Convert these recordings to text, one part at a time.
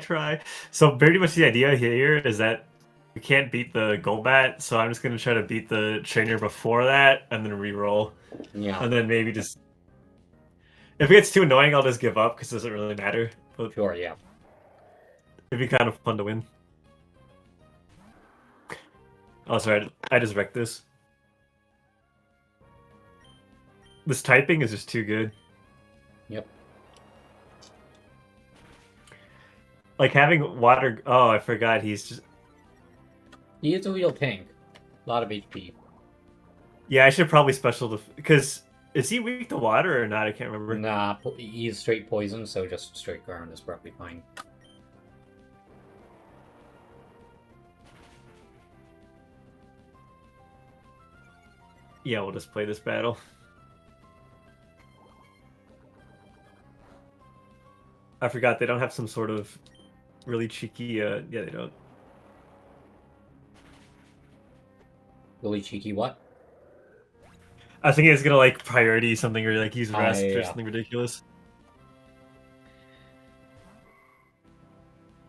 try. So pretty much the idea here is that we can't beat the Golbat, so I'm just gonna try to beat the trainer before that, and then re-roll. Yeah. And then maybe just... If it gets too annoying, I'll just give up, because it doesn't really matter. But Sure, yeah. it'd be kind of fun to win. Oh, sorry, I just wrecked this. This typing is just too good. Yep. Like having water... Oh, I forgot, he's just... He is a real tank. A lot of HP. Yeah, I should probably special... Because... Is he weak to water or not? I can't remember. Nah, he's straight poison, so just straight ground is probably fine. Yeah, we'll just play this battle. I forgot they don't have some sort of really cheeky... yeah, they don't. Really cheeky what? I was thinking it's gonna like priority something or like use rest or yeah. something ridiculous.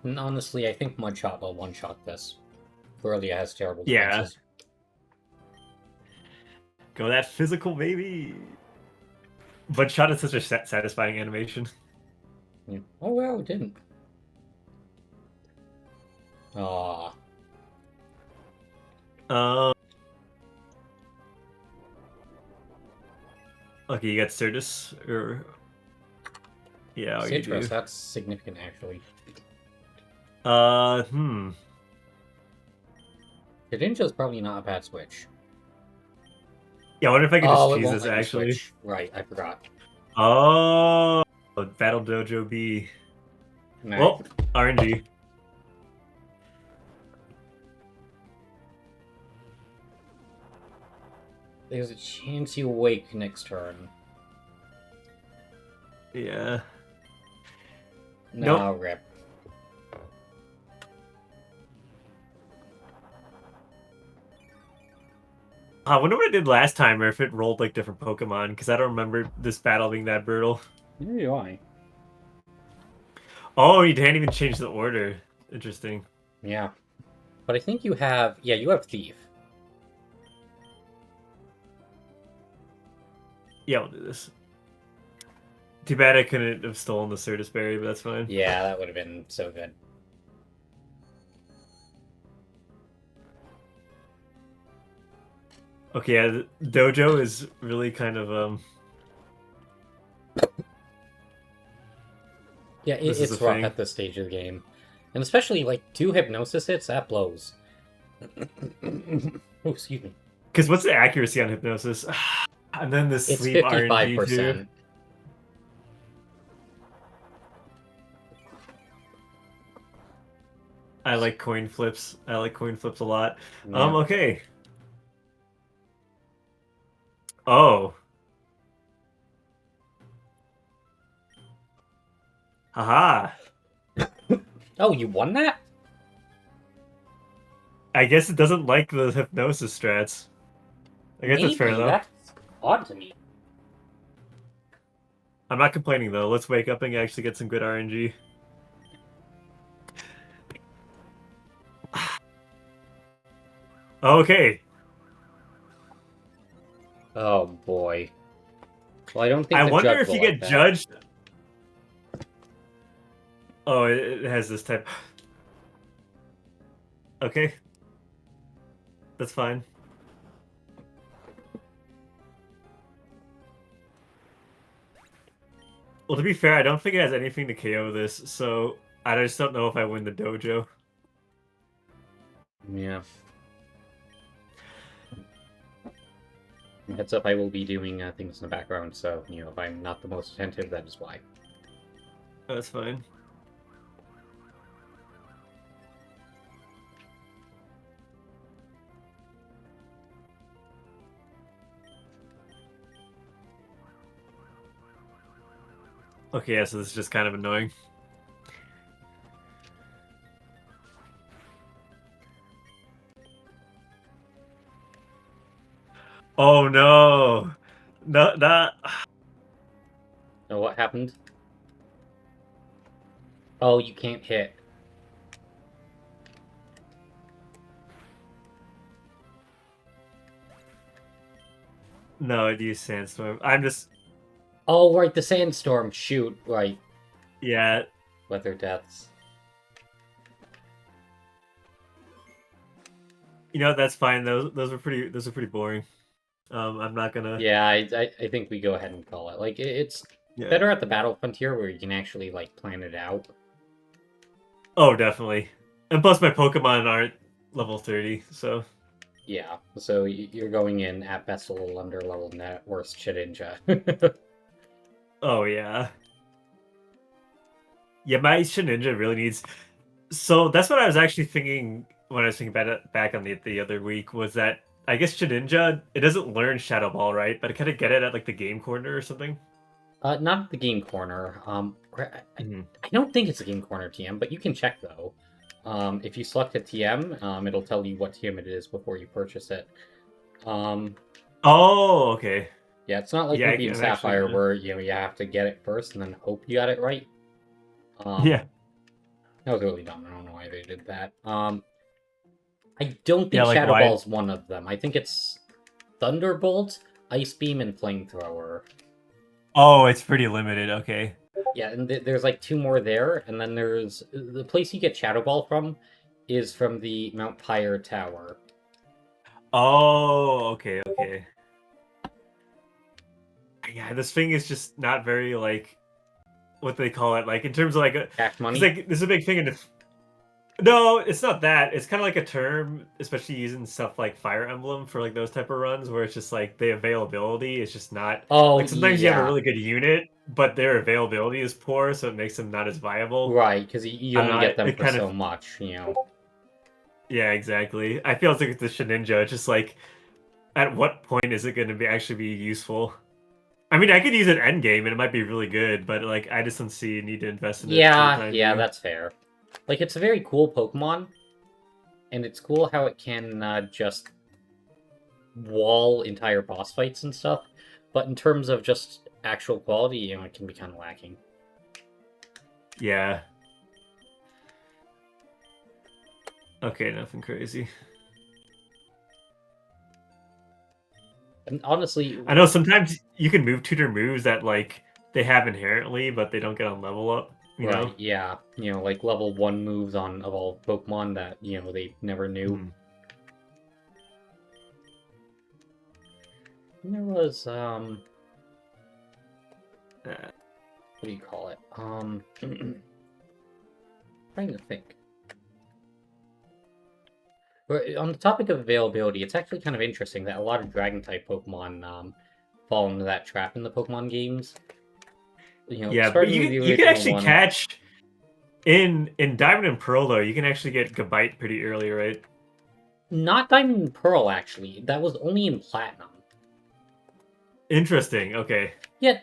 And honestly, I think Mudshot will one-shot this. Corellia has terrible Yeah. defenses. Go that physical, baby! Mudshot is such a satisfying animation. Yeah. Oh well, it didn't. Ah. Okay, you got Certus, or... Yeah, oh, you do. Citrus, that's significant, actually. Greninja's probably not a bad switch. Yeah, I wonder if I can just Oh, it cheese won't this, let me actually. switch. Right, I forgot. Oh! Battle Dojo B. Nice. Well, RNG. There's a chance you wake next turn. Yeah. No, Nope. rip. I wonder what it did last time, or if it rolled like different Pokemon, because I don't remember this battle being that brutal. Neither do I. Oh, you didn't even change the order. Interesting. Yeah. But I think you have... Yeah, you have Thief. Yeah, we'll do this. Too bad I couldn't have stolen the Certus Berry, but that's fine. Yeah, that would have been so good. Okay, yeah, Dojo is really kind of, Yeah, it's rough at this stage of the game. And especially, like, 2 Hypnosis hits, that blows. Oh, excuse me. Because what's the accuracy on Hypnosis? And then the sleep it's 55%. RNG too. I like coin flips. I like coin flips a lot. Yeah. Okay. Oh. Haha. Oh, you won that? I guess it doesn't like the Hypnosis strats. I guess that's fair, though. That's odd to me. I'm not complaining, though. Let's wake up and actually get some good RNG. Okay. Oh, boy. Well, I don't think I the wonder judge if will you like get that. judged... Oh, it has this type... Okay. That's fine. Well, to be fair, I don't think it has anything to KO this, so I just don't know if I win the dojo. Yeah. Heads up, I will be doing things in the background, so, you know, if I'm not the most attentive, that is why. That's fine. Okay, yeah, so this is just kind of annoying. Oh no! No, not... Oh, what happened? Oh, you can't hit. No, I'd use Sandstorm. I'm just Oh, right, the Sandstorm. Shoot, right. yeah. Weather Deaths. You know that's fine. Those are pretty boring. I'm not gonna. Yeah, I think we go ahead and call it. Like, it's Yeah. better at the Battle Frontier where you can actually, like, plan it out. Oh, definitely. And plus, my Pokemon aren't level 30, so Yeah, so you're going in at best a little under level net, worst Shedinja. oh yeah. Yeah, my Shedinja really needs. So that's what I was actually thinking when I was thinking about it back on the other week was that I guess Shedinja it doesn't learn Shadow Ball right, but I kind of get it at like the game corner or something. Not at the game corner. Mhm. I don't think it's a game corner TM, but you can check though. If you select a TM, it'll tell you what TM it is before you purchase it. Oh, okay. Yeah, it's not like Yeah, Ruby and I'm actually Sapphire gonna. where you have to get it first and then hope you got it right. Yeah, That was really dumb. I don't know why they did that. I don't yeah, think like Shadow why? Ball's one of them. I think it's Thunderbolt, Ice Beam, and Flamethrower. Oh, it's pretty limited. Okay. Yeah, and there's like two more there, and then there's the place you get Shadow Ball from is from the Mount Pyre Tower. Oh, okay, okay. Yeah, this thing is just not very like what they call it, like in terms of like Cash money. it's like there's a big thing in the. No, it's not that. It's kind of like a term, especially using stuff like Fire Emblem for like those type of runs, where it's just like the availability is just not. Oh Like sometimes you have a yeah, really good unit, but their availability is poor, so it makes them not as viable. right, because you only get them It for kind of so much, you know. yeah, exactly. I feel like the Shedinja, it's just like at what point is it going to be actually be useful? I mean, I could use it end game and it might be really good, but like I just don't see a need to invest in it for the Yeah, time yeah, being. that's fair. Like, it's a very cool Pokemon, and it's cool how it can just wall entire boss fights and stuff, but in terms of just actual quality, you know, it can be kind of lacking. Yeah. Okay, nothing crazy. And honestly, I know sometimes you can move tutor moves that like they have inherently, but they don't get on level up. You know. right, yeah, you know, like level 1 moves on evolved Pokemon that, you know, they never knew. Hmm. And there was, Uh, what do you call it? Trying to think. But on the topic of availability, it's actually kind of interesting that a lot of Dragon-type Pokemon fall into that trap in the Pokemon games. You know, yeah, but starting with the you can original actually one. catch in Diamond and Pearl though. You can actually get Gabite pretty early, right? Not Diamond and Pearl, actually. That was only in Platinum. Interesting. Okay. Yeah,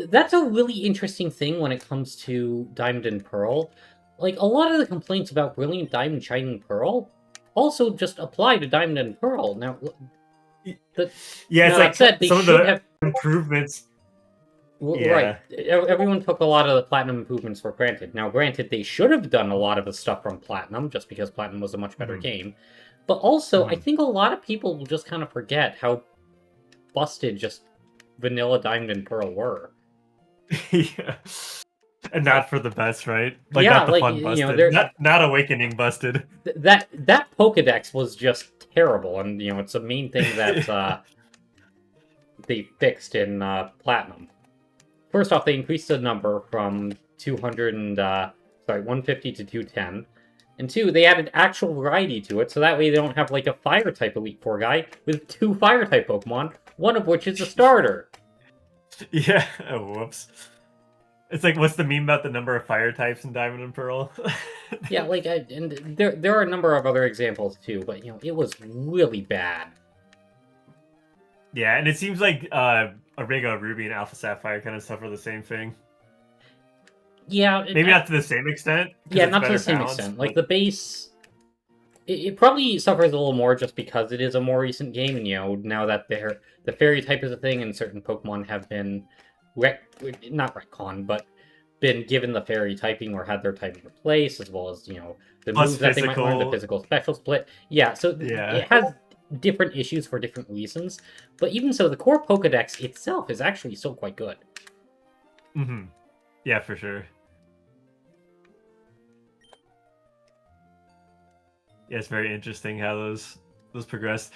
that's a really interesting thing when it comes to Diamond and Pearl. Like, a lot of the complaints about Brilliant Diamond, Shining Pearl also just apply to Diamond and Pearl. Now, Yeah, it's that like said, they some of should the have... improvements. Right. Yeah. Everyone took a lot of the Platinum improvements for granted. Now, granted, they should have done a lot of the stuff from Platinum, just because Platinum was a much better Mhm. game. But also, I Mhm. think a lot of people will just kind of forget how busted just vanilla Diamond and Pearl were. Yeah. And Like, not for the best, right? Like yeah, not the like, fun you know, busted. Not awakening busted. that Pokedex was just terrible, and you know, it's a main thing that they fixed in Platinum. First off, they increased the number from 200 and 150 to 210. And two, they added actual variety to it, so that way they don't have like a fire type Elite Four guy with 2 fire type Pokemon, one of which is a starter. Yeah. Oh, whoops. It's like, what's the meme about the number of fire types in Diamond and Pearl? Yeah, like, and there are a number of other examples too, but you know, it was really bad. Yeah, and it seems like Omega Ruby and Alpha Sapphire kind of suffer the same thing. Yeah, Maybe not to the same extent. 'Cause yeah, it's not to better the same balanced, extent. but... Like the base, it probably suffers a little more just because it is a more recent game, and you know, now that the fairy type is a thing, and certain Pokemon have been not retconned, but been given the fairy typing or had their typing replaced, as well as you know the Plus moves that they might learn, the physical. physical special split. Yeah, so Yeah. it has different issues for different reasons. But even so, the core Pokedex itself is actually still quite good. Mm-hmm. Yeah, for sure. Yeah, it's very interesting how those progress.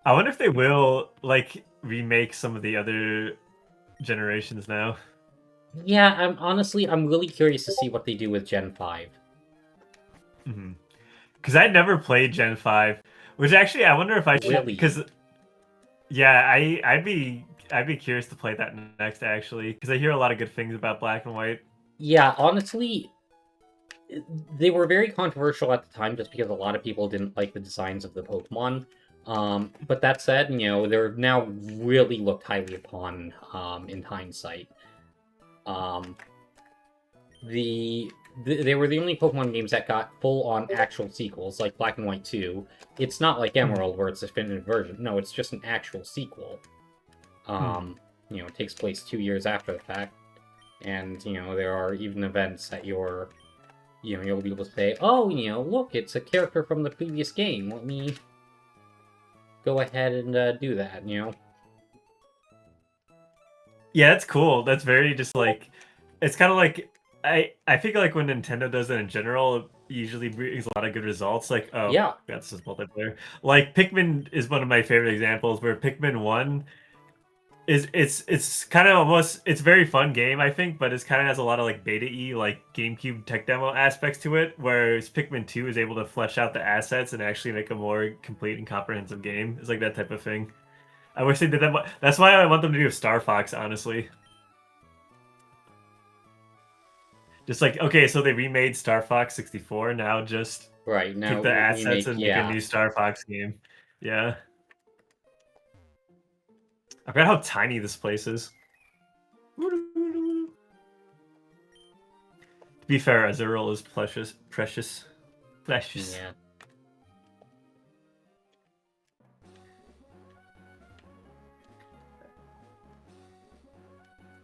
I wonder if they will like remake some of the other generations now. Yeah, I'm really curious to see what they do with Gen 5. Because I never played Gen 5, which actually I wonder if I should. Really? Because yeah, I'd be curious to play that next actually, because I hear a lot of good things about Black and White. Yeah, honestly, they were very controversial at the time just because a lot of people didn't like the designs of the Pokemon. But that said, they're now really looked highly upon in hindsight. They were the only Pokemon games that got full-on actual sequels, like Black and White 2. It's not like Emerald, where it's a definitive version. No, it's just an actual sequel. It takes place 2 years after the fact. And, there are even events that you'll be able to say, oh, look, it's a character from the previous game. Let me go ahead and do that, Yeah, that's cool. That's very just like, it's kind of like I think like when Nintendo does it in general, it usually brings a lot of good results. Like, oh, Yeah. this is multiplayer. Like Pikmin is one of my favorite examples where Pikmin 1 is it's kind of almost it's a very fun game, I think, but it's kind of has a lot of like beta-y like GameCube tech demo aspects to it, whereas Pikmin 2 is able to flesh out the assets and actually make a more complete and comprehensive game. It's like that type of thing. I wish they did that. That's why I want them to do Star Fox, honestly. Just like, okay, so they remade Star Fox 64, now just Right, now take the assets and make yeah. a new Star Fox game. Yeah. I forgot how tiny this place is. To be fair, Azurill is precious. Precious. Yeah.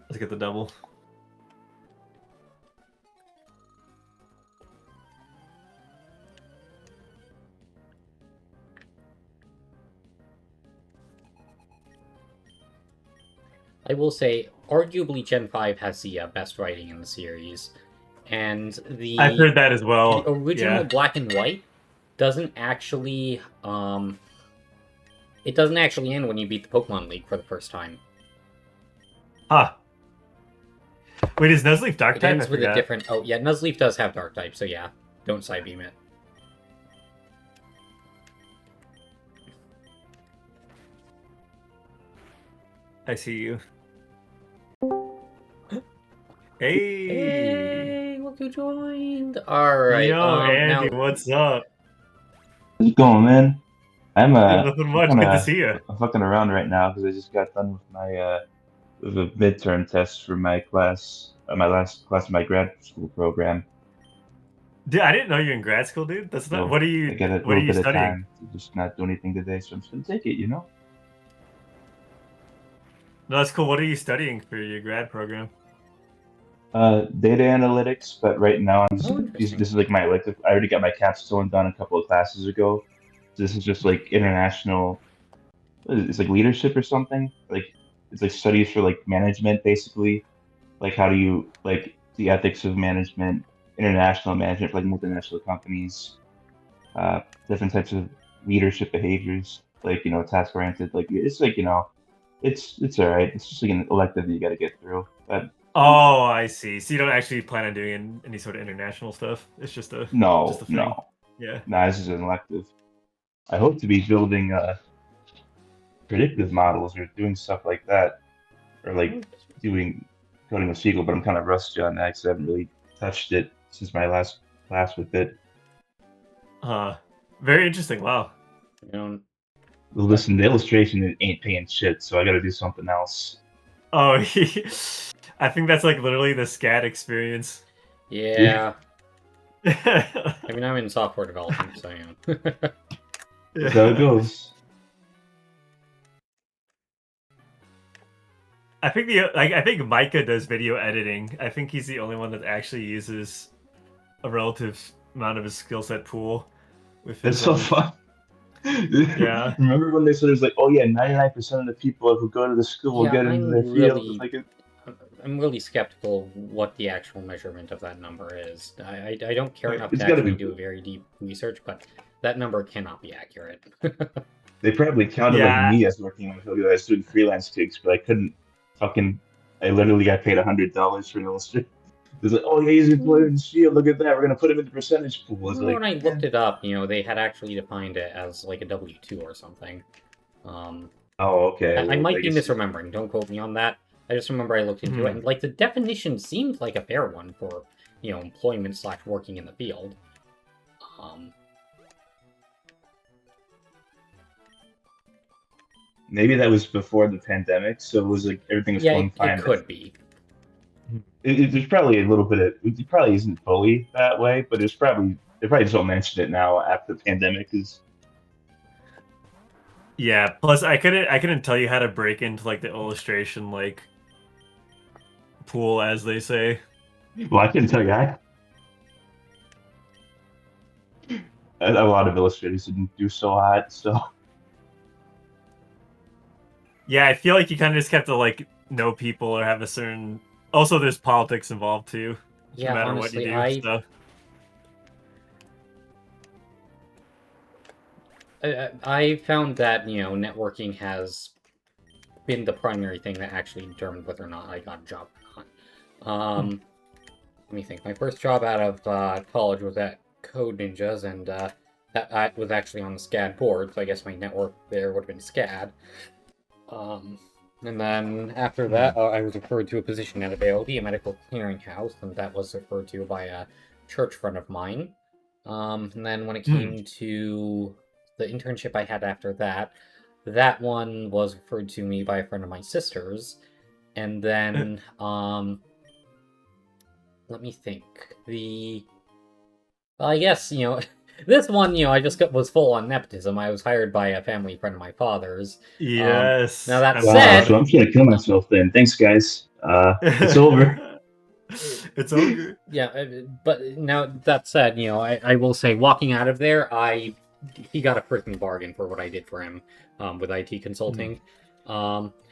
Let's get the double. I will say, arguably, Gen 5 has the best writing in the series. And I've heard that as well. the original Yeah. Black and White doesn't actually it doesn't actually end when you beat the Pokemon League for the first time. Huh. Wait, is Nuzleaf Dark It type? ends with a different. Oh yeah, Nuzleaf does have Dark type, so yeah, don't Psybeam it. I see you. Hey. Hey, look who joined! All right. Yo, Andy, now, what's up? How's it going, man? I'm Nothing I'm much. kind Good to see you. I'm fucking around right now because I just got done with my with a midterm test for my class, my last class of my grad school program. Dude, I didn't know you're in grad school, dude. That's not. So What are you? I got a What are little you bit of studying? time to just not do anything today, so I'm just gonna take it, No, that's cool. What are you studying for your grad program? Data analytics, but right now interesting. this is like my elective. I already got my capstone done a couple of classes ago. So this is just like international. It's like leadership or something. Like it's like studies for like management, basically. Like how do you like the ethics of management, international management for like multinational companies, different types of leadership behaviors, like task oriented. Like it's like it's all right. It's just like an elective that you got to get through. But Oh, I see. So you don't actually plan on doing any sort of international stuff. It's just a no, thing. no, Yeah. nah, this is an elective. I hope to be building predictive models or doing stuff like that, or like doing coding with SQL. But I'm kind of rusty on that because I haven't really touched it since my last class with it. Very interesting. Wow. Well, listen, the illustration ain't paying shit, so I got to do something else. Oh, I think that's like literally the SCAD experience. Yeah. I mean, I'm in software development, so yeah. That's how it goes. I think I think Micah does video editing. I think he's the only one that actually uses a relative amount of his skill set pool. With It's his, so fun. Yeah. Remember when they said it was like, oh yeah, 99% of the people who go to the school will Yeah, get into their field? It's like, I'm really skeptical of what the actual measurement of that number is. I don't care enough it's to got to actually be. do very deep research, but that number cannot be accurate. They probably counted like Yeah. me as working on I was doing freelance gigs, but I couldn't fucking. I literally got paid $100 for an illustration. It's like, oh yeah, he's employed in the field. Look at that. We're gonna put him in the percentage pool. It's Well, when like, I looked man. it up, they had actually defined it as like a W-2 or something. Um, Oh, okay. I Well, might I be guess. misremembering. Don't quote me on that. I just remember I looked into it, Mhm. and like the definition seemed like a fair one for, employment slash working in the field. Um, Maybe that was before the pandemic, so it was like everything was yeah, going it fine. could be. There's probably a little bit of it probably isn't fully that way, but it's probably they probably just don't mention it now after the pandemic is. Yeah. Plus, I couldn't tell you how to break into like the illustration like pool, as they say. Well, I can tell you, a lot of illustrators didn't do so hot, so Yeah, I feel like you kind of just have to like know people or have a certain. Also, there's politics involved too, no Yeah, matter what you honestly, do. So I found that networking has been the primary thing that actually determined whether or not I got a job or not. Let me think. My first job out of college was at Code Ninjas, and that was actually on the SCAD board, so I guess my network there would have been SCAD. And then after that, I was referred to a position at AOD, a medical clearinghouse, and that was referred to by a church friend of mine. And then when it came to the internship I had after that, that one was referred to me by a friend of my sister's. And then, let me think. Well, I guess, this one, I just was full on nepotism. I was hired by a family friend of my father's. yes. Now that I'm wow. said- So I'm just gonna kill myself then. Thanks, guys. It's over. It's over. Yeah, but now that said, I will say, walking out of there, he got a freaking bargain for what I did for him with IT consulting.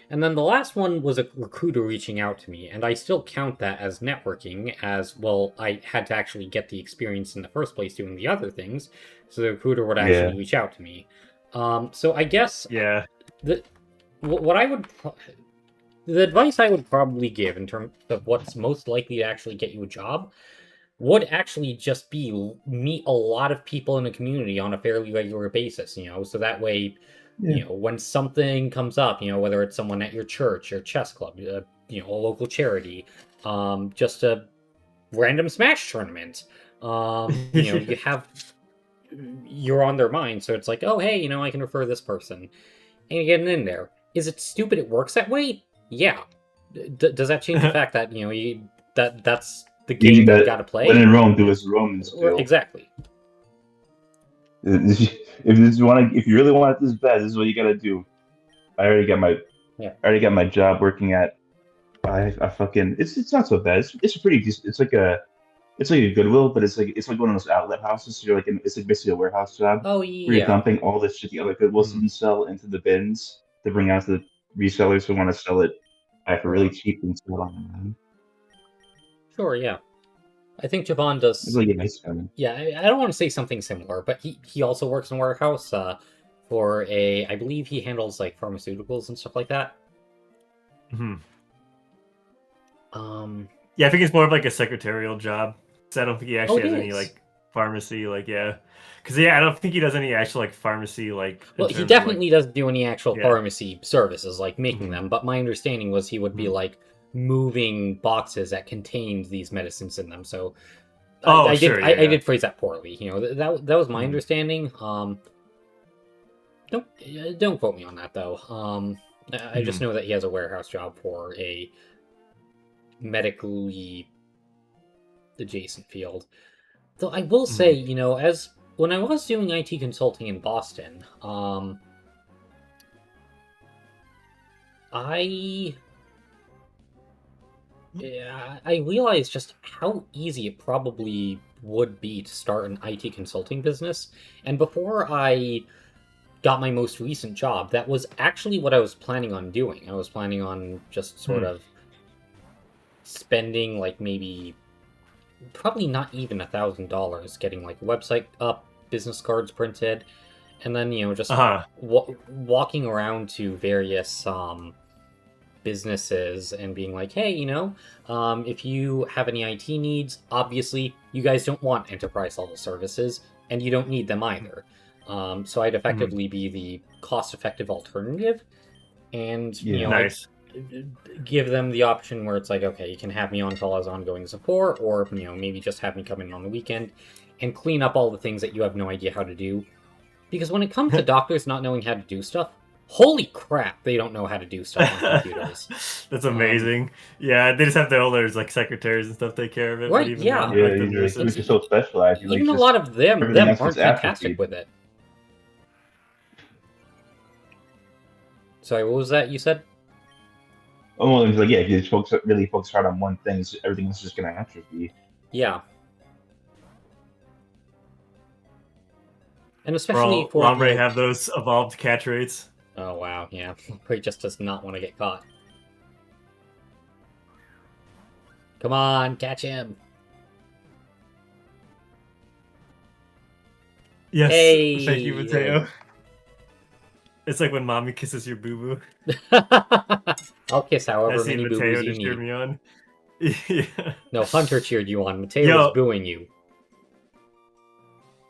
And then the last one was a recruiter reaching out to me, and I still count that as networking, as well, I had to actually get the experience in the first place doing the other things, so the recruiter would actually Yeah. reach out to me. So I guess Yeah. what I would... The advice I would probably give in terms of what's most likely to actually get you a job would actually just be meet a lot of people in the community on a fairly regular basis, so that way, Yeah. when something comes up, whether it's someone at your church, your chess club, a local charity, just a random Smash tournament, you have, you're on their mind, so it's like, oh, hey, I can refer this person, and you're getting in there. Is it stupid it works that way? Yeah. Does that change the fact that, that's the game you gotta play? When in Rome, do as the Romans do. Exactly. If you really want it this bad, this is what you gotta do. I already got my job working at. I fucking it's not so bad. It's pretty decent. It's like a Goodwill, but it's like one of those outlet houses. So you're like it's like basically a warehouse job. Oh Where you're yeah. dumping all this shit the other Goodwills didn't sell into the bins to bring out to the resellers who want to sell it for really cheap and sell it online. Sure, yeah. I think Javon does. It's like a nice kind. Yeah, I don't want to say something similar, but he also works in a warehouse for I believe he handles like pharmaceuticals and stuff like that. Mhm. Um, Yeah, I think it's more of like a secretarial job. So I don't think he actually has it any is. like pharmacy, like because I don't think he does any actual like pharmacy like. in Well, terms he of, definitely doesn't do any actual Yeah. pharmacy services, like making Mhm. them. But my understanding was he would be Mhm. like moving boxes that contained these medicines in them. So Oh, I sure, did I yeah. did phrase that poorly. That was my Mhm. understanding. Don't quote me on that though. I just know that he has a warehouse job for a medically adjacent field. Though I will say, as when I was doing IT consulting in Boston, I realized just how easy it probably would be to start an IT consulting business. And before I got my most recent job, that was actually what I was planning on doing. I was planning on just sort of spending like maybe probably not even $1,000 getting like a website up, business cards printed, and then just walking around to various businesses and being like, hey, if you have any IT needs, obviously you guys don't want enterprise level services, and you don't need them either. So I'd effectively be the cost-effective alternative, and Nice. give them the option where it's like, okay, you can have me on call as ongoing support, or maybe just have me come in on the weekend and clean up all the things that you have no idea how to do. Because when it comes to doctors not knowing how to do stuff, holy crap, they don't know how to do stuff on computers. That's amazing. Yeah, they just have their others like secretaries and stuff take care of it. Right, But even yeah. then, Yeah, like, the you're nurses- just so specialized. You're, Even like, a lot of them everything else aren't is atrophied. fantastic with it. Sorry, what was that you said? Oh, well, it's like, yeah, you just really focus hard on one thing, so everything else is just going to atrophy. Yeah. And For especially all for Lombre have those evolved catch rates. Oh wow, yeah. He just does not want to get caught. Come on, catch him. Yes. Hey, Thank you, Mateo. It's like when mommy kisses your boo boo. I'll kiss however I see many Mateo boo-boos you just cheered need. me on. Yeah. No, Hunter cheered you on. Mateo Yo. was booing you.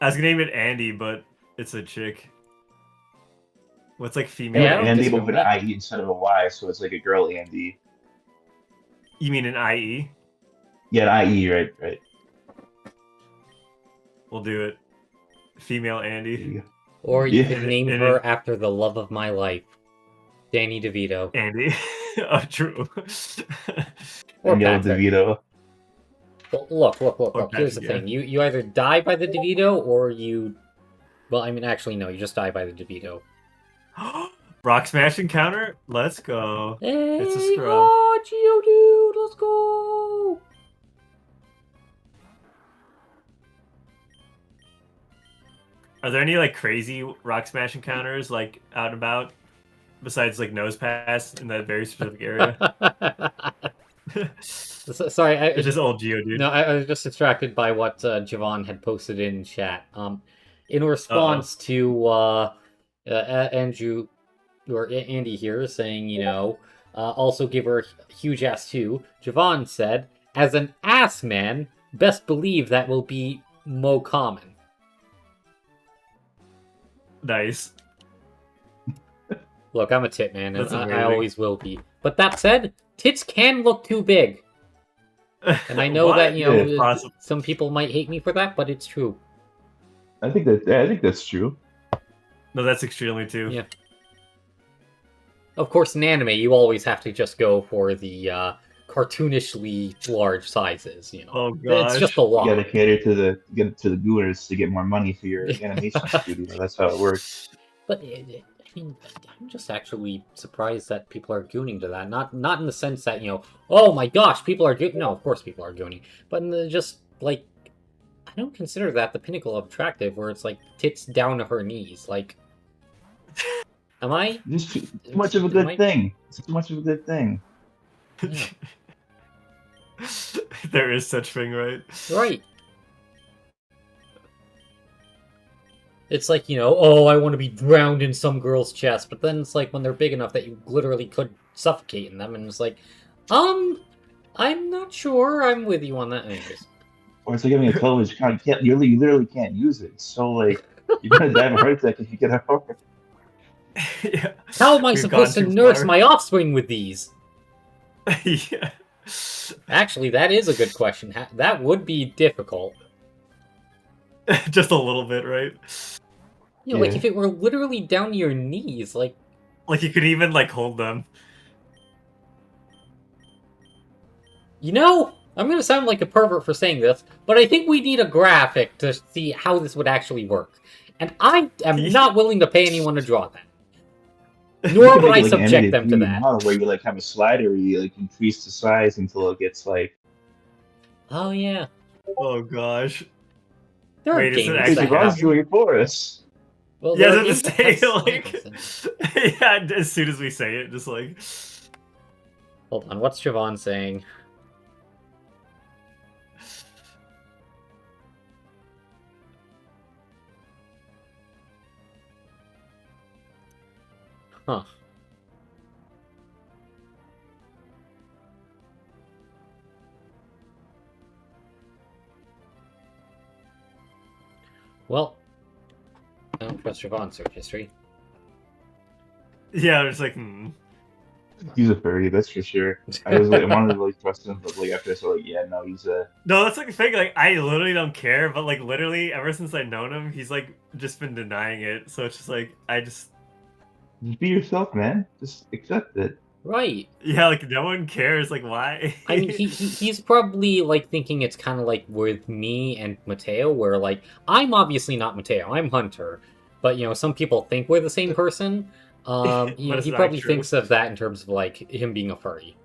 I was gonna name it Andy, but it's a chick. What's like female? Yeah, I don't Andy disagree with an with that. IE instead of a Y, so it's like a girl Andy. You mean an IE? Yeah, an IE, right. We'll do it. Female There Andy. you go. Or you Yeah. could name And her after the love of my life, Danny DeVito. Andy. Oh, true. Or Danielle Patrick. DeVito. Well, look. Or Here's the Patrick, thing. You either die by the DeVito, or you... Well, I mean, actually, no. You just die by the DeVito. Rock smash encounter? Let's go. Hey, It's a scrub. oh, Geodude, let's go! Are there any like crazy rock smash encounters like out and about besides like nose pass in that very specific area? Sorry, It's just old Geodude. No, I was just distracted by what Javon had posted in chat. In response to Andrew or Andy here saying, also give her a huge ass too. Javon said, "As an ass man, best believe that will be mo common." Nice. Look, I'm a tit man, and That's I amazing. always will be. But that said, tits can look too big. And I know that, Yeah, it's possible. some people might hate me for that, but it's true. I think that's true. No, that's extremely too. Yeah. Of course, in anime, you always have to just go for the cartoonishly large sizes, Oh gosh. It's just a law. You gotta cater to the gooners to get more money for your animation studio. That's how it works. But I mean, I'm just actually surprised that people are gooning to that. Not in the sense that oh my gosh, people are gooning. No, of course people are gooning, but in the just like I don't consider that the pinnacle of attractive, where it's like tits down to her knees. Like, am I? It's too much of a good thing. It's too much of a good thing. Yeah. There is such thing, right? Right. It's like, oh, I want to be drowned in some girl's chest, but then it's like when they're big enough that you literally could suffocate in them, and it's like, I'm not sure I'm with you on that. Anyways. Or it's like having a television. You literally can't use it. So like you're gonna die of a heart attack if you get a heart. Yeah. How am I We've supposed to gone too nurse far. my offspring with these? Yeah. Actually, that is a good question. That would be difficult. Just a little bit, right? Like Yeah. if it were literally down to your knees, like Like you could even like hold them. I'm gonna sound like a pervert for saying this, but I think we need a graphic to see how this would actually work. And I am not willing to pay anyone to draw that. Nor would I Like subject animated them to 3D that. model where you like have a slider where you like increase the size until it gets like. Oh yeah. Oh gosh. There are Wait, is it games actually that Hey, have Javon's doing it for us. Well, Yeah, there just is say S. like, Stevenson. yeah, as soon as we say it, just like, Hold on, what's Javon saying? Huh. Well, I don't trust Javon's search history. yeah, it's like, hmm. He's a furry, that's for sure. I was like, I wanted to like trust him, but like after I saw, like, yeah, no, he's a. No, that's like the thing. Like, I literally don't care, but like, literally, ever since I've known him, he's like just been denying it. So it's just like, I just, Just be yourself, man. Just accept it. Right. yeah, like no one cares. Like, why? I mean, he's probably like thinking it's kind of like with me and Mateo, where like I'm obviously not Mateo, I'm Hunter, but you know some people think we're the same person. You But know, it's he not probably true. thinks of that in terms of like him being a furry.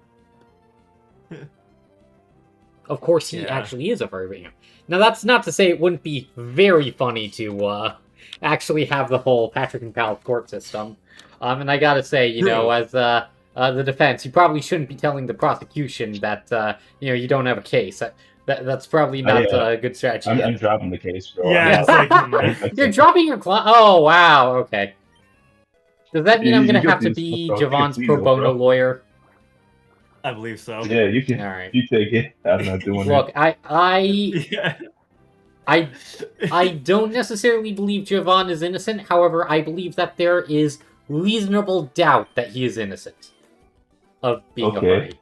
Of course, he Yeah. actually is a furry. But, you know. Now that's not to say it wouldn't be very funny to actually have the whole Patrick and Pal court system. And I gotta say, you know, True. as the defense, you probably shouldn't be telling the prosecution that you know you don't have a case. That's probably not a good strategy. I'm dropping the case, bro. Yeah, it's like, You're dropping your class. Oh wow, okay. Does that mean I'm gonna You got have to these be fuck Javon's casinos, pro bono bro. lawyer? I believe so. Yeah, you can. All right. You take it. I'm not doing Look, it. Yeah. I don't necessarily believe Javon is innocent. However, I believe that there is reasonable doubt that he is innocent of being Okay. a furry.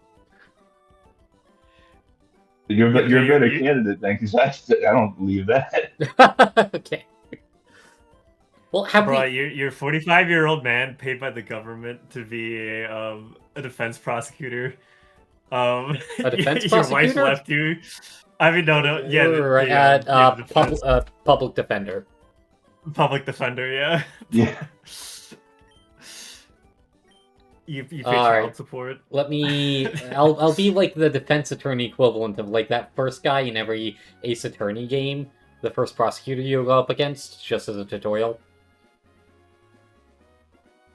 You're a Yeah, better you- candidate then, because I don't believe that. Okay. Well, have Bro, we? you're 45-year-old man paid by the government to be a defense prosecutor. A defense your wife prosecutor? left you. I mean, no, yeah, Right, the defense, public defender. public defender, yeah. Yeah. You pay All child right. support. Let me. I'll be like the defense attorney equivalent of like that first guy in every Ace Attorney game. The first prosecutor you go up against, just as a tutorial.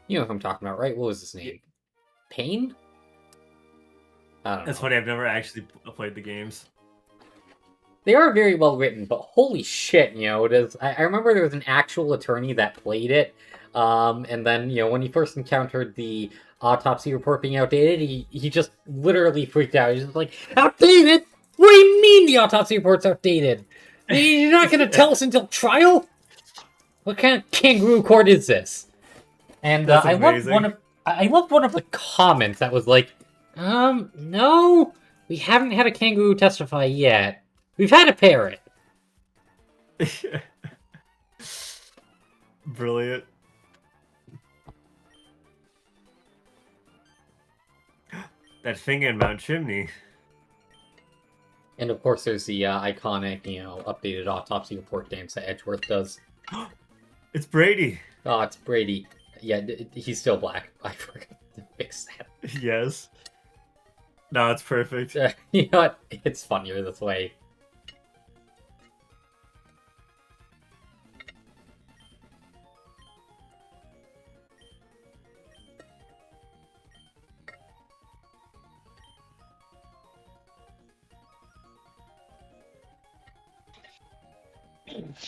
You know who I'm talking about, right? What was his name? Payne? I don't That's know. funny. I've never actually played the games. They are very well written, but holy shit, you know, it is. I remember there was an actual attorney that played it, and then, you know, when he first encountered the autopsy report being outdated, he just literally freaked out. He's just like, outdated? What do you mean the autopsy report's outdated? You're not gonna tell us until trial? What kind of kangaroo court is this? And That's I loved amazing. I loved one of the comments that was like, no, we haven't had a kangaroo testify yet. We've had a parrot. Brilliant. That thing in Mount Chimney. And of course, there's the iconic, you know, updated autopsy report dance that Edgeworth does. It's Brady. Oh, it's Brady. Yeah, he's still black. I forgot to fix that. Yes. No, it's perfect. You know what? It's funnier this way.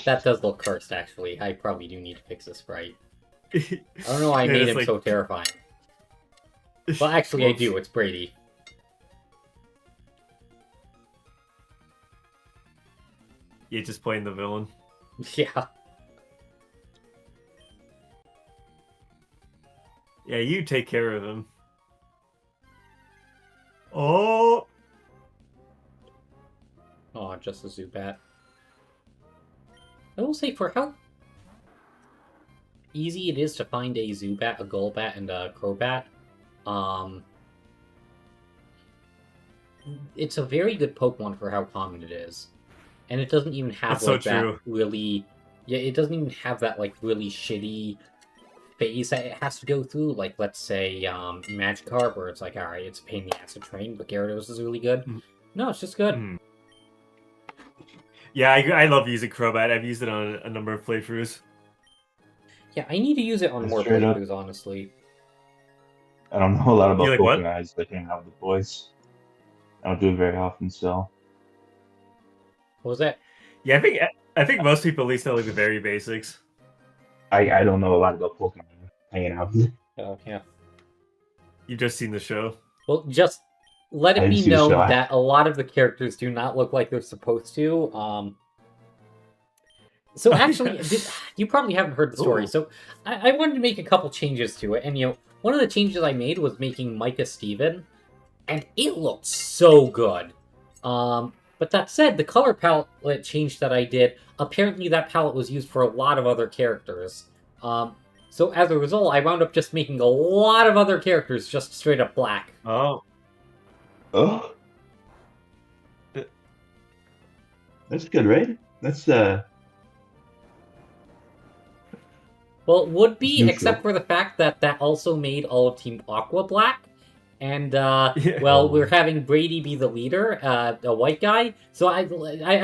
That does look cursed, actually. I probably do need to fix this sprite. I don't know why I Yeah, made it's him like- so terrifying. Well, actually, I do. It's Brady. You're just playing the villain. Yeah. Yeah, you take care of him. Oh, Oh, just a Zubat. I will say, for how easy it is to find a Zubat, a Golbat, and a Crobat, it's a very good Pokemon for how common it is. And it doesn't even have That's so like that true. really... Yeah, it doesn't even have that like really shitty phase that it has to go through. Like, let's say, Magikarp, where it's like, alright, it's a pain in the ass to train, but Gyarados is really good. Mhm. No, it's just good. Mhm. Yeah, I love using Crobat. I've used it on a number of playthroughs. Yeah, I need to use it on That's more straight up. playthroughs, honestly. I don't know a lot about like what? Pokemon. I just like hanging out with the boys. I don't do it very often, so What was that? Yeah, I think most people at least know like the very basics. I don't know a lot about Pokemon hanging out. Oh, yeah. You've just seen the show. Well, just let I it didn't be see the show. known that a lot of the characters do not look like they're supposed to. So Oh, actually, yeah. you probably haven't heard the story. Ooh. So I wanted to make a couple changes to it, and one of the changes I made was making Micah Steven, and it looked so good. But that said, the color palette change that I did, apparently that palette was used for a lot of other characters. So as a result, I wound up just making a lot of other characters just straight up black. Oh, Oh, that's good, right? That's Well, it would be, Neutral. except for the fact that that also made all of Team Aqua black. And, Yeah. well, we're having Brady be the leader, a white guy. So I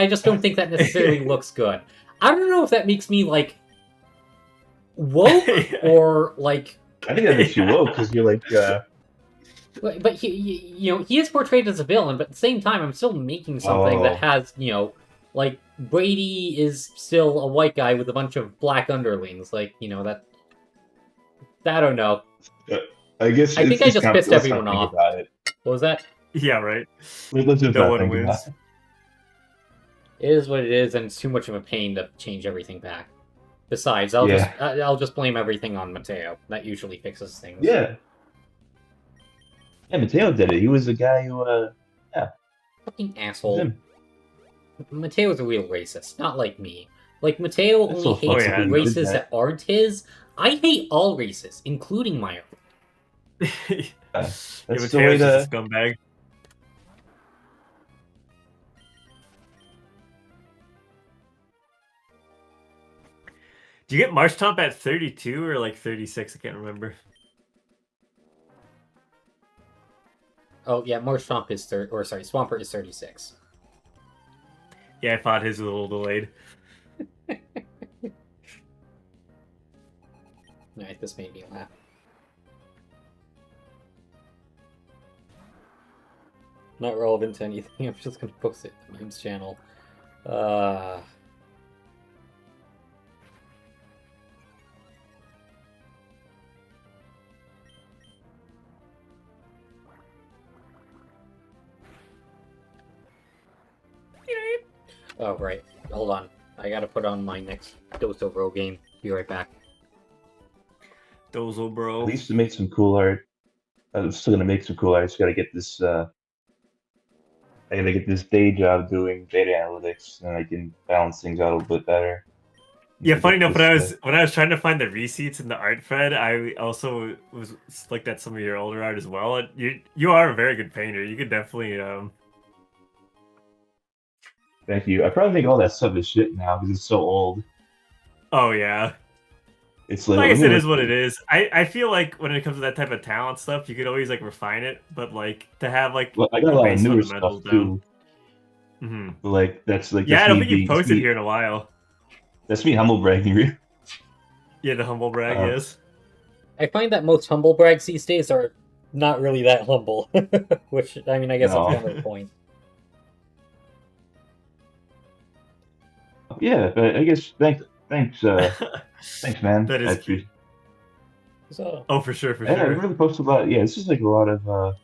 just don't think that necessarily looks good. I don't know if that makes me, like, woke or, like... I think that makes you woke because you're like But he is portrayed as a villain, but at the same time, I'm still making something that has, like, Brady is still a white guy with a bunch of black underlings. Like, that... I don't know. I guess I think I it's just not- pissed let's not everyone think off. about it. What was that? yeah, right. Let's just No not one think wins. about it. It is what it is, and it's too much of a pain to change everything back. Besides, I'll just blame everything on Mateo. That usually fixes things. Yeah. Yeah, Mateo did it. He was the guy who Fucking was asshole. him. Mateo's a real racist, not like me. Like, Mateo That's only so hates funny. He did races that aren't his. I hate all races, including my own. Yeah, That's the way Mateo's just to. a scumbag. Do you get Marshtomp at 32 or like 36? I can't remember. Oh, yeah, Marshtomp is Swampert is 36. Yeah, I thought his was a little delayed. Alright, this made me laugh. Not relevant to anything, I'm just gonna post it to the memes channel. Oh, right. Hold on. I gotta put on my next Doso Bro game. Be right back. Dozo, bro. At least to make some cool art. I'm still gonna make some cool art. I just gotta get this. I gotta get this day job doing data analytics, and I can balance things out a little bit better. Yeah, So funny get enough, this, when I was trying to find the receipts in the art thread, I also was looked at some of your older art as well. And you are a very good painter. You could definitely Thank you. I probably think all that stuff is shit now because it's so old. Oh yeah. It's Like I let me said, it look- is what it is. I feel like when it comes to that type of talent stuff, you could always like refine it, but like to have like Well, I got a the lot of base newer fundamentals stuff down. too. hmm But like that's like Yeah, that's I don't me think you being- posted me- here in a while. That's me humble bragging. Really. Yeah, the humble brag, Uh, yes. I find that most humble brags these days are not really that humble. Which, I mean, I guess No. that's kind of the point. Yeah, but I guess thanks, thanks, man. That is I cute. appreciate- So, Oh, for sure, for Yeah, I sure. really posted a lot. Yeah, this is like a lot of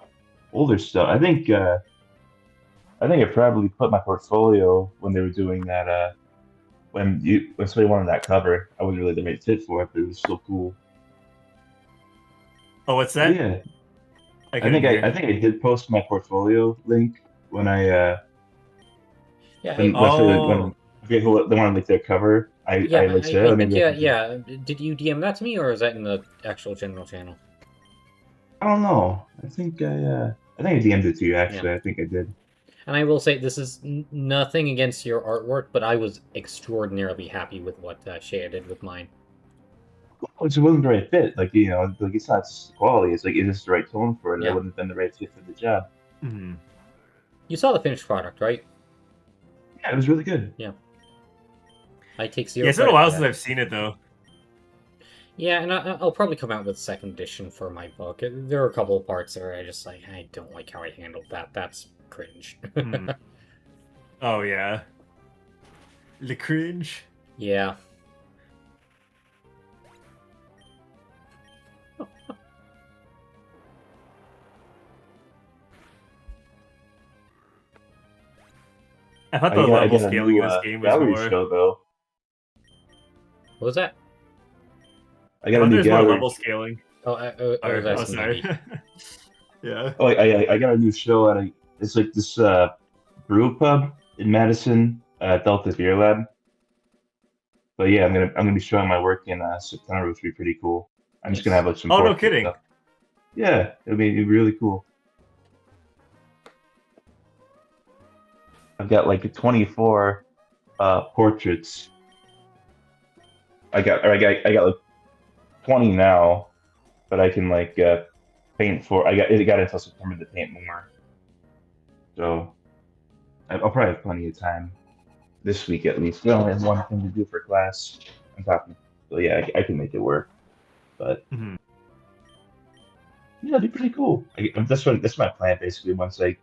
older stuff. I think I probably put my portfolio when they were doing that. When somebody wanted that cover, I wasn't really the right fit for it, but it was so cool. Oh, what's that? Yeah, I couldn't think hear. I think I did post my portfolio link when I yeah, when, I, let's say, Oh. when I forget who they wanted like their cover. I yeah, like said, I "Oh, think, maybe I yeah, can do-" yeah. Did you DM that to me, or is that in the actual general channel? I don't know. I think I DM'd it to you actually. I think I did. And I will say, this is nothing against your artwork, but I was extraordinarily happy with what Shea did with mine. Well, it wasn't the right fit. Like like it's not just quality. It's like is this the right tone for it? Yeah. That wouldn't have been the right fit for the job. Mhm. You saw the finished product, right? Yeah, it was really good. I take zero. Yeah, it's been a credit while for since that. I've seen it though. Yeah, and I'll probably come out with second edition for my book. There are a couple of parts where I just like, I don't like how I handled that. That's cringe. Hmm. Oh yeah. Le cringe. Yeah. I thought the I level got a scaling new in this game was gallery more. show though. What was that? I I got a thought new there's more gallery. level scaling. Oh, Oh, that's sorry. maybe. Yeah. Oh, I got a new show at it's like this brew pub in Madison, Delta Beer Lab. But yeah, I'm gonna be showing my work in September, which will be pretty cool. I'm just gonna Nice. have like some Oh, no portrait kidding. stuff. Yeah, it'll be really cool. I've got like 24 portraits. I got like 20 now, but I can like paint for. It got until September to paint more. So I'll probably have plenty of time this week at least. I only have one thing to do for class. I'm talking. So yeah, I can make it work. But Mhm. yeah, it'd be pretty cool. That's my plan basically. Once I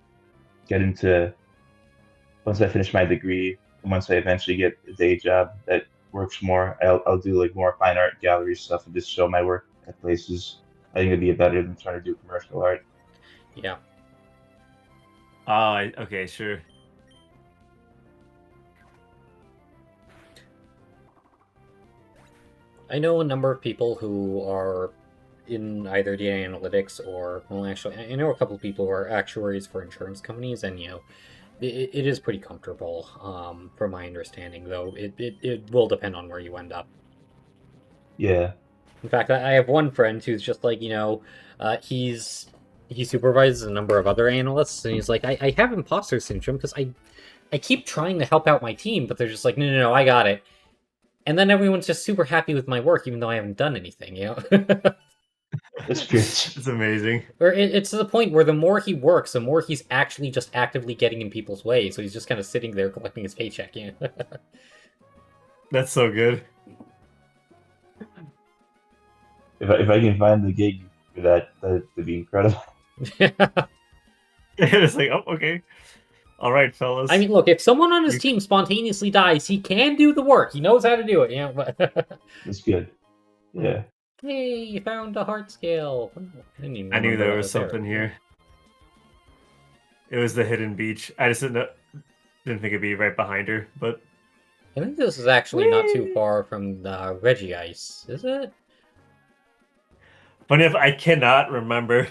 finish my degree, and once I eventually get a day job that works more, I'll do like more fine art gallery stuff and just show my work at places. I think it'd be better than trying to do commercial art. Yeah. Okay, sure. I know a number of people who are in either data analytics or, well, actually, I know a couple of people who are actuaries for insurance companies, and it is pretty comfortable, from my understanding. Though it will depend on where you end up. Yeah, In fact, I have one friend who's just like, he supervises a number of other analysts, and he's like, I have imposter syndrome because I keep trying to help out my team, but they're just like, no, I got it. And then everyone's just super happy with my work, even though I haven't done anything, that's good. It's amazing. Or it's to the point where the more he works, the more he's actually just actively getting in people's way. So he's just kind of sitting there collecting his paycheck. That's so good. If I can find the gig for that'd be incredible. It's like, oh, okay. All right, fellas. I mean, look, if someone on his team spontaneously dies, he can do the work. He knows how to do it. But That's good. Yeah. hey, you found a heart scale. I knew there was something here. It was the hidden beach. I just didn't think it'd be right behind her, but I think this is actually not too far from the Reggie Ice, is it? funny if I cannot remember.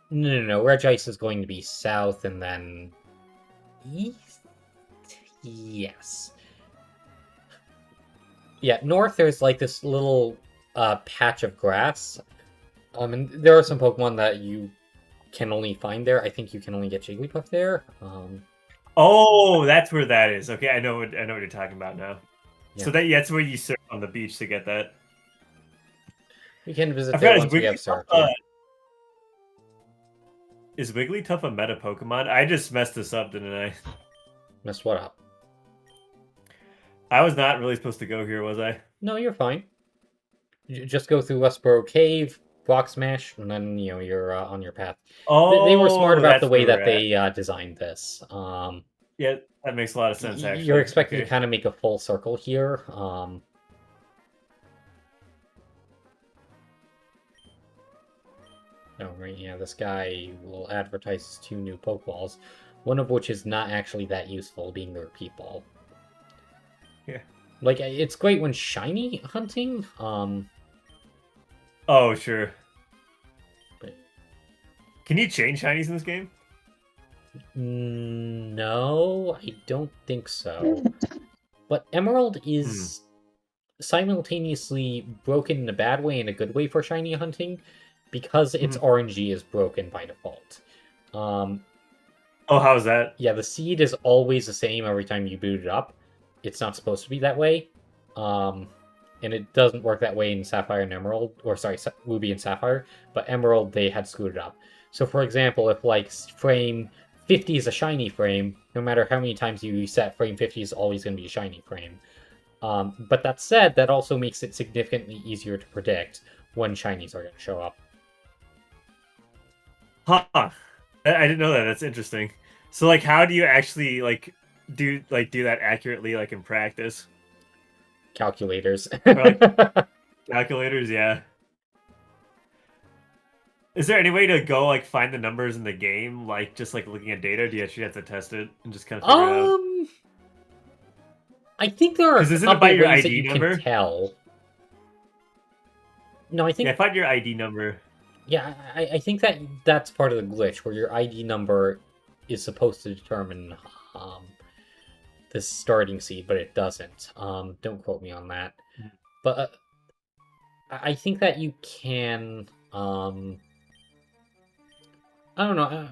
No. Reggie Ice is going to be south and then east. Yes. Yeah, north. There's like this little patch of grass. And there are some Pokemon that you can only find there. I think you can only get Jigglypuff there. Oh, that's where that is. Okay, I know what you're talking about now. Yeah. So that's where you surf on the beach to get that. We can visit I there forgot, once we have Surf. Is Wigglytuff a meta Pokemon? I just messed this up, didn't I? Messed what up? I was not really supposed to go here, was I? No, you're fine. Just go through Westboro Cave, Rock Smash, and then you're on your path. Oh, They were smart about that's the way where that we're at. they designed this. Yeah, that makes a lot of sense, actually. You're expected Okay. to kind of make a full circle here. Oh, right, yeah, this guy will advertise his 2 new Pokeballs, one of which is not actually that useful, being the repeat ball. Yeah. Like, it's great when shiny hunting, Oh, sure. but Can you change shinies in this game? no, I don't think so. But Emerald is simultaneously broken in a bad way and a good way for shiny hunting, because its RNG is broken by default. Oh, how's that? Yeah, the seed is always the same every time you boot it up. It's not supposed to be that way. And it doesn't work that way in Sapphire and Emerald, or sorry, Ruby and Sapphire, but Emerald, they had screwed it up. So for example, if like frame 50 is a shiny frame, no matter how many times you reset, frame 50 is always going to be a shiny frame. But that said, that also makes it significantly easier to predict when shinies are going to show up. Huh. I didn't know that. That's interesting. So like, how do you actually like do that accurately like in practice? Calculators. Calculators, yeah. Is there any way to go like find the numbers in the game, like just like looking at data? Do you actually have to test it and just kind of figure it out? I think there are a 'Cause isn't it couple by your ways that ID you number? can tell. No, I think Yeah, find your ID number. yeah, I think that's part of the glitch where your ID number is supposed to determine the starting seed, but it doesn't. Don't quote me on that. Mhm. But I think that you can. I don't know.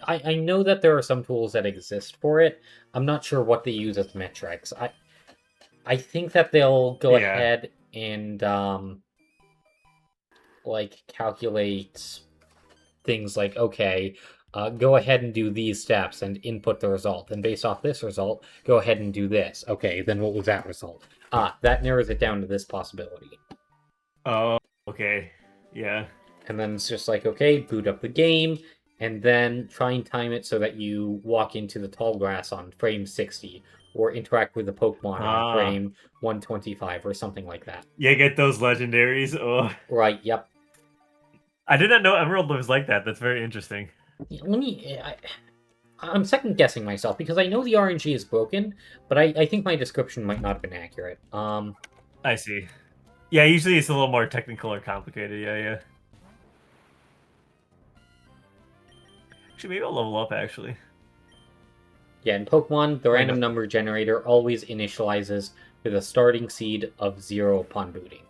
I know that there are some tools that exist for it. I'm not sure what they use as metrics. I think that they'll go Yeah. ahead and like calculate things like, okay, go ahead and do these steps and input the result. And based off this result, go ahead and do this. Okay, then what was that result? That narrows it down to this possibility. Oh, okay. Yeah. And then it's just like, okay, boot up the game, and then try and time it so that you walk into the tall grass on frame 60, or interact with the Pokemon on frame 125, or something like that. Yeah, get those legendaries. Oh, Right, yep. I did not know Emerald was like that. That's very interesting. Let me... I'm second guessing myself, because I know the RNG is broken, but I think my description might not have been accurate. I see. Yeah, usually it's a little more technical or complicated. Yeah, yeah. Actually, maybe I'll level up, actually. Yeah, in Pokemon, the Why random not? number generator always initializes with a starting seed of 0 upon booting.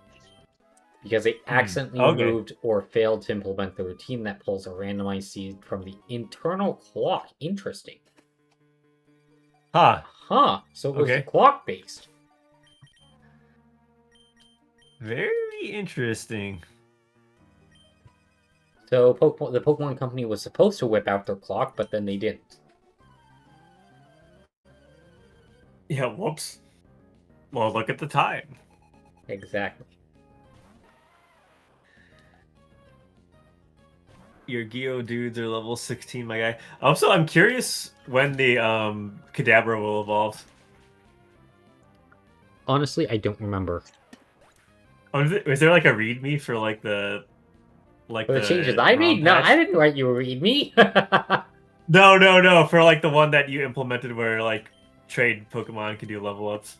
Because they accidentally okay. removed or failed to implement the routine that pulls a randomized seed from the internal clock. Interesting. Huh. Huh, so it was Okay. clock-based. Very interesting. So the Pokemon Company was supposed to whip out their clock, but then they didn't. Yeah, whoops. Well, look at the time. Exactly. Your Geodudes are level 16, my guy. Also, I'm curious when the Kadabra will evolve. Honestly, I don't remember. Oh, is there like a readme for like the For the changes I made? No, I didn't write you a readme. No. For like the one that you implemented where like trade Pokemon could do level ups.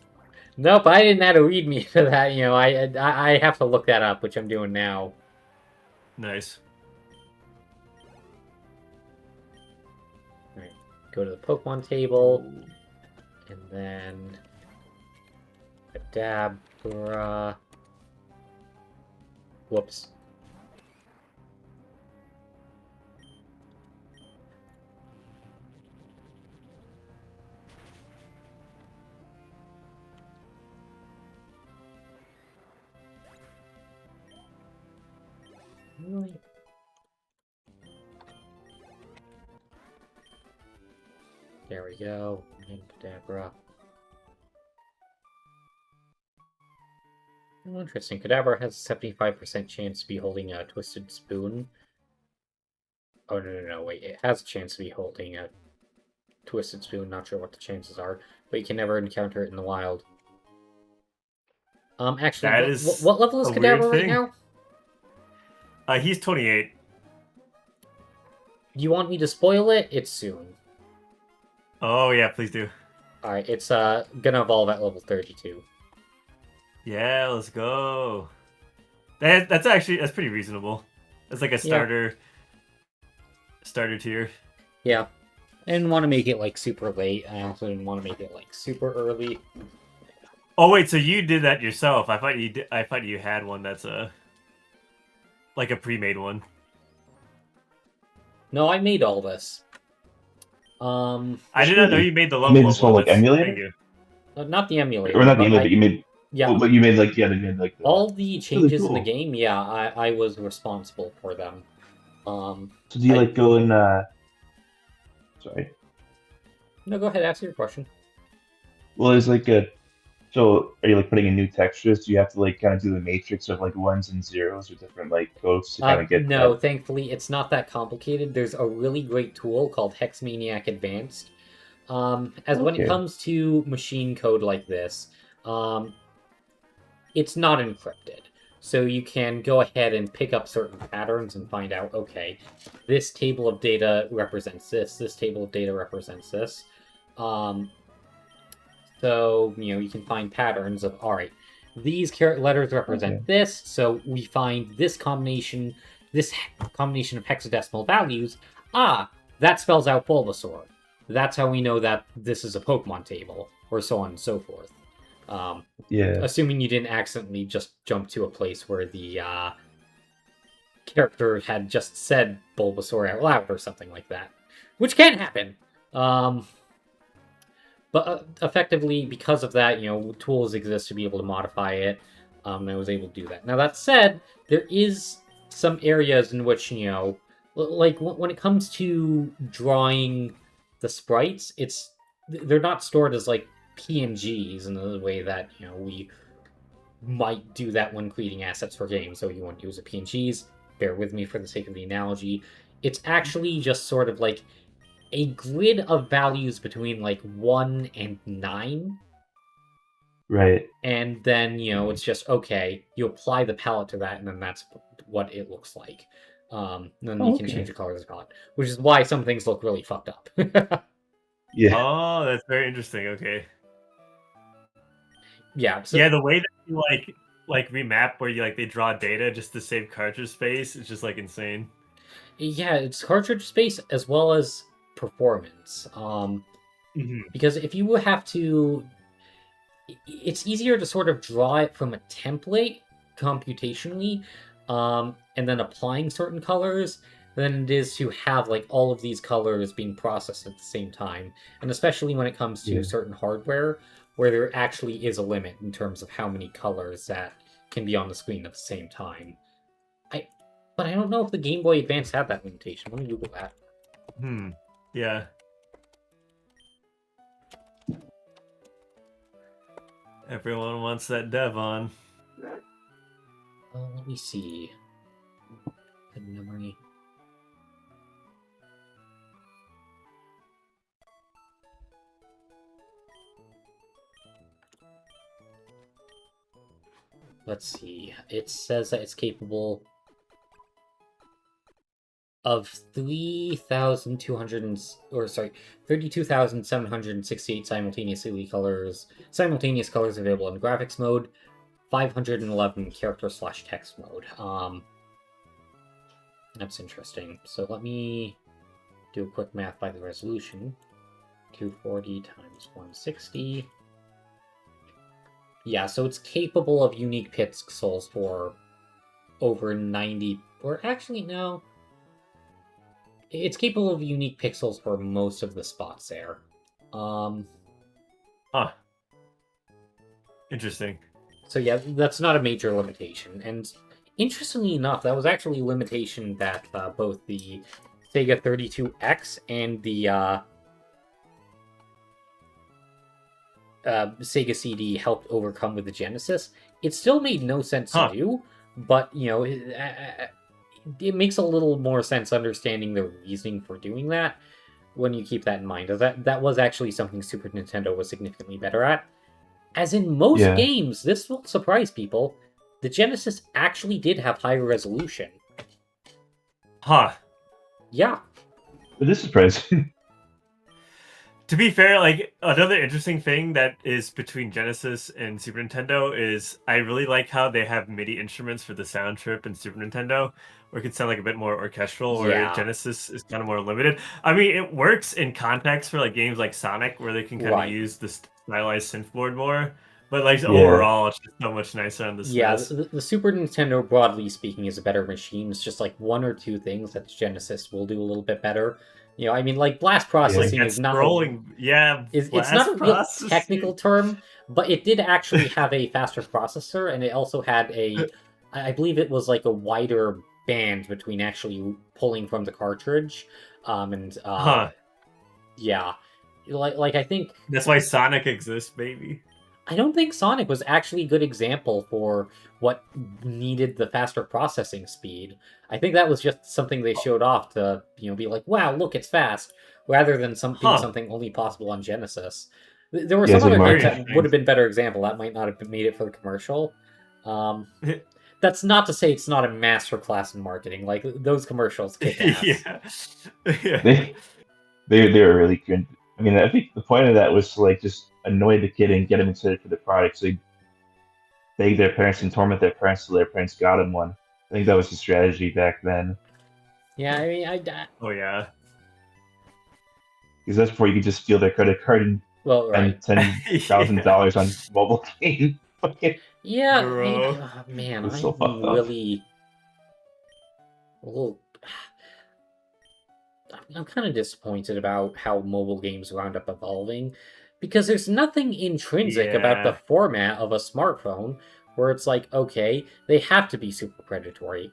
Nope, I didn't add a readme to that. You know, I have to look that up, which I'm doing now. Nice. Alright, go to the Pokemon table, and then Kadabra. Whoops. Really? There we go. And Kadabra. Oh, interesting. Kadabra has a 75% chance to be holding a Twisted Spoon. Oh, no, wait. It has a chance to be holding a Twisted Spoon. Not sure what the chances are, but you can never encounter it in the wild. Actually, That is what level is a weird Kadabra right thing. now? He's 28. You want me to spoil it? It's soon. Oh yeah, please do. Alright, it's gonna evolve at level 32. Yeah, let's go. That's pretty reasonable. That's like a starter tier. Yeah. I didn't want to make it like super late. I also didn't want to make it like super early. Oh wait, so you did that yourself? I thought you had one that's like a pre-made one. No, I made all this. I did not know you made the level. You made this whole like emulator, Thank you. Not the emulator. or not the emulator, but you made. Yeah. Well, but you made like you made like all the changes in the cool. game. Yeah, I was responsible for them. So do you like go and? Sorry. No, go ahead. Ask your question. Well, there's like a So are you like putting in new textures? Do you have to like kind of do the matrix of like ones and zeros or different like codes to kind of get No, that? thankfully, it's not that complicated. There's a really great tool called Hexmaniac Advanced. As when it Okay. comes to machine code like this, um, it's not encrypted. So you can go ahead and pick up certain patterns and find out, okay, this table of data represents this table of data represents this. Um, so, you can find patterns of, all right, these letters represent Okay. this, so we find this combination of hexadecimal values. Ah, that spells out Bulbasaur. That's how we know that this is a Pokemon table, or so on and so forth. Yeah. Assuming you didn't accidentally just jump to a place where the character had just said Bulbasaur out loud or something like that, which can happen. But effectively, because of that, tools exist to be able to modify it. And I was able to do that. Now, that said, there is some areas in which, like when it comes to drawing the sprites, they're not stored as like PNGs in the way that, we might do that when creating assets for games. So you want to use a PNGs. Bear with me for the sake of the analogy. It's actually just sort of like a grid of values between like 1 and 9. Right. And then, it's just, okay, you apply the palette to that, and then that's what it looks like. Then you can change the color of the palette, which is why some things look really fucked up. Yeah. Oh, that's very interesting. Okay. Yeah. So, Yeah, the way that you like remap where you like they draw data just to save cartridge space is just like insane. yeah, it's cartridge space as well as performance. Because if you have to, it's easier to sort of draw it from a template computationally, and then applying certain colors than it is to have like all of these colors being processed at the same time. And especially when it comes to Yeah. certain hardware where there actually is a limit in terms of how many colors that can be on the screen at the same time. But I don't know if the Game Boy Advance had that limitation. Let me Google that. Yeah. Everyone wants that dev on. Let me see. Good memory. Let's see. It says that it's capable of 32,768 simultaneous colors available in graphics mode, 511 character/text mode. That's interesting. So let me do a quick math by the resolution. 240 times 160. Yeah, so it's capable of unique pixels for over 90, or actually, no. It's capable of unique pixels for most of the spots there. Huh. Interesting. So yeah, that's not a major limitation. And interestingly enough, that was actually a limitation that both the Sega 32X and the Sega CD helped overcome with the Genesis. It still made no sense to do, but it makes a little more sense understanding the reasoning for doing that when you keep that in mind. That was actually something Super Nintendo was significantly better at. As in most games, this will surprise people, the Genesis actually did have higher resolution. Huh. Yeah. It is surprising. To be fair, like another interesting thing that is between Genesis and Super Nintendo is I really like how they have MIDI instruments for the sound trip in Super Nintendo, where it can sound like a bit more orchestral, where Genesis is kind of more limited. I mean, it works in context for like games like Sonic, where they can kind of use the stylized synthboard more. But like overall, it's just so much nicer on the SNES. Yeah, the Super Nintendo, broadly speaking, is a better machine. It's just like one or two things that the Genesis will do a little bit better. I mean, like blast processing is not it's not a real technical term, but it did actually have a faster processor, and it also had I believe it was like a wider band between actually pulling from the cartridge, yeah, like I think that's why Sonic exists, baby. I don't think Sonic was actually a good example for what needed the faster processing speed. I think that was just something they showed off to, be like, "Wow, look, it's fast," rather than being Huh. something only possible on Genesis. There were Yeah, some it's like other Very games that marketing. interesting. would have been better example that might not have made it for the commercial. That's not to say it's not a masterclass in marketing. Like those commercials kick ass. Yeah. Yeah. They they were really good. I mean, I think the point of that was to like just annoy the kid and get him excited for the product. So they beg their parents and torment their parents till their parents got him one. I think that was the strategy back then. Yeah, I mean, Oh yeah. Because that's before you could just steal their credit card and well, right. spend $10,000 on mobile game. Fucking, Yeah, I mean, Bro. man, it's so I'm fucked up. really a little. I'm kind of disappointed about how mobile games wound up evolving because there's nothing intrinsic about the Yeah. format of a smartphone where it's like, okay, they have to be super predatory.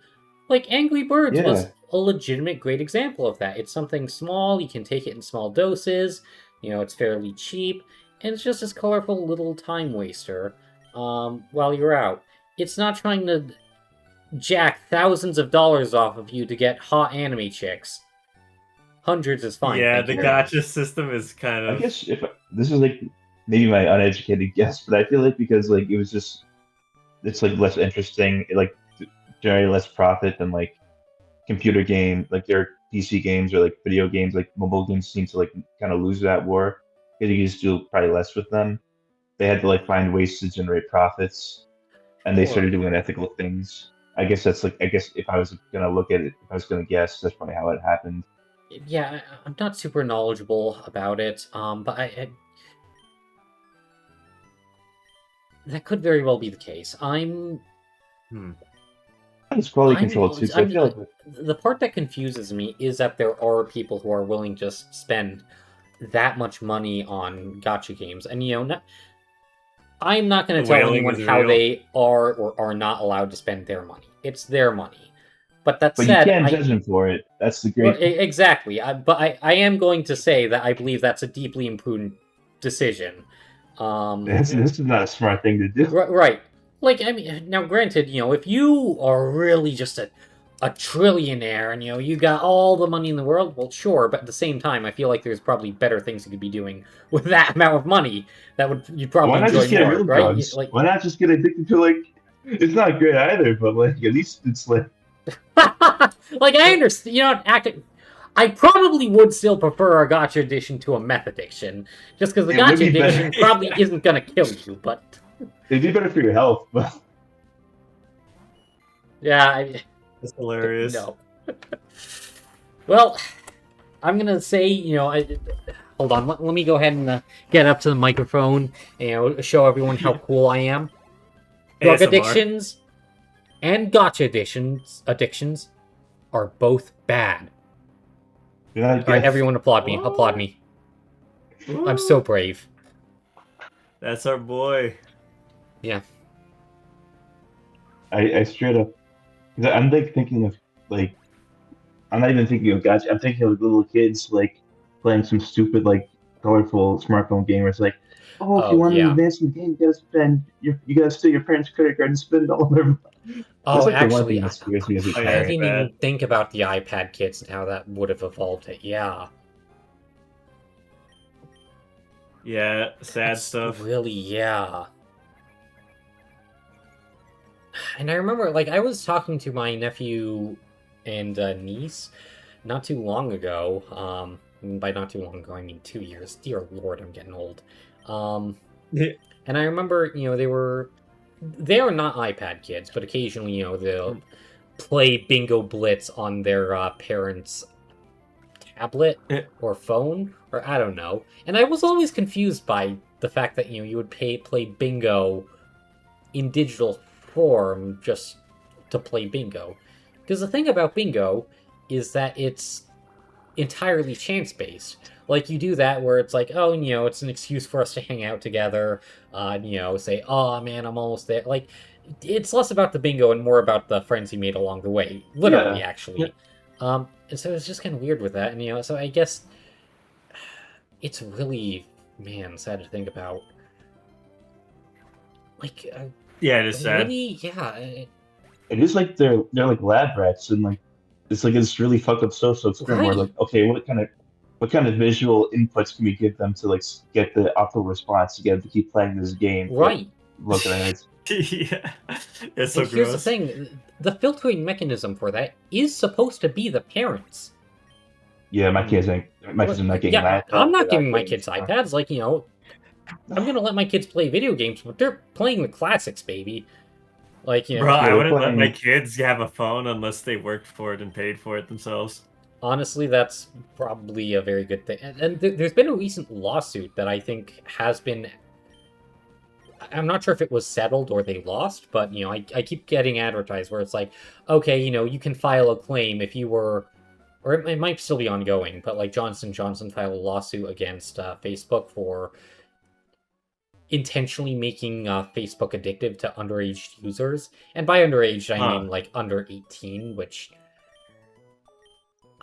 Like Angry Birds Yeah, was a legitimate great example of that. It's something small, you can take it in small doses, it's fairly cheap, and it's just this colorful little time waster while you're out. It's not trying to jack thousands of dollars off of you to get hot anime chicks. Hundreds is fine, Yeah, thank the you very gotcha much. system is kind I of guess if this is like maybe my uneducated guess, but I feel like because like it was just it's like less interesting, it like generate less profit than like computer game, like their PC games or like video games, like mobile games seem to like kind of lose that war because you can just do probably less with them. They had to like find ways to generate profits, and they Sure. started doing ethical things. I guess that's like I guess if I was gonna look at it, if I was gonna guess, that's probably how it happened. Yeah, I'm not super knowledgeable about it, but that could very well be the case. hmm. It's quality control too, because I I'm feel like the part that confuses me is that there are people who are willing to just spend that much money on gotcha games, and I'm not going The to tell whaling anyone is how real. they are or are not allowed to spend their money. It's their money. But that but you said, can't judge them for it. That's the well, great. exactly. But I am going to say that I believe that's a deeply imprudent decision. This Yeah. this is not a smart thing to do. Right. Like, I mean, now granted, if you are really just a trillionaire and, you got all the money in the world, well, sure. But at the same time, I feel like there's probably better things you could be doing with that amount of money that you'd Why probably not enjoy just get more, real right? drugs? Like, Why not just get addicted to like? It's not great either, but like at least it's like like I understand, acting. I probably would still prefer a gotcha addiction to a meth addiction, just because the it would gotcha be better. addiction probably isn't gonna kill you. But It'd be better for your health, but yeah, That's hilarious. no. Well, I'm gonna say, hold on. Let me go ahead and get up to the microphone and show everyone how cool I am. Drug ASMR. addictions and gotcha addictions are both bad. you're not All right, good. everyone, applaud me. Applaud me. I'm so brave. That's our boy. Yeah. I straight up. 'Cause I'm like thinking of like I'm not even thinking of gotcha. I'm thinking of little kids like playing some stupid like colorful smartphone game where it's like, oh, if you Oh want to yeah. advance in the game, you gotta steal your parents' credit card and spend all their. That's Oh, like the one actually, thing that scares me as a Oh, I yeah, parent. didn't bad. even think about the iPad kids and how that would have evolved it. Yeah. Yeah, sad It's stuff. really, yeah. And I remember, like, I was talking to my nephew and niece not too long ago. And by not too long ago, I mean 2 years. Dear Lord, I'm getting old. Um, and I remember, they are not iPad kids, but occasionally, they'll play Bingo Blitz on their parents' tablet or phone, or I don't know. And I was always confused by the fact that, you would play Bingo in digital form just to play bingo. Because the thing about bingo is that it's entirely chance based. Like you do that where it's like, oh, it's an excuse for us to hang out together. Say, oh man, I'm almost there. Like it's less about the bingo and more about the friends you made along the way. Literally, Yeah. actually. And so it's just kind of weird with that. And so I guess it's really sad to think about. Like, Yeah, it is sad. really? Yeah. It is like they're like lab rats, and like it's like this really fucked up social experiment where Right. like, okay, what kind of visual inputs can we give them to like get the optimal response to get them to keep playing this game? But Right. look at it. Yeah, it's so And here's the gross. thing, the filtering mechanism for that is supposed to be the parents. Yeah, my kids are not getting Yeah, laptops. I'm not they're giving my getting kids stuff. iPads. Like, I'm gonna let my kids play video games, but they're playing the classics, baby. Like, Bro, I they're wouldn't let my playing- kids have a phone unless they worked for it and paid for it themselves. honestly, that's probably a very good thing. And there's been a recent lawsuit that I think has been. I'm not sure if it was settled or they lost, but I keep getting advertised where it's like, okay, you can file a claim if you were, or it might still be ongoing, but like Johnson Johnson filed a lawsuit against Facebook for intentionally making Facebook addictive to underage users, and by underage I Huh. mean like under 18, which.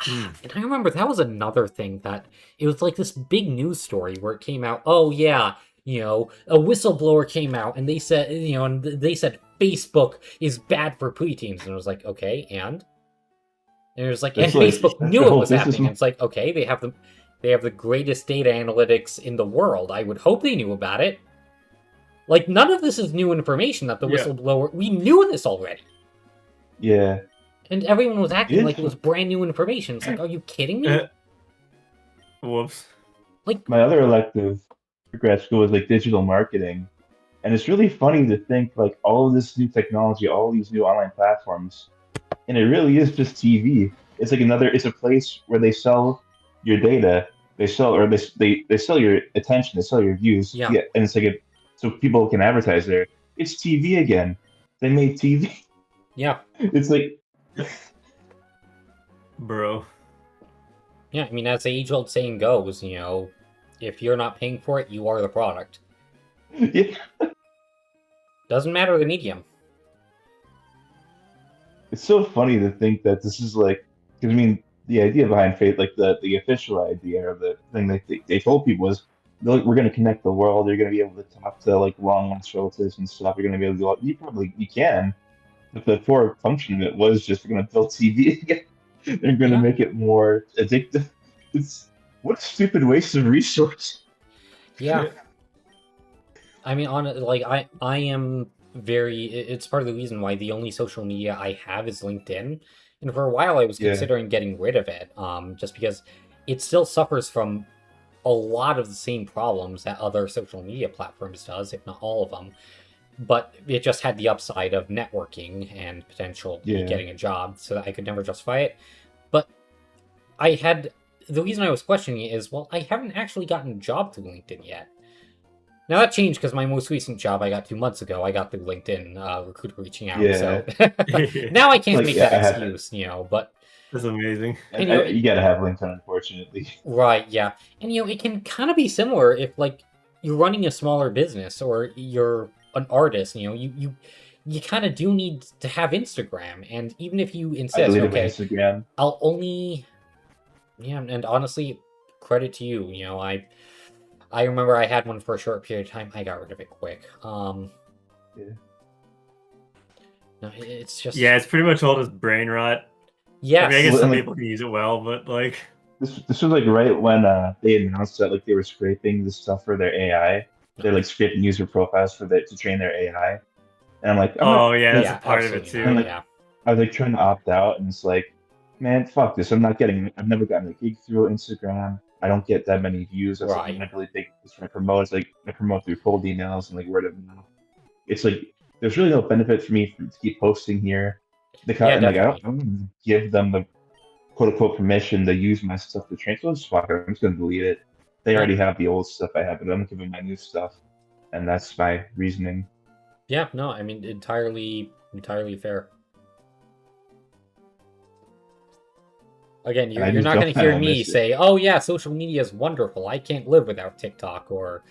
Hmm. And I remember that was another thing that it was like this big news story where it came out. Oh yeah, a whistleblower came out and they said, and they said Facebook is bad for preteens, and it was like, okay, and it was like, and It's like- Facebook that's knew the it whole was business happening. mo- It's like, okay, they have the greatest data analytics in the world. I would hope they knew about it. Like, none of this is new information that the Yeah. whistleblower. We knew this already. Yeah, And everyone was acting It like is- it was brand new information. It's like, are you kidding me? Whoops. my other elective for grad school was like digital marketing, and it's really funny to think like all of this new technology, all these new online platforms, and it really is just TV. It's like it's a place where they sell your data, they sell your attention, they sell your views, Yeah. and it's like so people can advertise there. It's TV again. They made TV. Yeah. It's like Bro. Yeah, I mean, as the age-old saying goes, if you're not paying for it, you are the product. yeah. Doesn't matter the medium. It's so funny to think that this is like, because I mean, the idea behind Fate, like the official idea or the thing that they told people was, we're going to connect the world. You're going to be able to talk to like long lost relatives and stuff. You're going to be able to you can, but the core function of it was just we're going to build TV again. They're going to Yeah. make it more addictive. What a stupid waste of resource. Yeah. I mean, I am it's part of the reason why the only social media I have is LinkedIn. And for a while I was Yeah. considering getting rid of it, just because it still suffers from a lot of the same problems that other social media platforms does, if not all of them. But it just had the upside of networking and potential Yeah. getting a job, so that I could never justify it. But the reason I was questioning it is, well, I haven't actually gotten a job through LinkedIn yet. Now that changed because my most recent job I got 2 months ago, I got through LinkedIn, recruiter reaching out. Yeah. So now I can't Like, make yeah, that I have- excuse, but That's amazing. And, you know, you got to have LinkedIn, unfortunately. right, yeah. And it can kind of be similar if like you're running a smaller business or you're an artist, you kind of do need to have Instagram. And even if you I insist, deleted my okay, Instagram. I'll only, and honestly, credit to you. I remember I had one for a short period of time. I got rid of it quick. Yeah. No, it's just Yeah, it's pretty much all just brain rot. yes, I mean, I guess Well, some and, like- people can use it well, but like, This was like right when they announced that like they were scraping the stuff for their AI. They're like scraping user profiles to train their AI. And I'm like, oh yeah, that's yeah, a part of it absolutely too. not, yeah. I was like trying to opt out, and it's like, man, fuck this. I've never gotten a gig through Instagram. I don't get that many views. That's Right. like, really big. It's trying to promote. It's like I promote through cold emails and like word of mouth. It's like there's really no benefit for me to keep posting here. And like I don't give them the quote unquote permission to use my stuff to train. So just fuck it. I'm just gonna delete it. They already have the old stuff I have, but I'm giving my new stuff, and that's my reasoning. Yeah, no, I mean entirely fair. Again, And I you're just not don't going to hear kinda me miss it. say, "Oh yeah, social media is wonderful. I can't live without TikTok or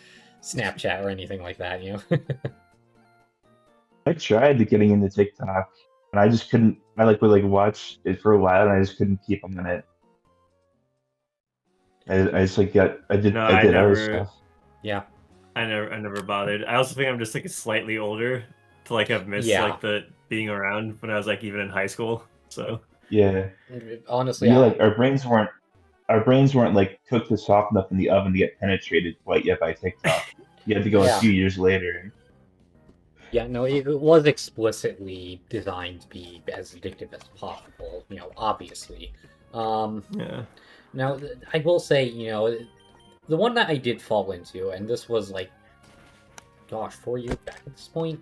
Snapchat or anything like that." I tried to getting into TikTok, and I just couldn't. I would watch it for a while, and I just couldn't keep on it. I just like got. I did No, I I did other never- stuff. Yeah, I never bothered. I also think I'm just like slightly older to like have missed Yeah. like the being around when I was like even in high school. So Yeah. Honestly, Yeah, like our brains weren't like cooked to soft enough in the oven to get penetrated quite yet by TikTok. You had to go a Yeah. few years later. yeah, no, it was explicitly designed to be as addictive as possible. Obviously. yeah. Now, I will say, the one that I did fall into, and this was like, gosh, 4 years back at this point.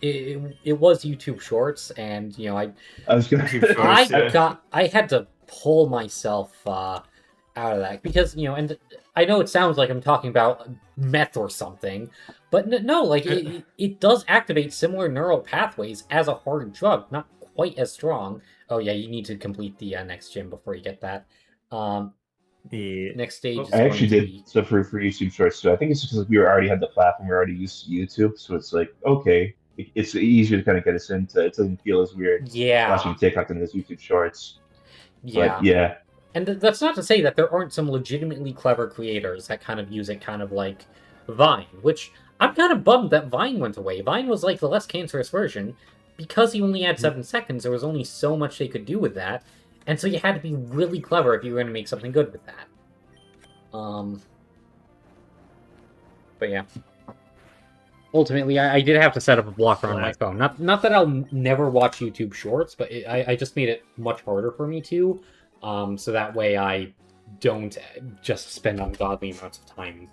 It was YouTube Shorts, and I was gonna. YouTube Shorts, yeah. I had to pull myself out of that because and I know it sounds like I'm talking about meth or something, but no, like it does activate similar neural pathways as a hard drug, not quite as strong. Oh yeah, you need to complete the next gym before you get that. The Next stage is I going actually to did be stuff for YouTube Shorts too. I think it's just because we already had the platform, we were already used to YouTube, so it's like okay, it's easier to kind of get us into. It doesn't feel as weird yeah, watching TikTok than this YouTube Shorts. But yeah. yeah, And that's not to say that there aren't some legitimately clever creators that kind of use it kind of like Vine, which I'm kind of bummed that Vine went away. Vine was like the less cancerous version. Because you only had 7 seconds, there was only so much they could do with that. And so you had to be really clever if you were going to make something good with that. But yeah. Ultimately, I did have to set up a blocker on my phone. Not that I'll never watch YouTube Shorts, but I just made it much harder for me to. So that way I don't just spend ungodly amounts of time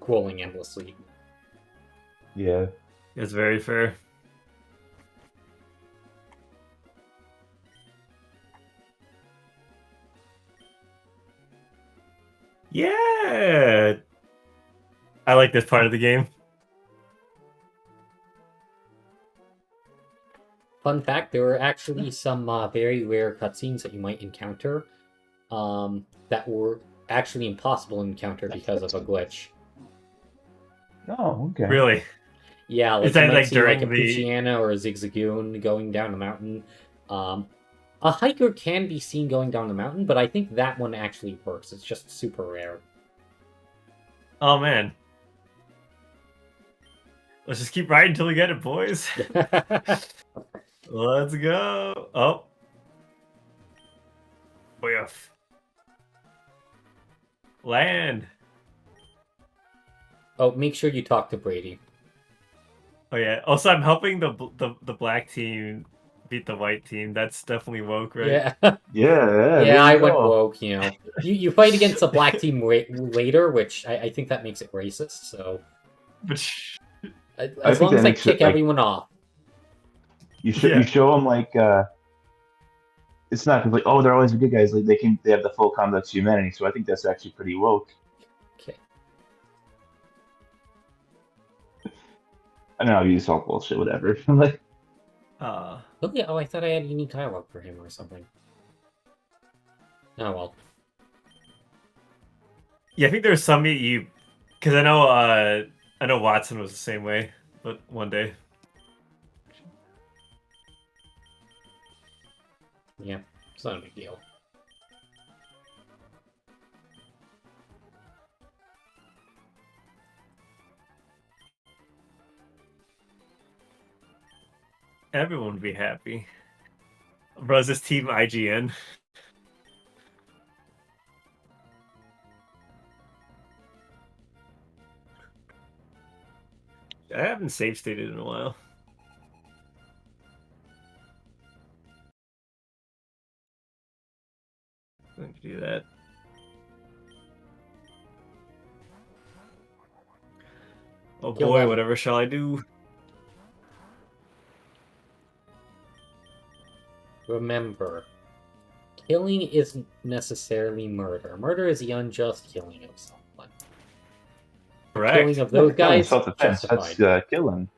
scrolling endlessly. yeah. It's very fair. Yeah. I like this part of the game. Fun fact, there were actually some very rare cutscenes that you might encounter that were actually impossible to encounter because of a glitch. Oh, okay. Really. Yeah, like Is that you might like see like a during the Poochyena or a Zigzagoon going down a mountain. A hiker can be seen going down the mountain, but I think that one actually works. It's just super rare. Oh man. Let's just keep riding until we get it, boys. Let's go. Oh. Way off. Land. Oh, make sure you talk to Brady. Oh yeah. Also, I'm helping the black team beat the white team. That's definitely woke, right? Yeah. Yeah, yeah. Yeah, there I you went go. woke, You fight against the black team later, which I think that makes it racist, so... But As think long as that I makes it, kick like, everyone off. you Yeah. show them like it's not like oh they're always the good guys. Like they have the full conduct of humanity. So I think that's actually pretty woke. Okay. I don't know. You just all bullshit, whatever. Like uh Oh, yeah, I thought I had unique dialogue for him or something. Oh, well. yeah, I think there's some you because I know Watson was the same way, but one day. Yeah, it's not a big deal. Everyone would be happy. Bro, is this team IGN? I haven't save stated in a while. I'm going to do that. Oh Kill boy, them. whatever shall I do? Remember, killing isn't necessarily murder. Murder is the unjust killing of someone. Correct. Killing of those guys, self-defense. justified. That's killing.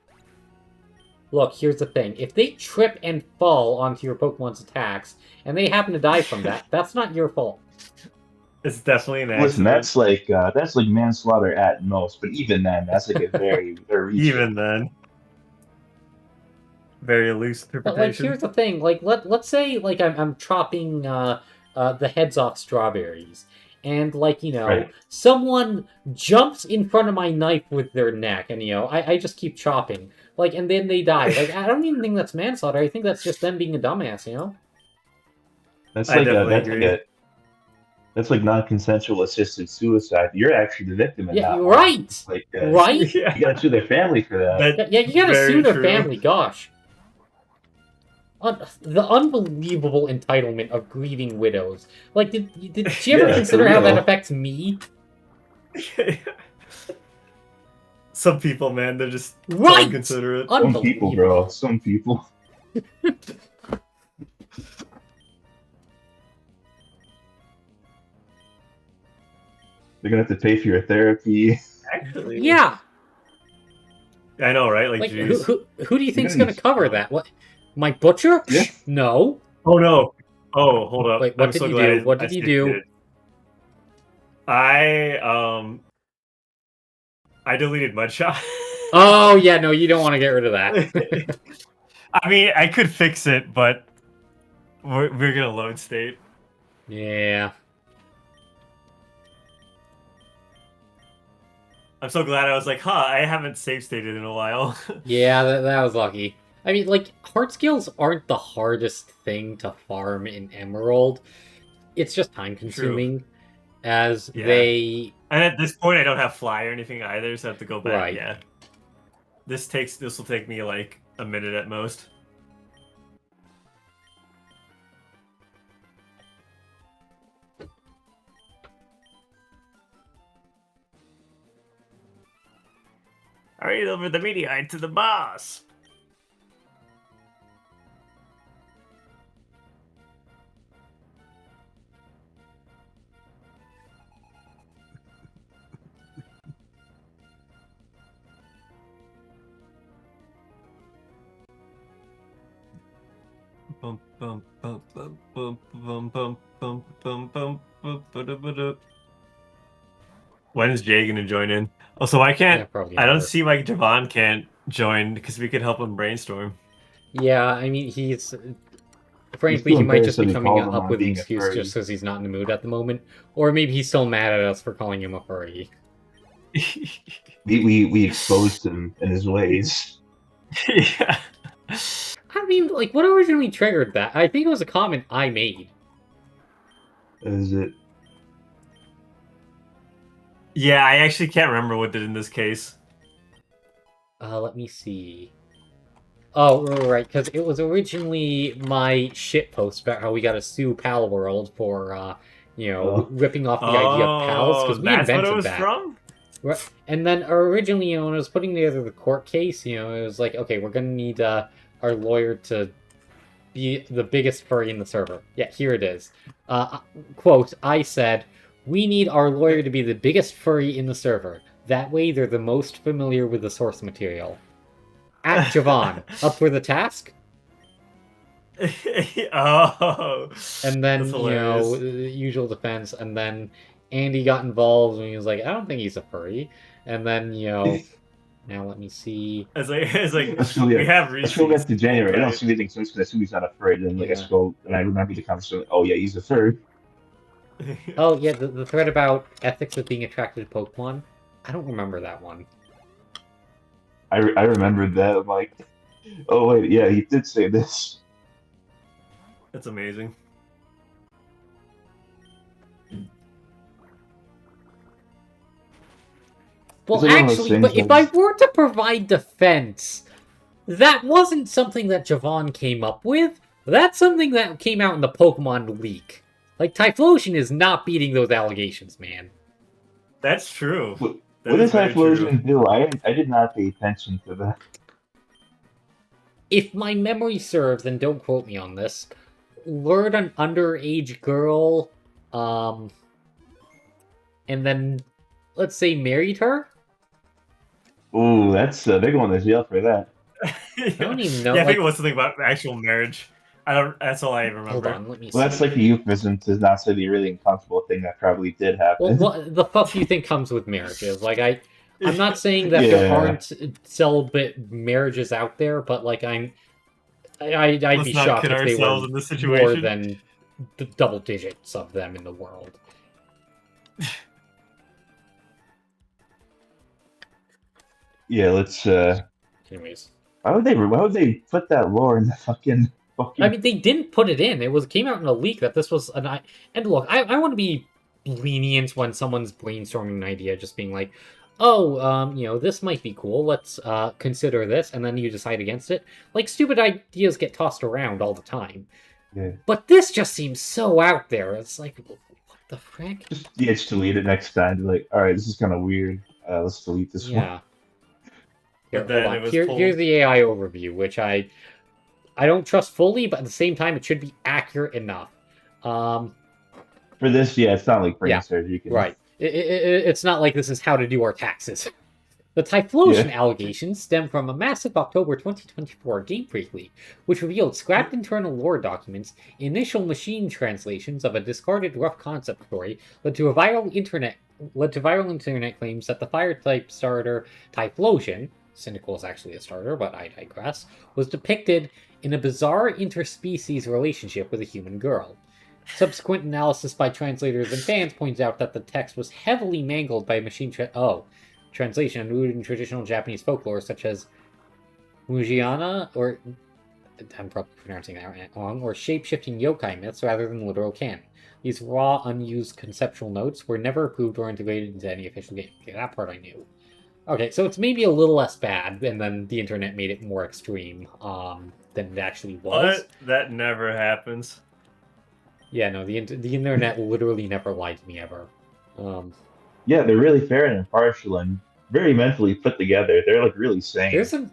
Look, here's the thing. If they trip and fall onto your Pokemon's attacks, and they happen to die from that, that's not your fault. It's definitely an Listen, accident. that's like manslaughter at most. But even then, that's like a very Even then. Very loose But, like, interpretation. here's the thing. Like, let's say, like, I'm chopping the heads off strawberries, and, like, you know, Right. someone jumps in front of my knife with their neck, and, you know, I just keep chopping. Like, and then they die. Like, I don't even think that's manslaughter. I think that's just them being a dumbass, you know? That's I like definitely agree. that's like non-consensual assisted suicide. You're actually the victim in Yeah, that you're one. right! Like Right? you Yeah, gotta sue their family for that. that's Yeah, you gotta sue very their true. family, gosh. The unbelievable entitlement of grieving widows. Like, did she ever Yeah, for consider how that real. affects me? Some people, man, they're just so Right! inconsiderate. Some people, bro. Unbelievable. Some people. They're gonna have to pay for your therapy. Actually, Yeah! I know, right? Like, Like, jeez. who do you think's gonna gonna need cover that? What? My butcher? Yeah. Psh, no. Oh no. Oh, hold up. Wait, what I'm did so you glad do? What I did you skipped do? it. I deleted Mudshot. Oh, yeah, no, you don't want to get rid of that. I mean, I could fix it, but we're gonna load state. Yeah. I'm so glad I was like, huh, I haven't save stated in a while. Yeah, that was lucky. I mean, like, heart skills aren't the hardest thing to farm in Emerald. It's just time consuming, as Yeah. they... And at this point, I don't have fly or anything either, so I have to go back. Right. Yeah. This will take me like a minute at most. Hurry over the meteorite to the boss. Bum, bum, bum, bum, bum, bum, bum, bum, bum, bum, bum, ba-da-ba-da. When is Jay gonna join in? Also, I Yeah, can't. probably I don't never. see why Javon can't join because we could help him brainstorm. Yeah, I mean, He's frankly, he doing might better, just so be he coming calls him up on with an being a excuse furry. just because he's not in the mood at the moment. Or maybe he's still mad at us for calling him a furry. We exposed him in his ways. Yeah. I mean, like, what originally triggered that? I think it was a comment I made. Is it? Yeah, I actually can't remember what did in this case. Let me see. Oh, right, because it was originally my shit post about how we gotta sue Pal World for, you know, Oh. ripping off the idea of pals, because we that's what invented it was that. from? Right. And then originally, you know, when I was putting together the court case, you know, it was like, okay, we're gonna need our lawyer to be the biggest furry in the server. Yeah, here it is. Quote, I said, we need our lawyer to be the biggest furry in the server. That way they're the most familiar with the source material. At Javon, up for the task? Oh. And then, That's you know, hilarious. the usual defense, and then Andy got involved and he was like, I don't think he's a furry. And then, you know, now let me see. It's like Let's go, we have let's go back receipts. to January. I don't Right. see anything since because I assume he's not afraid. And like I Yeah. scroll and I remember the conversation. Oh yeah, he's a third. Oh, yeah, the thread about ethics of being attracted to Pokemon. I don't remember that one. I remembered that. I'm like, oh wait, yeah, he did say this. That's amazing. Well, It's like one of those actually, things but if I that's- were to provide defense, that wasn't something that Javon came up with. That's something that came out in the Pokemon leak. Like, Typhlosion is not beating those allegations, man. That's true. What, That what is does very true. Typhlosion do? I did not pay attention to that. If my memory serves, and don't quote me on this, lured an underage girl, and then, let's say, married her? Ooh, that's they're going to jail for that. I don't even know, Yeah, I like- think it was something about actual marriage. I don't. That's all I remember. Hold on, let me see. Well, that's like a euphemism to not say the really uncomfortable thing that probably did happen. Well, what the fuck do you think comes with marriages? Like, I'm not saying that there Yeah. aren't celibate marriages out there, but like I'd Let's be not shocked kid if they ourselves were in this more situation. than the double digits of them in the world. Yeah, let's. Anyways, Why would they put that lore in the fucking? I mean, they didn't put it in. Came out in a leak that this was an. And look, I want to be lenient when someone's brainstorming an idea, just being like, "Oh, this might be cool. Let's consider this," and then you decide against it. Like stupid ideas get tossed around all the time, Yeah. but this just seems so out there. It's like, what the frick? Just delete it next time. Be like, all right, this is kind of weird. Let's delete this one. Yeah. Here, But then hold on. it was Here's pulled. the AI overview, which I don't trust fully, but at the same time, it should be accurate enough. For this, yeah, it's not like brain Yeah, surgery. You can... Right. It's not like this is how to do our taxes. The Typhlosion Yeah. allegations stem from a massive October 2024 Game Freak leak, which revealed scrapped internal lore documents, initial machine translations of a discarded rough concept story, led to viral internet claims that the fire type starter Typhlosion, Cynical is actually a starter, but I digress, was depicted in a bizarre interspecies relationship with a human girl. Subsequent analysis by translators and fans points out that the text was heavily mangled by machine translation and rooted in traditional Japanese folklore such as Mujiana, or I'm probably pronouncing that wrong, or shape-shifting yokai myths rather than literal canon. These raw, unused conceptual notes were never approved or integrated into any official game. Okay, that part I knew. Okay, so it's maybe a little less bad, and then the internet made it more extreme than it actually was. What? That never happens. Yeah, no, the internet literally never lied to me ever. Yeah, they're really fair and impartial and very mentally put together. They're like really sane. There's some.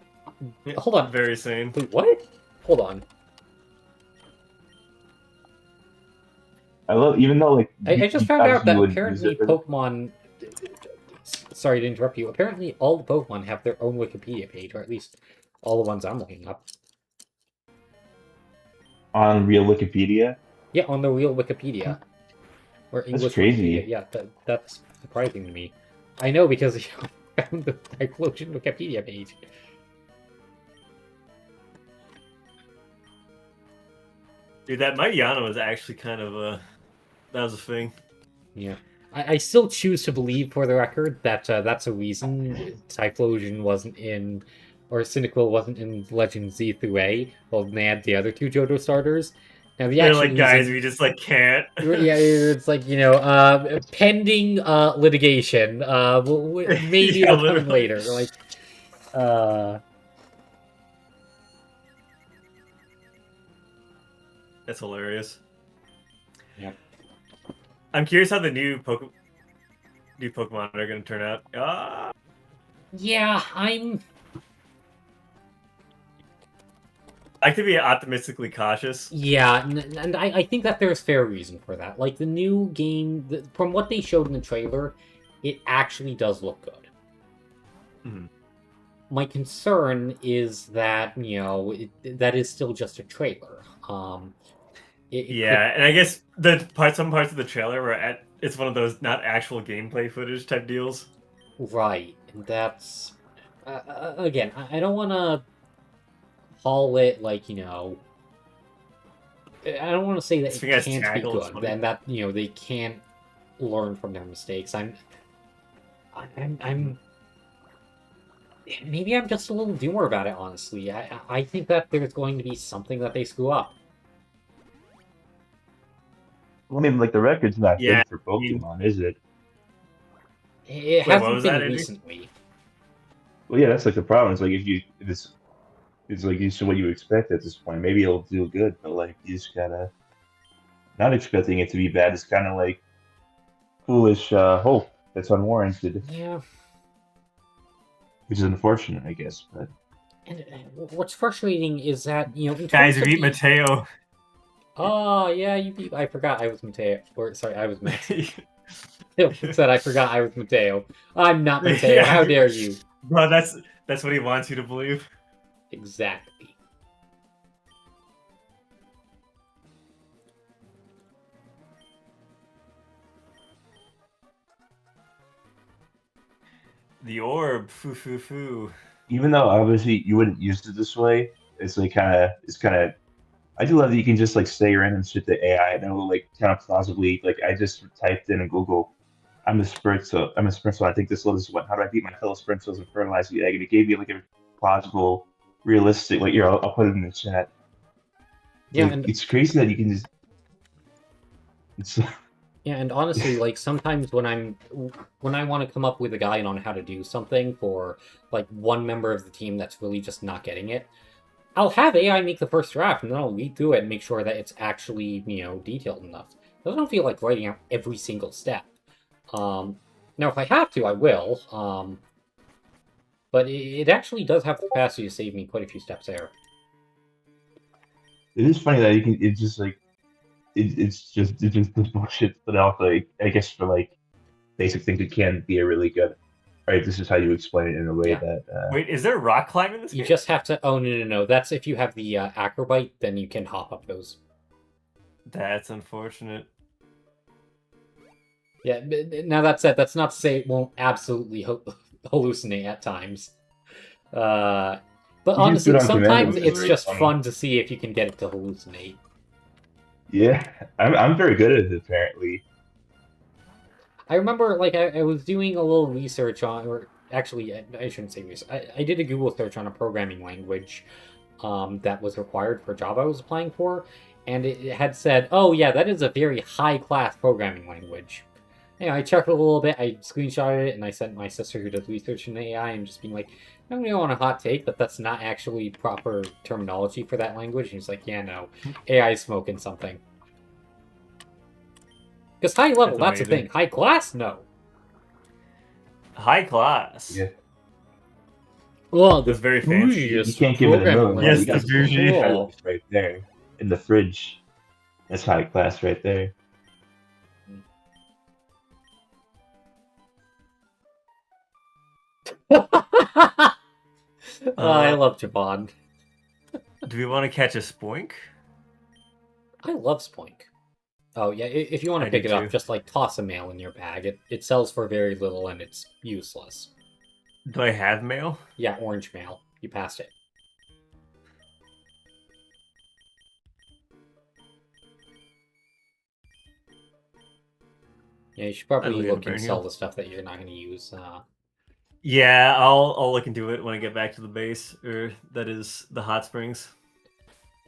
Hold on. Very sane. Wait, what? Hold on. I love, even though like I just found out that would use apparently it for- Pokemon. Sorry to interrupt you. Apparently, all the Pokemon have their own Wikipedia page, or at least all the ones I'm looking up. on real Wikipedia. Yeah, on the real Wikipedia. Or English crazy. Wikipedia. Yeah, that's surprising to me. I know because I found the Typhlosion Wikipedia page. Dude, that Mightyana was actually kind of that was a thing. Yeah. I still choose to believe, for the record, that that's a reason Typhlosion wasn't in, or Cynical wasn't in Legend Z through A, while they had the other two Johto starters. Now the They're actual like, guys, reason- we just like can't. yeah, it's like, pending litigation. Maybe Yeah, it'll come literally. later. Like, That's hilarious. Yep. I'm curious how the new Pokemon are going to turn out. yeah, I like to be optimistically cautious. Yeah, and I think that there's fair reason for that. Like, the new game, from what they showed in the trailer, it actually does look good. Mhm. My concern is that, that is still just a trailer. Yeah, and I guess some parts of the trailer were it's one of those not actual gameplay footage type deals. Right, and that's... again, I don't want to call it, like, I don't want to say that It's it because can't be tackle is good, funny. and that, they can't learn from their mistakes. Maybe I'm just a little doomer about it, honestly. I think that there's going to be something that they screw up. Well, I mean, like the record's not Yeah, good for Pokemon, is it? It what hasn't was been that, Andrew? recently. Well, yeah, that's like the problem. It's like it's like it's what you expect at this point. Maybe it'll do good, but like you just gotta not expecting it to be bad. It's kind of like foolish hope that's unwarranted, Yeah. which is unfortunate, I guess. But And what's frustrating is that, in Guys, terms of we beat the- Mateo. Oh, yeah, you beat... I forgot I was Mateo. Or, sorry, I was Max. Said I forgot I was Mateo. I'm not Mateo. Yeah. How dare you? Bro, that's what he wants you to believe. Exactly. The orb, foo foo foo. even though obviously you wouldn't use it this way, it's like it's kind of. I do love that you can just like say random shit to AI and it will like kind of plausibly like I just typed in a Google I'm a sprint, so I think this level is what. How do I beat my fellow sprinters and fertilize the egg? And it gave me like a plausible, realistic. Like, here, I'll put it in the chat. Yeah, Like, and it's crazy that you can just. It's yeah, and honestly, like sometimes when I want to come up with a guide on how to do something for like one member of the team that's really just not getting it, I'll have AI make the first draft, and then I'll read through it and make sure that it's actually, detailed enough. I don't feel like writing out every single step. Now, if I have to, I will. But it actually does have the capacity to save me quite a few steps there. it is funny that you can. It's just like it's just this bullshit, but also like, I guess for like basic things, it can be a really good. Right, this is how you explain it in a way Yeah. that. Wait, is there rock climbing in this You game? just have to... Oh, no. That's if you have the Acrobite, then you can hop up those. That's unfortunate. Yeah, now that said, that's not to say it won't absolutely hallucinate at times. But You can honestly, do it on command, sometimes which is it's very just funny. fun to see if you can get it to hallucinate. Yeah, I'm very good at it apparently. I remember, like, I was doing a little research on, or actually, I shouldn't say research. I did a Google search on a programming language that was required for job I was applying for, and it had said, oh yeah, that is a very high-class programming language. I checked a little bit, I screenshotted it, and I sent my sister who does research in AI, and just being like, I'm going to go on a hot take, but that's not actually proper terminology for that language. And he's like, yeah, no, AI is smoking something. Because high level, that's the amazing. thing. High class, no. High class. Yeah, Well, That's very fancy. you can't give it a no. Yes, You the got bougie. Cool. right there in the fridge. That's high class right there. I love Javon. Do we want to catch a spoink? I love Spoink. Oh yeah, if you want I to pick do it up, too. just like toss a mail in your bag. It sells for very little and it's useless. Do I have mail? Yeah, orange mail. You passed it. Yeah, you should probably look look into and Burn sell Hill. the stuff that you're not going to use. Yeah, I'll look into it when I get back to the base, or that is the hot springs.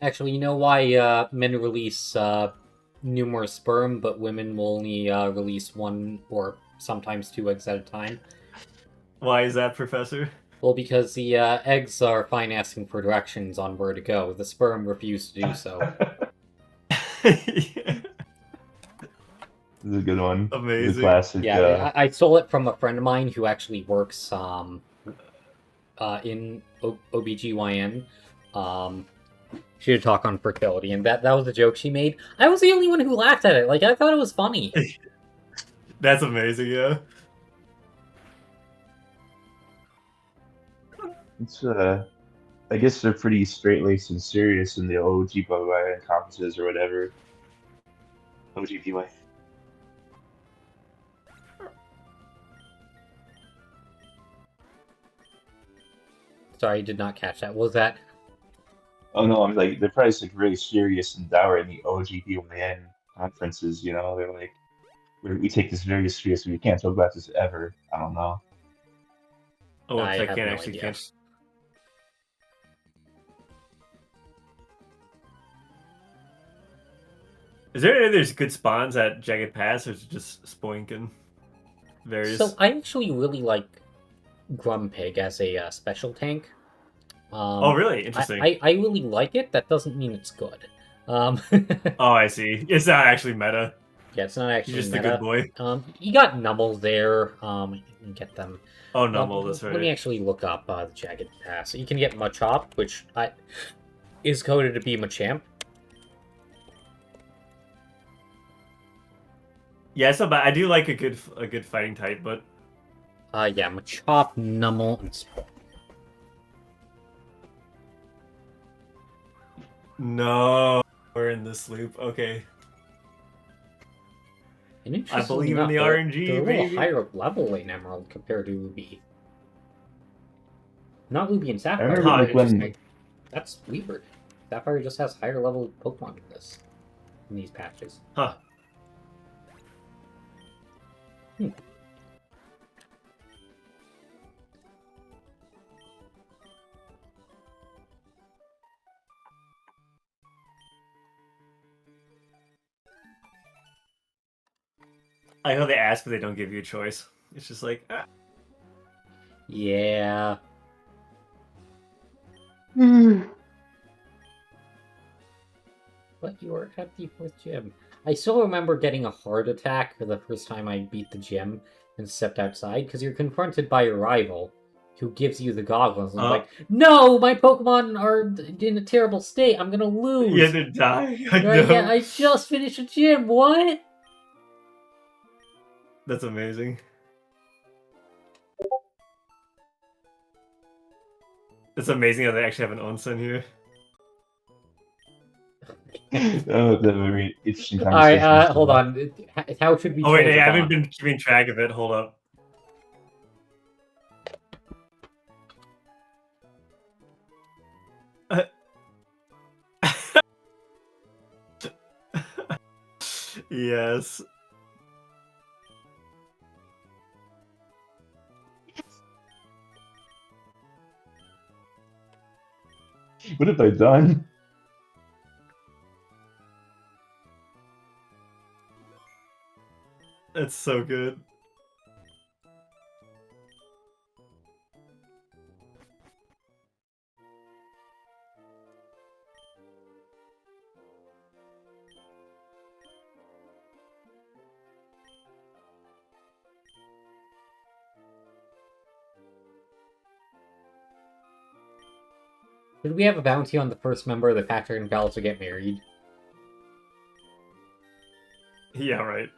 Actually, you know why men release numerous sperm, but women will only release one or sometimes two eggs at a time? Why is that, Professor? Well, because the eggs are fine asking for directions on where to go. The sperm refuse to do so. This is a good one. Amazing. The classic. Yeah, I stole it from a friend of mine who actually works in OBGYN. She would talk on fertility, and that was a joke she made. I was the only one who laughed at it. Like, I thought it was funny. That's amazing, yeah. It's I guess they're pretty straight laced and serious in the OGBY conferences or whatever. OGBY. Sorry, I did not catch that. What was that? Oh no, I'm like they're probably just, like really serious and dour in the OGBYN conferences. You know, they're like we take this very seriously. We can't talk about this ever. I don't know. Oh, I I have can't no actually idea. catch. Is there any other good spawns at Jagged Pass, or is it just Spoink and various? So I actually really like Grumpig as a special tank. Oh, really? Interesting. I really like it. That doesn't mean it's good. Oh, I see. It's not actually meta. Yeah, it's not actually You're just meta. a good boy. You got Numble there. You can get them. Oh, Numble, that's Let me right. actually look up the Jagged Pass. You can get Machop, which is coded to be Machamp. Yeah, it's not bad. I do like a good fighting type, but Yeah, Machop, Numble, and Spoink. no, we're in this loop. Okay. And interestingly believe in the enough, RNG, they're a baby. little higher level in Emerald compared to Ruby. Not Ruby and Sapphire. remember, like, but when- just, like, that's weird. Sapphire just has higher level Pokemon in these patches. Huh. I know they ask, but they don't give you a choice. It's just like, ah. Yeah. But you are at the fourth gym. I still remember getting a heart attack for the first time I beat the gym and stepped outside, because you're confronted by your rival, who gives you the goggles and is like, "No, my Pokemon are in a terrible state. I'm gonna lose." You're gonna die. Right? No. Yeah, I just finished a gym. What? That's amazing. It's amazing how they actually have an onsen here. Oh, that's a very interesting All right, conversation. hold on. How should we? Oh wait, choose I a haven't bond? been keeping track of it. Hold up. Yes. What have I done? It's so good. Did we have a bounty on the first member of the Patrick and Val to get married? Yeah, right.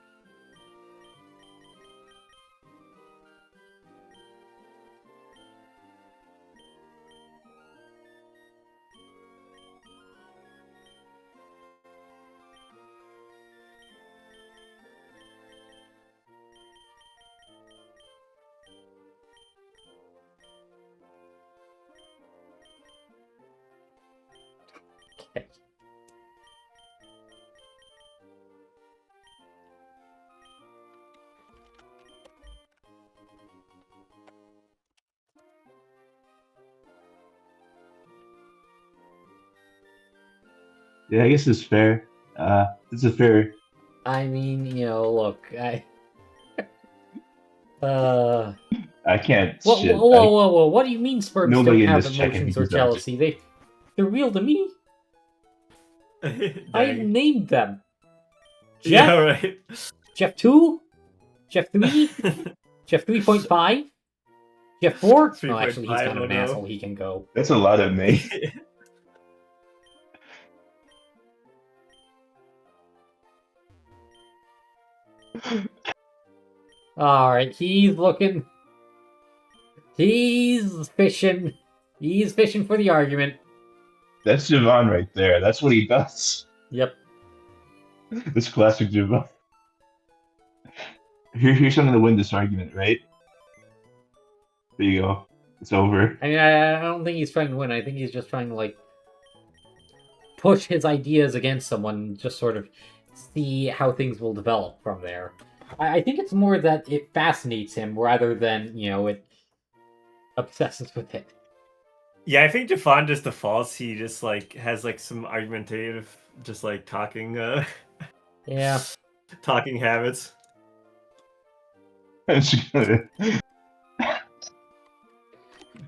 Okay. Yeah, I guess it's fair. It's a fair. I mean, look, I can't Whoa, shit. whoa, whoa, whoa, whoa! What do you mean sperms Nobody don't in have this check emotions or is out. jealousy? They're real to me. I Dang. named them. Yeah, Jeff, right. Jeff 2, Jeff 3, Jeff 3.5, Jeff 4. Oh, actually, he's 3.5, kind of oh an no. asshole. He can go. That's a lot of me. Alright, he's looking. He's fishing. He's fishing for the argument. That's Javon right there. That's what he does. Yep. This classic Javon. Here's something to win this argument, right? There you go. It's over. I mean, I don't think he's trying to win. I think he's just trying to, like, push his ideas against someone and just sort of see how things will develop from there. I think it's more that it fascinates him rather than, it obsesses with it. Yeah, I think Jafon just defaults. He just like has like some argumentative, just like talking, Yeah. talking habits. I'm just gonna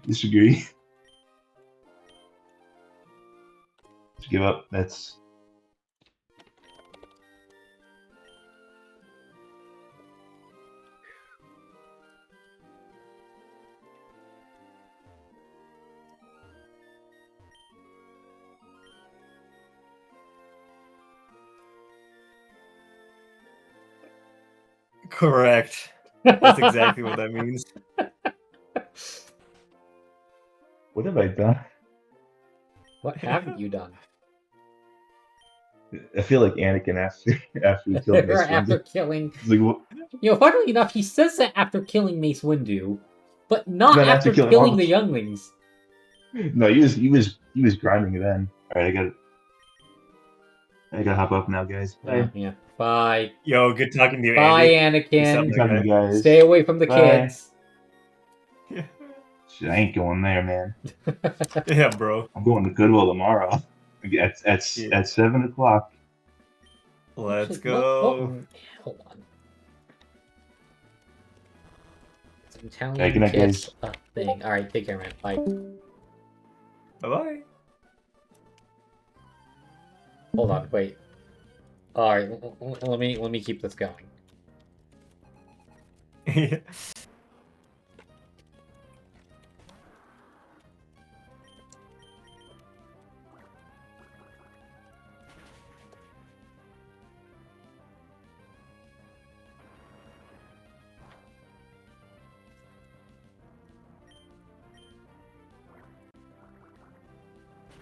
disagree. Just give up. That's Correct. That's exactly what that means. what have I done? What haven't you done? I feel like Anakin after he killed Mace After Windu. killing... It's like, what? Funnily enough, he says that after killing Mace Windu, but not Then after after killing killing all the the- younglings. No, he was grinding then. All right, I gotta hop up now, guys. Bye. Yeah. Bye. Yo, good talking to you, Bye, Andy. Peace out, Anakin. Good my talking, guy. guys. Stay away from the Bye. kids. Shit, I ain't going there, man. Yeah, bro. I'm going to Goodwill tomorrow. At Yeah. 7 o'clock. Let's Actually, go. hold on. It's an Yeah, good Italian night, kiss guys. thing. All right, take care, man. Bye. Bye Hold on, wait. All right, let me keep this going. bye.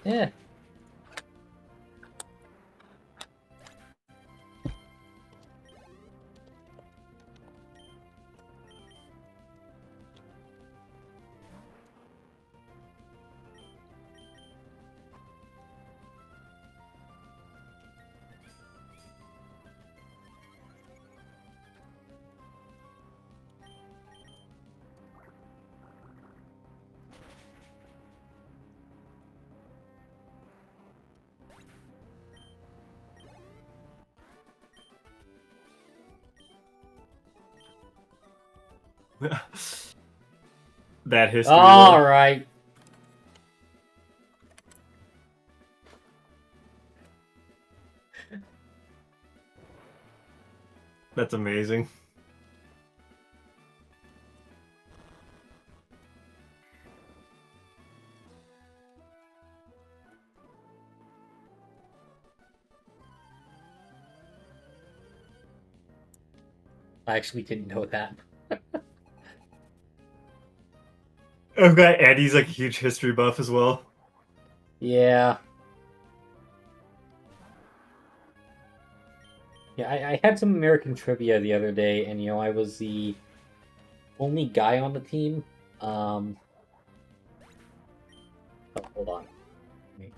Yeah. That history. All though. right. That's amazing. I actually didn't know that. Okay, Andy's like a huge history buff as well. Yeah. Yeah, I had some American trivia the other day, and I was the only guy on the team. Oh, hold on. Wait.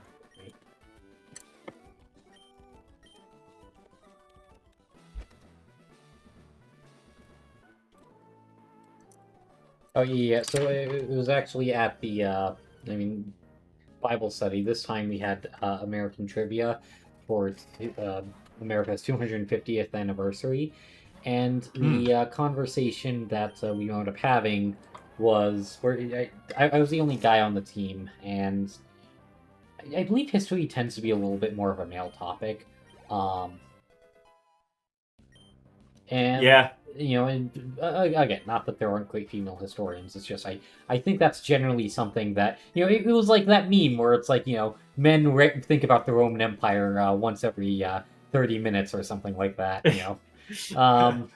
Oh yeah, so it was actually at the Bible study. This time we had American trivia for America's 250th anniversary, and the conversation that we wound up having was where I was the only guy on the team, and I believe history tends to be a little bit more of a male topic. And Yeah. and again, not that there aren't great female historians. It's just I think that's generally something that it was like that meme where it's like men think about the Roman Empire once every 30 minutes or something like that. Um,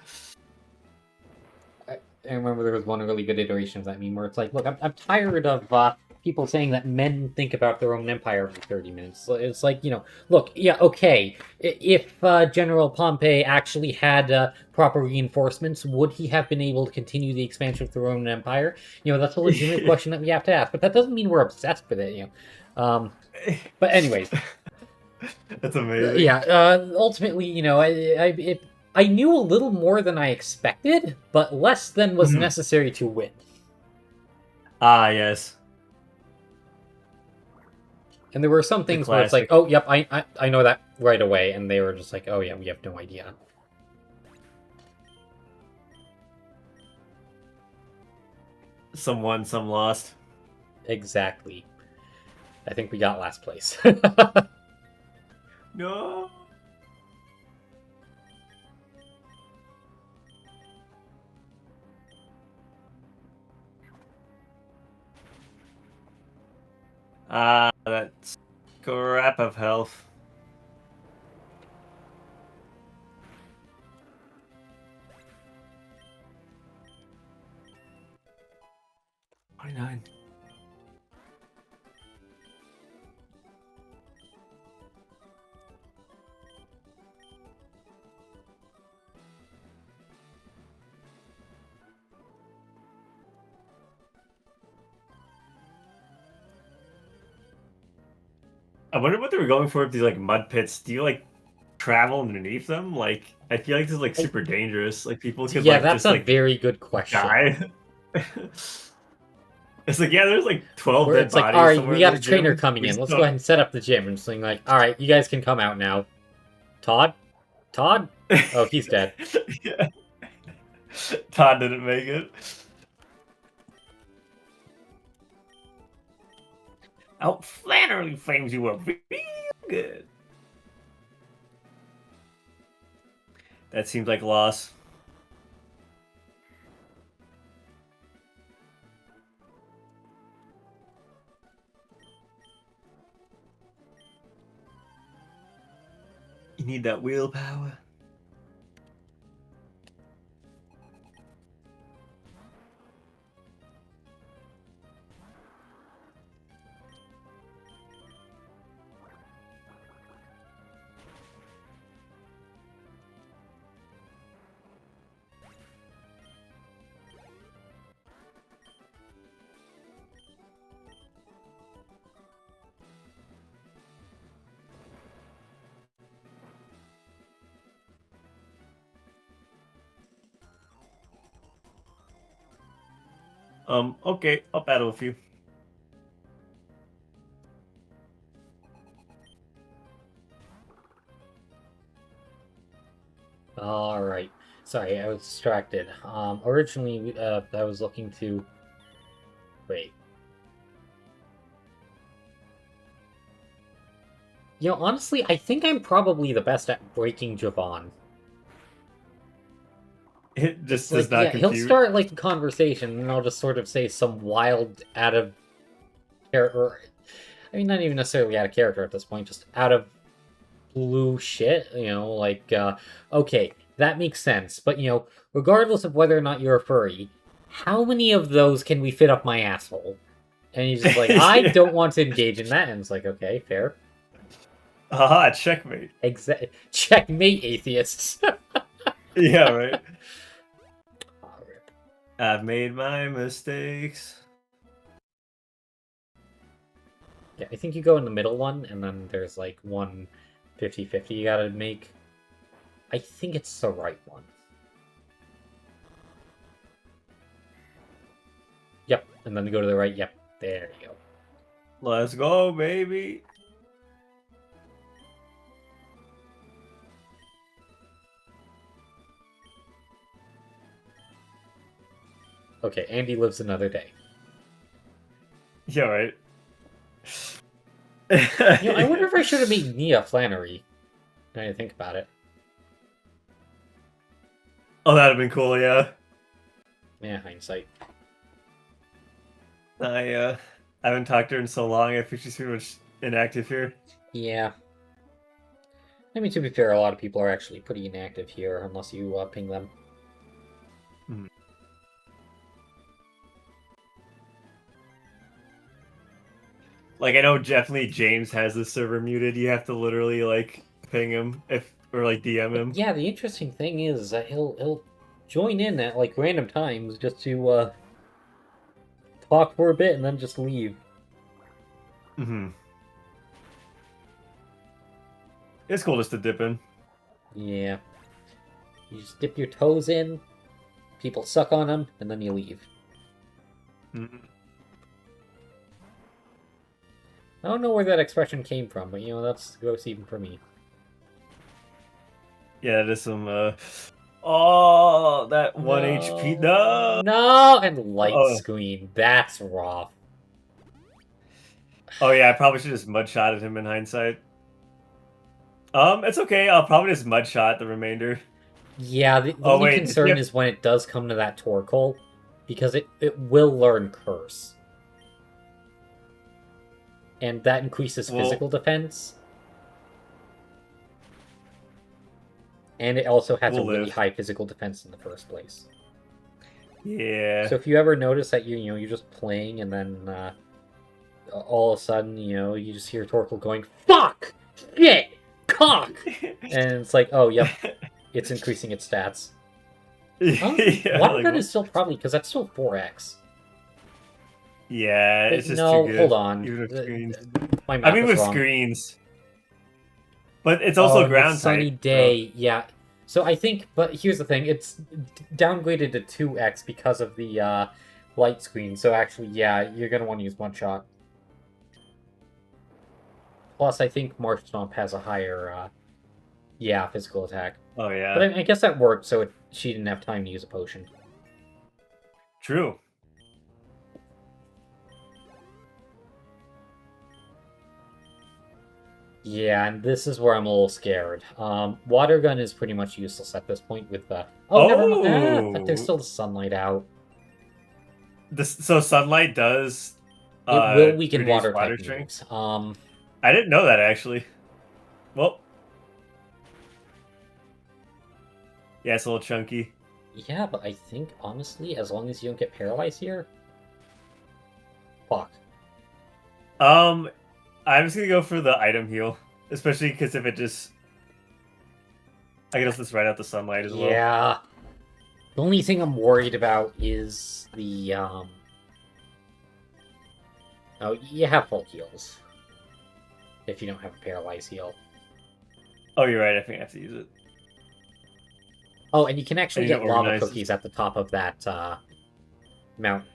I remember there was one really good iteration of that meme where it's like, look, I'm tired of people saying that men think about the Roman Empire every 30 minutes. It's like, look, yeah, okay. If General Pompey actually had proper reinforcements, would he have been able to continue the expansion of the Roman Empire? That's a legitimate question that we have to ask, but that doesn't mean we're obsessed with it, But anyways. That's amazing. Yeah, ultimately, I knew a little more than I expected, but less than was necessary to win. Ah, yes. And there were some things where it's like, oh, yep, I know that right away, and they were just like, oh yeah, we have no idea. Some won, some lost. Exactly. I think we got last place. No. That's crap of health. $29. I wonder what they were going for with these like mud pits. Do you like travel underneath them? Like, I feel like this is like super dangerous. Like, people could Yeah, like that's just a like very good question. die. It's like, yeah, there's like 12 Where dead it's like, bodies all right, somewhere we in got a this trainer gym. coming We in. just Let's don't- go ahead and set up the gym. And just like, all right, you guys can come out now. Todd? Todd? Oh, he's dead. Yeah. Todd didn't make it. Oh, Flannery frames you were real good. That seems like a loss. You need that willpower. Okay, I'll battle with you. All right. Sorry, I was distracted. Originally, I was looking to... Wait. You know, honestly, I think I'm probably the best at breaking Javon. It just Like, does not yeah, compute. he'll start, like, a conversation, and I'll just sort of say some wild, out of character... I mean, not even necessarily out of character at this point, just out of blue shit, you know, like, okay, that makes sense, but, you know, regardless of whether or not you're a furry, how many of those can we fit up my asshole? And he's just like, I Yeah. don't want to engage in that, and it's like, okay, fair. Haha, checkmate. Checkmate, atheists. Yeah, right. I've made my mistakes. Yeah, I think you go in the middle one, and then there's like one 50-50 you gotta make. I think it's the right one. Yep, and then go to the right. Yep, there you go. Let's go, baby. Okay, Andy lives another day. Yeah, right. You know, I wonder if I should have made Nia Flannery. Now I think about it. Oh, that'd have been cool, yeah. Yeah, hindsight. I haven't talked to her in so long. I think she's pretty much inactive here. Yeah. I mean, to be fair, a lot of people are actually pretty inactive here, unless you ping them. Like, I know definitely James has the server muted. You have to literally like ping him or like DM him. Yeah, the interesting thing is that he'll join in at like random times just to talk for a bit and then just leave. Mm-hmm. It's cool just to dip in. Yeah. You just dip your toes in, people suck on them, and then you leave. Mm-hmm. I don't know where that expression came from, but you know, that's gross even for me. Yeah, there's some oh, that 1 HP. No. No, and light Uh-oh. screen. That's rough. Oh yeah, I probably should just mudshotted him in hindsight. It's okay. I'll probably just mudshot the remainder. Yeah, the Oh, only wait, concern yeah. is when it does come to that Torkoal, because it will learn Curse. And that increases Well- physical defense. And it also has We'll a really live. high physical defense in the first place. Yeah. So if you ever notice that you're just playing and then all of a sudden, you just hear Torkoal going, "Fuck! Shit! Cock!" And it's like, oh, yep, it's increasing its stats. Yeah, Water like, gun is still probably, because that's still 4x. yeah, Wait, it's just no, too good. hold on. Even with screens. My math I mean, is with wrong. screens. But it's also Oh, and the ground sunny type, so- day, yeah. So I think, but here's the thing: it's downgraded to 2x because of the light screen. So actually, yeah, you're gonna want to use one shot. Plus, I think Marsh Stomp has a higher, yeah, physical attack. Oh yeah. But I guess that worked, so she didn't have time to use a potion. True. Yeah, and this is where I'm a little scared. Water gun is pretty much useless at this point with the... Oh, never mind. But there's Oh! still the sunlight out. So sunlight does It will weaken reduce water water type strength? moves. I didn't know that actually. Well, yeah, it's a little chunky. Yeah, but I think, honestly, as long as you don't get paralyzed here... Fuck. I'm just gonna go for the item heal, especially because if it just, I guess this right out the sunlight as well. Yeah. The only thing I'm worried about is the, Oh, you have full heals. If you don't have a paralyzed heal. Oh, you're right. I think I have to use it. Oh, and you can actually I need to get lava organize this. cookies at the top of that, mountain.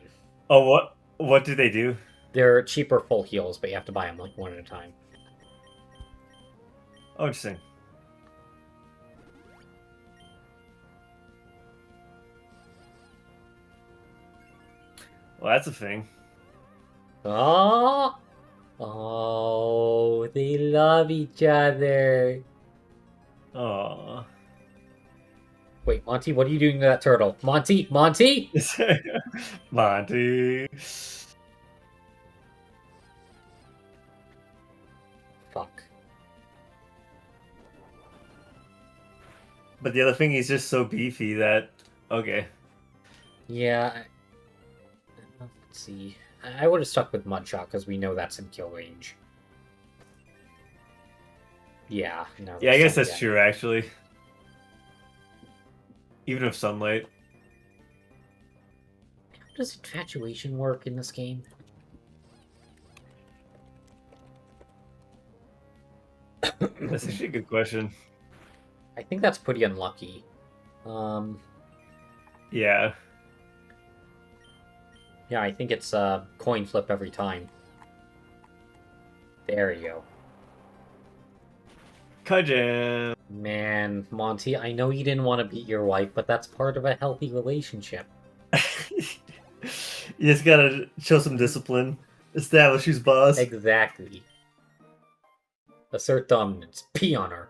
Oh, what do they do? They're cheaper full heals, but you have to buy them, like, one at a time. Oh, interesting. Well, that's a thing. Oh! Oh, they love each other. Oh. Wait, Monty, what are you doing to that turtle? Monty? Monty? Monty. Fuck. But the other thing, he's just so beefy that. Okay. Yeah. Let's see. I would have stuck with Mudshot because we know that's in kill range. Yeah. No, Yeah, I guess that's that's true, actually. Even if sunlight. How does infatuation work in this game? That's actually a good question. I think that's pretty unlucky. Yeah. Yeah, I think it's a coin flip every time. There you go. Kajam. Man, Monty, I know you didn't want to beat your wife, but that's part of a healthy relationship. You just gotta show some discipline. Establish who's boss. Exactly. Assert dominance. Pee on her.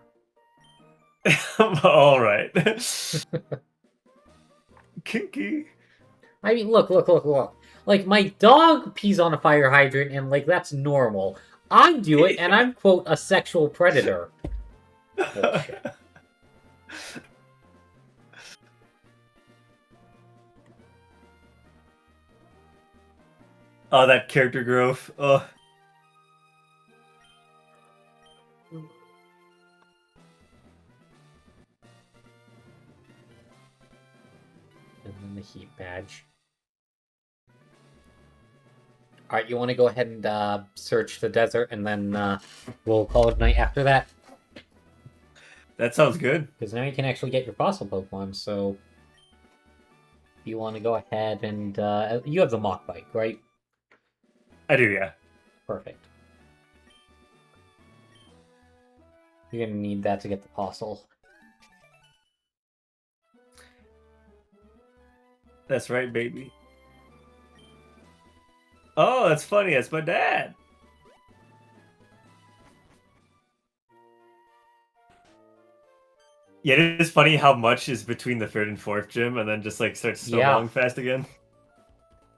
Alright. Kinky. I mean, look. Like, my dog pees on a fire hydrant, and, like, that's normal. I do it, and I'm, quote, a sexual predator. Bullshit. Oh, that character growth. Oh. And then the heat badge. Alright, you want to go ahead and search the desert, and then we'll call it a night after that? That sounds good. Because now you can actually get your fossil Pokemon, so... If you want to go ahead and... you have the Mach Bike, right? I do, yeah. Perfect. You're gonna need that to get the fossil. That's right, baby. Oh, that's funny. That's my dad. Yeah, it is funny how much is between the third and fourth gym, and then just like starts snowballing fast again.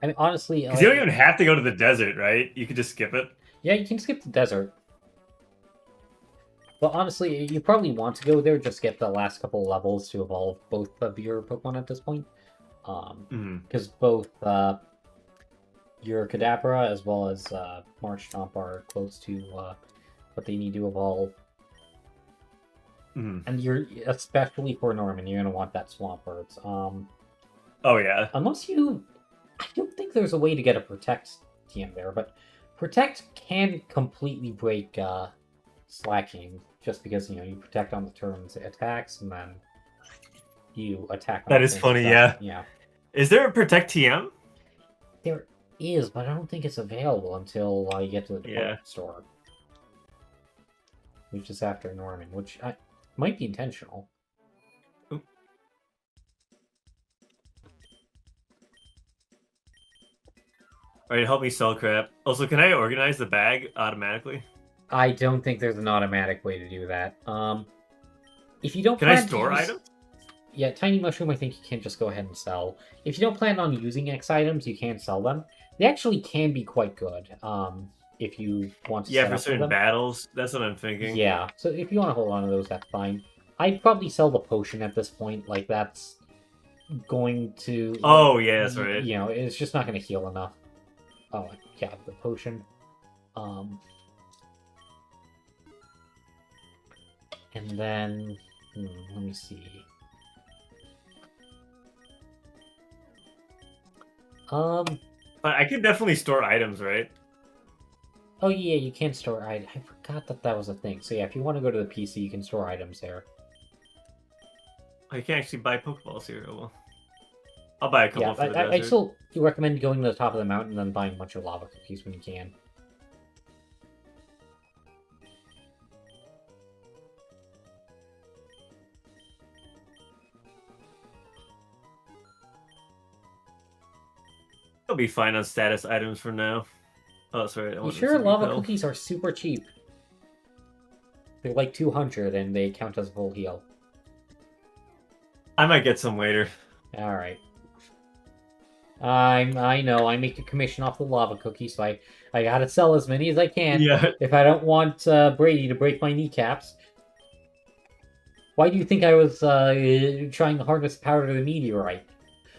I mean, honestly... Because you don't even have to go to the desert, right? You could just skip it. Yeah, you can skip the desert. But honestly, you probably want to go there, just get the last couple levels to evolve both of your Pokemon at this point. Because both your Kadabra as well as Marshtomp are close to what they need to evolve. And you're, especially for Norman, you're going to want that Swampert. Oh, yeah. Unless you... I don't think there's a way to get a Protect TM there, but Protect can completely break slacking, just because you protect on the turn's attacks and then you attack. On That the is turn's funny, attack. yeah. Yeah. Is there a Protect TM? There is, but I don't think it's available until you get to the department Yeah. store, which is after Norman, which might be intentional. Alright, help me sell crap. Also, can I organize the bag automatically? I don't think there's an automatic way to do that. If you don't Can I plan to store use- items? Yeah, Tiny Mushroom, I think you can just go ahead and sell. If you don't plan on using X items, you can sell them. They actually can be quite good. If you want to Yeah, set for up with certain them. battles. That's what I'm thinking. Yeah, so if you want to hold on to those, that's fine. I'd probably sell the potion at this point. Like, that's going to... Oh, yeah, that's right. It's just not going to heal enough. Oh, yeah, the potion. And then... let me see. But I could definitely store items, right? Oh yeah, you can store items. I forgot that was a thing. So yeah, if you want to go to the PC, you can store items there. I can actually buy Pokeballs here. Oh, well. I'll buy a couple Yeah, for the I desert. still recommend going to the top of the mountain and then buying a bunch of lava cookies when you can. I'll be fine on status items for now. Oh, sorry. You sure lava cookies are super cheap? They're like 200 and they count as a full heal. I might get some later. Alright. I know, I make a commission off the lava cookies, so I gotta sell as many as I can. Yeah. If I don't want Brady to break my kneecaps. Why do you think I was trying to harness power to the meteorite?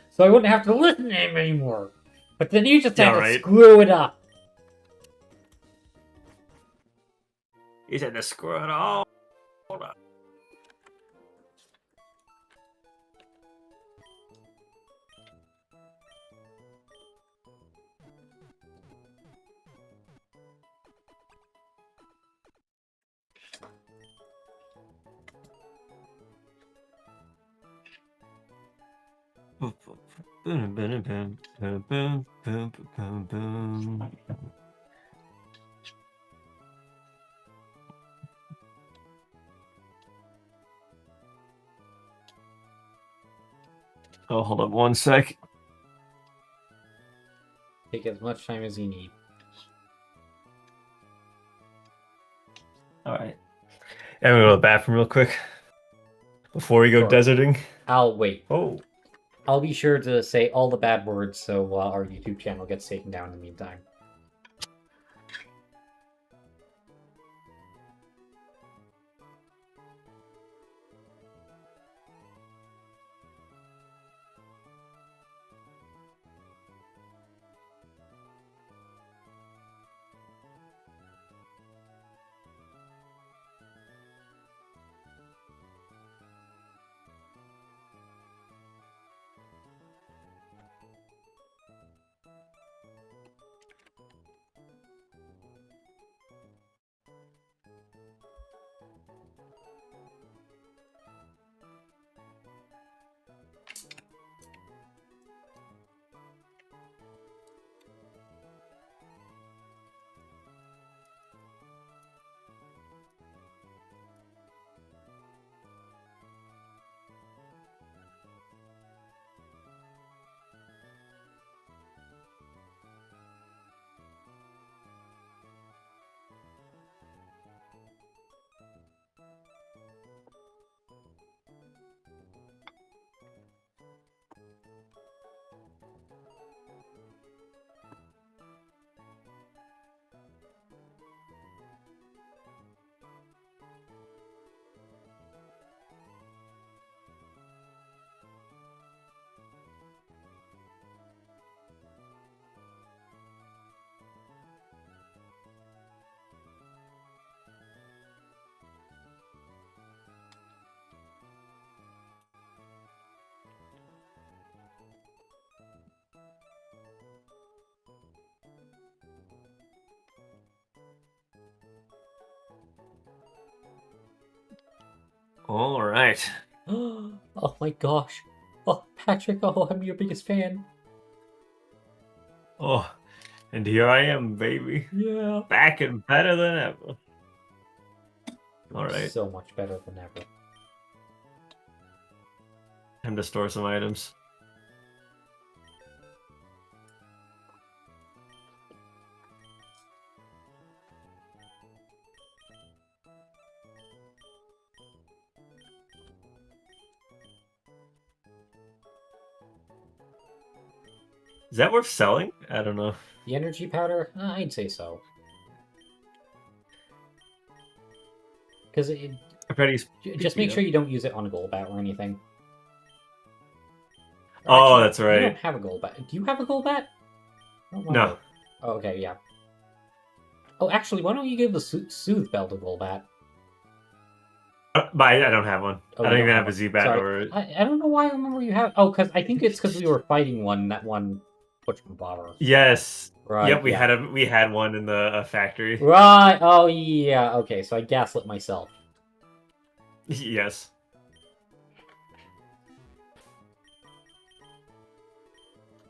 So I wouldn't have to listen to him anymore. But then you just had to screw it up. He said to screw it all. Hold on. Oh, hold on one sec. Take as much time as you need. All right. I'm gonna go to the bathroom real quick before we go Sure. deserting. I'll wait. Oh. I'll be sure to say all the bad words so our YouTube channel gets taken down in the meantime. All right. Oh my gosh. Oh, Patrick, oh, I'm your biggest fan. Oh, and here I am, baby. Yeah. Back and better than ever. All You're right. so much better than ever. Time to store some items. Is that worth selling? I don't know. The energy powder? I'd say so. Because Freddy's just make sure you don't use it on a Golbat or anything. Or Oh, actually, that's You right. don't have a Golbat. Do you have a Golbat? I don't No. remember. Oh, okay, yeah. Oh, actually, why don't you give the Soothe Bell to Golbat? But I don't have one. Oh, I you don't even have a one. Zubat Sorry. or. I don't know why I remember you have. Oh, because I think it's because we were fighting that one whatchamabobber. Yes. Right. Yep, we yeah. had one in the factory. Right. Oh, yeah. Okay, so I gaslit myself. Yes.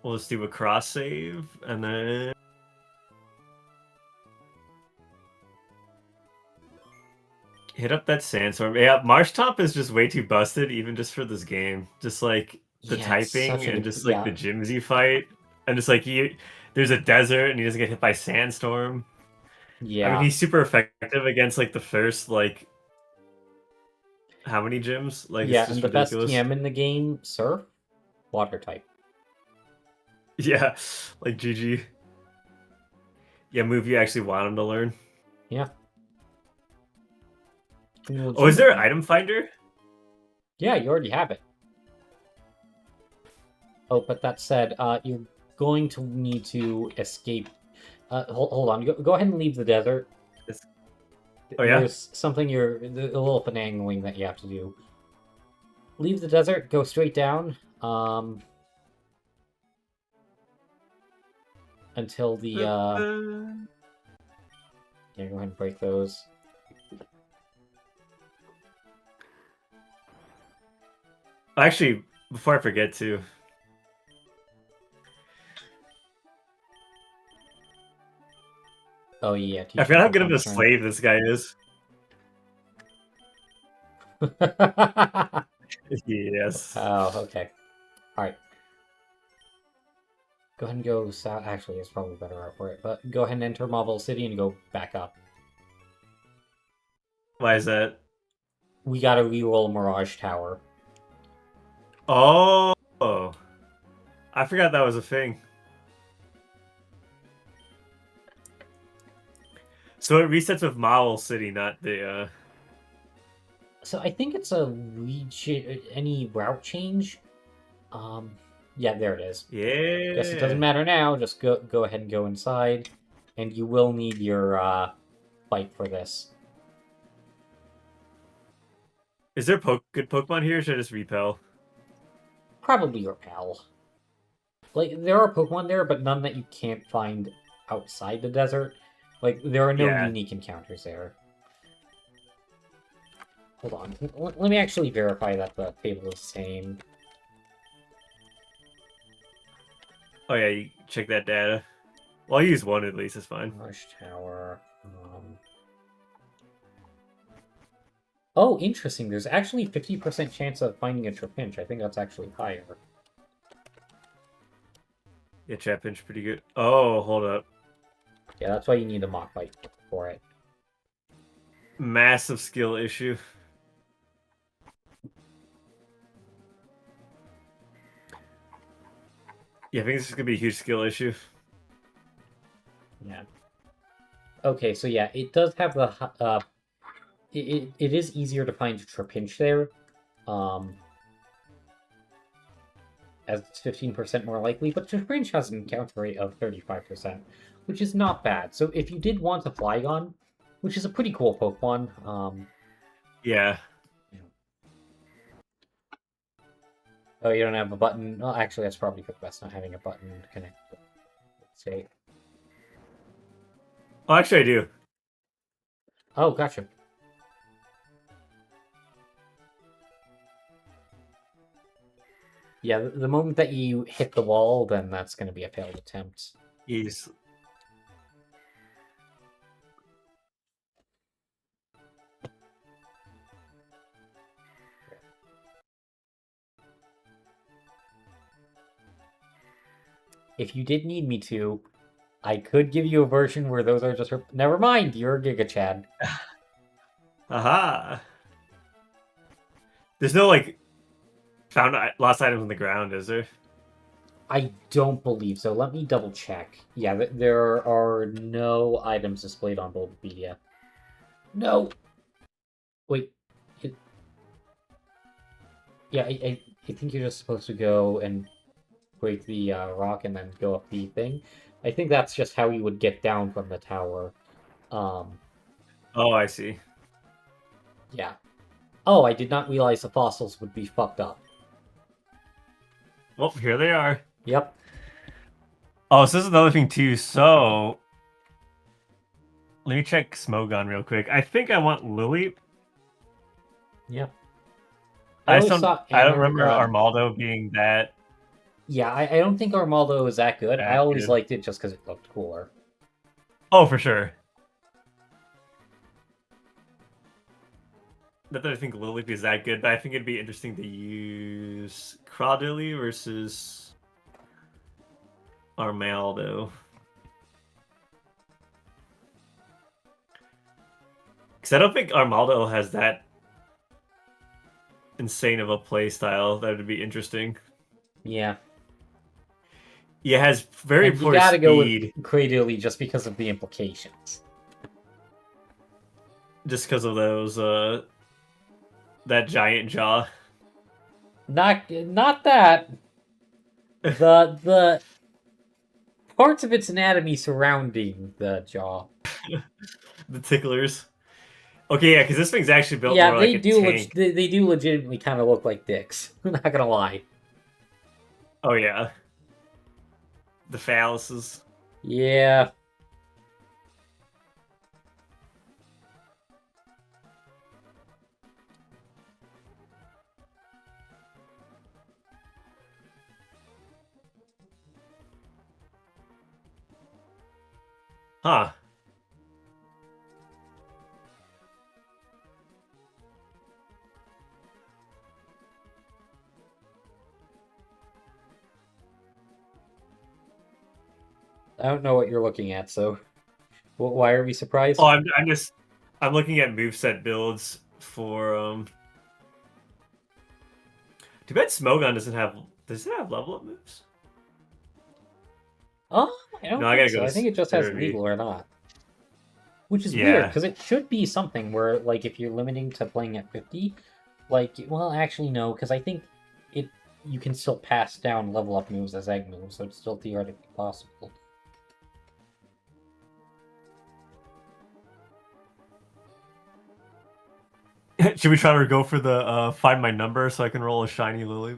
We'll just do a cross save and then. Hit up that sandstorm. Yeah, Marshtomp is just way too busted, even just for this game. Just like the Yeah, it's typing such a and good- just like yeah. the gyms you fight, and just like there's a desert and he doesn't get hit by sandstorm. Yeah. I mean, he's super effective against like the first like how many gyms? Like yeah, it's just and the best ridiculous. TM in the game, Surf, water type. Yeah, like GG. Yeah, move you actually want him to learn. Yeah. Oh, is there an item finder? Yeah, you already have it. Oh, but that said, you're going to need to escape. Hold on. Go ahead and leave the desert. Oh yeah. There's something a little finagling that you have to do. Leave the desert. Go straight down. Until the yeah, go ahead and break those. Actually, before I forget to. Oh yeah. I forgot how good of a turn. slave this guy is. Yes. Oh, okay. Alright. Go ahead and go south. Actually, it's probably better out for it. But go ahead and enter Marvel City and go back up. Why is that? We gotta reroll Mirage Tower. Oh, I forgot that was a thing. So it resets with Marvel City, not the. So I think it's a any route change. Yeah, there it is. Yeah. Guess it doesn't matter now. Just go ahead and go inside, and you will need your bike for this. Is there good Pokemon here? Or should I just repel? Probably Repel. Like there are Pokemon there, but none that you can't find outside the desert. Like there are no Yeah. unique encounters there. Hold on. Let me actually verify that the table is the same. Oh yeah, you check that data. Well, I'll use one at least. It's fine. Rush Tower. Oh, interesting. There's actually 50% chance of finding a Trapinch. I think that's actually higher. Yeah, Trapinch pretty good. Oh, hold up. Yeah, that's why you need a Mach Bite for it. Massive skill issue. Yeah, I think this is gonna be a huge skill issue. Yeah. Okay, so yeah, it does have the it is easier to find a Trapinch there, as it's 15% more likely, but Trapinch has an encounter rate of 35%, which is not bad. So if you did want a Flygon, which is a pretty cool Pokemon, Yeah. oh, you don't have a button. Well, actually, that's probably for the best not having a button to connect. Say. Oh, actually, I do. Oh, gotcha. Yeah, the moment that you hit the wall, then that's going to be a failed attempt. He's If you did need me to, I could give you a version where those are just... Never mind, you're a Giga Chad. aha. There's no like found lost items on the ground, is there? I don't believe so. Let me double check. Yeah, there are no items displayed on Bulbapedia. No! Wait. Yeah, I think you're just supposed to go and break the rock and then go up the thing. I think that's just how you would get down from the tower. Um, Oh, I see. yeah. Oh, I did not realize the fossils would be fucked up. Well, here they are. Yep. Oh, so this is another thing too. So let me check Smogon real quick. I think I want Lily. Yep. I always don't. thought I don't Anor, remember Armaldo being that. Yeah, I don't think Armaldo is that good. I always Good. liked it just because it looked cooler. Oh, for sure. Not that I think Lily is that good, but I think it'd be interesting to use Crawdilly versus Armaldo. Because I don't think Armaldo has that insane of a play style that would be interesting. Yeah. He has very And you poor gotta go with speed Cradily just because of the implications. just because of those that giant jaw. Not that. The parts of its anatomy surrounding the jaw. The ticklers. Okay, yeah, because this thing's actually built Yeah, more they like a do. tank. They do legitimately kind of look like dicks. I'm not gonna lie. Oh yeah. The phalluses. Yeah. Huh. I don't know what you're looking at, so why are we surprised? Oh, I'm looking at moveset builds for Too bad Smogon does it have level up moves? Oh, I don't No, I think gotta go so. to I think it just has Scurvy. legal or not. Which is weird, Yeah. because it should be something where, like, if you're limiting to playing at 50, like, well, actually, no, because I think you can still pass down level up moves as egg moves, so it's still theoretically possible. Should we try to go for the find my number so I can roll a shiny Lily?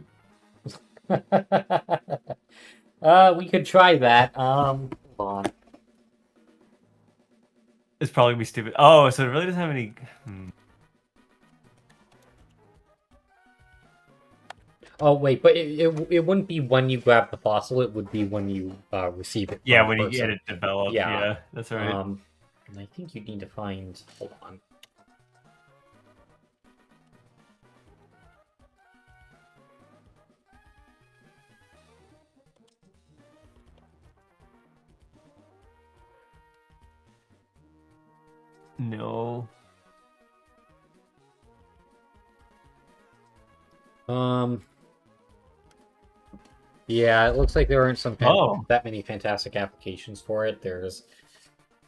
We could try that. Hold on. It's probably gonna be stupid. Oh, so it really doesn't have any. Oh, wait, but it wouldn't be when you grab the fossil, it would be when you receive it. Yeah, from when the you get person. it developed. Yeah. Yeah, that's right. And I think you need to find. Hold on. No. Yeah, it looks like there aren't Oh. that many fantastic applications for it. There's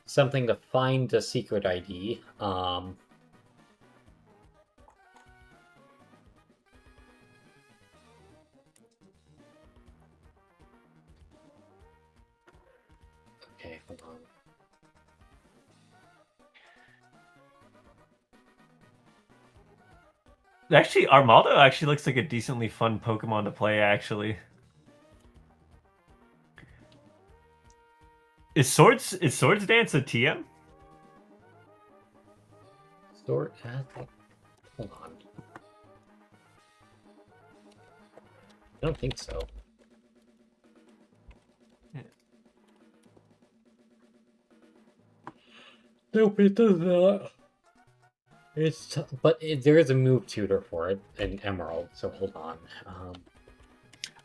something to find a secret ID. Okay, hold on. Actually, Armaldo actually looks like a decently fun Pokemon to play, actually. Is Swords Dance a TM? Hold on. I don't think so. Yeah. Nope, it does not. There is a move tutor for it in Emerald, so hold on.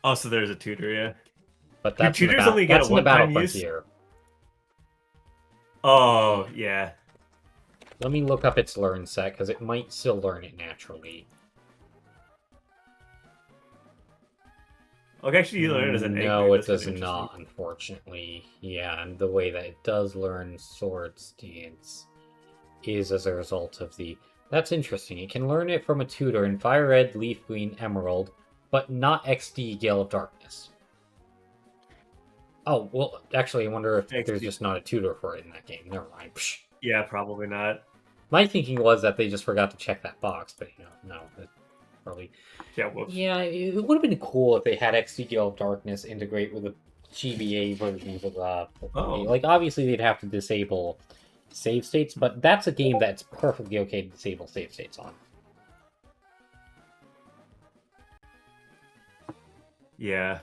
Also, there's a tutor, yeah. But Do that's in the tutors only get that's a in the Battle one-time use? Frontier. Oh, yeah. Let me look up its learn set, because it might still learn it naturally. Okay, actually, you learn it as an egg. No, move. it That's kinda does interesting. not, unfortunately. Yeah, and the way that it does learn Sword Stance is as a result of the... That's interesting. It can learn it from a tutor in Fire Red, Leaf Green, Emerald, but not XD Gale of Darkness. Oh, well, actually, I wonder if there's XD. just not a tutor for it in that game. Never mind. Psh. Yeah, probably not. My thinking was that they just forgot to check that box, but no. Probably. Yeah, whoops. Yeah, it would have been cool if they had XD Gale of Darkness integrate with the GBA versions of Oh. Like, obviously, they'd have to disable save states, but that's a game that's perfectly okay to disable save states on. Yeah.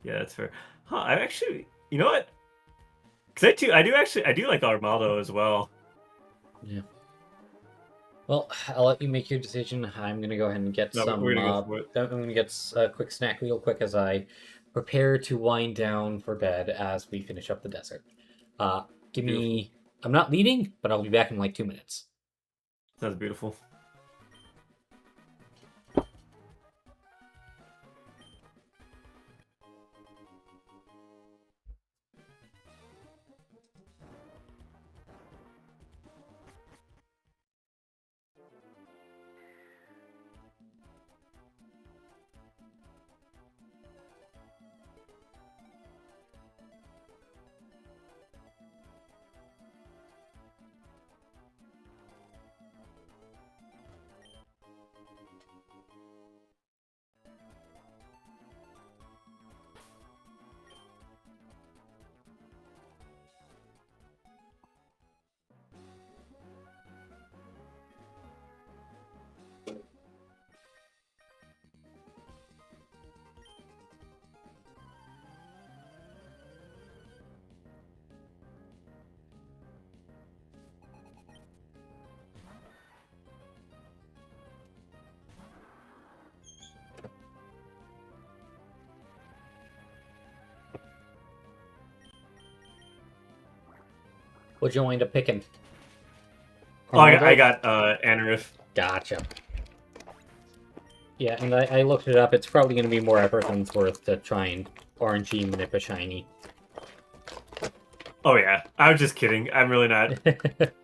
Yeah, that's fair. Huh, I actually... You know what? Because I do like Armado as well. Yeah. Well, I'll let you make your decision. I'm gonna go ahead and get No, some. we're gonna go for it. I'm gonna get a quick snack real quick as I prepare to wind down for bed as we finish up the desert. Give me. I'm not leaving, but I'll be back in like 2 minutes. Sounds beautiful. What'd you wind up picking? Oh, I got Anarith. Gotcha. Yeah, and I looked it up. It's probably going to be more effort than it's worth to try and RNG Manip a shiny. Oh, yeah. I was just kidding. I'm really not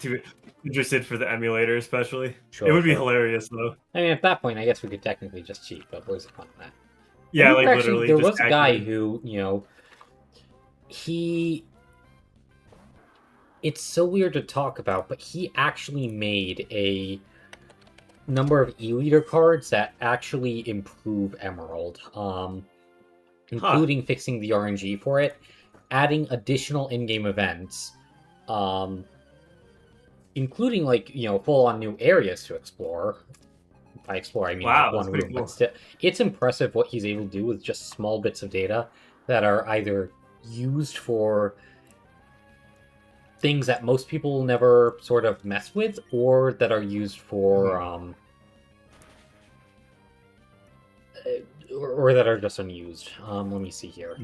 too interested for the emulator, especially. Sure, It would be sure. hilarious, though. I mean, at that point, I guess we could technically just cheat, but where's the fun in that? Yeah, like Actually, literally. there just was a guy activate- who, it's so weird to talk about, but he actually made a number of e-leader cards that actually improve Emerald, including fixing the RNG for it, adding additional in-game events, including full-on new areas to explore. By explore, I mean Wow, one that's pretty room, cool. but still, it's impressive what he's able to do with just small bits of data that are either used for things that most people will never sort of mess with, or that are used for or that are just unused. Let me see here.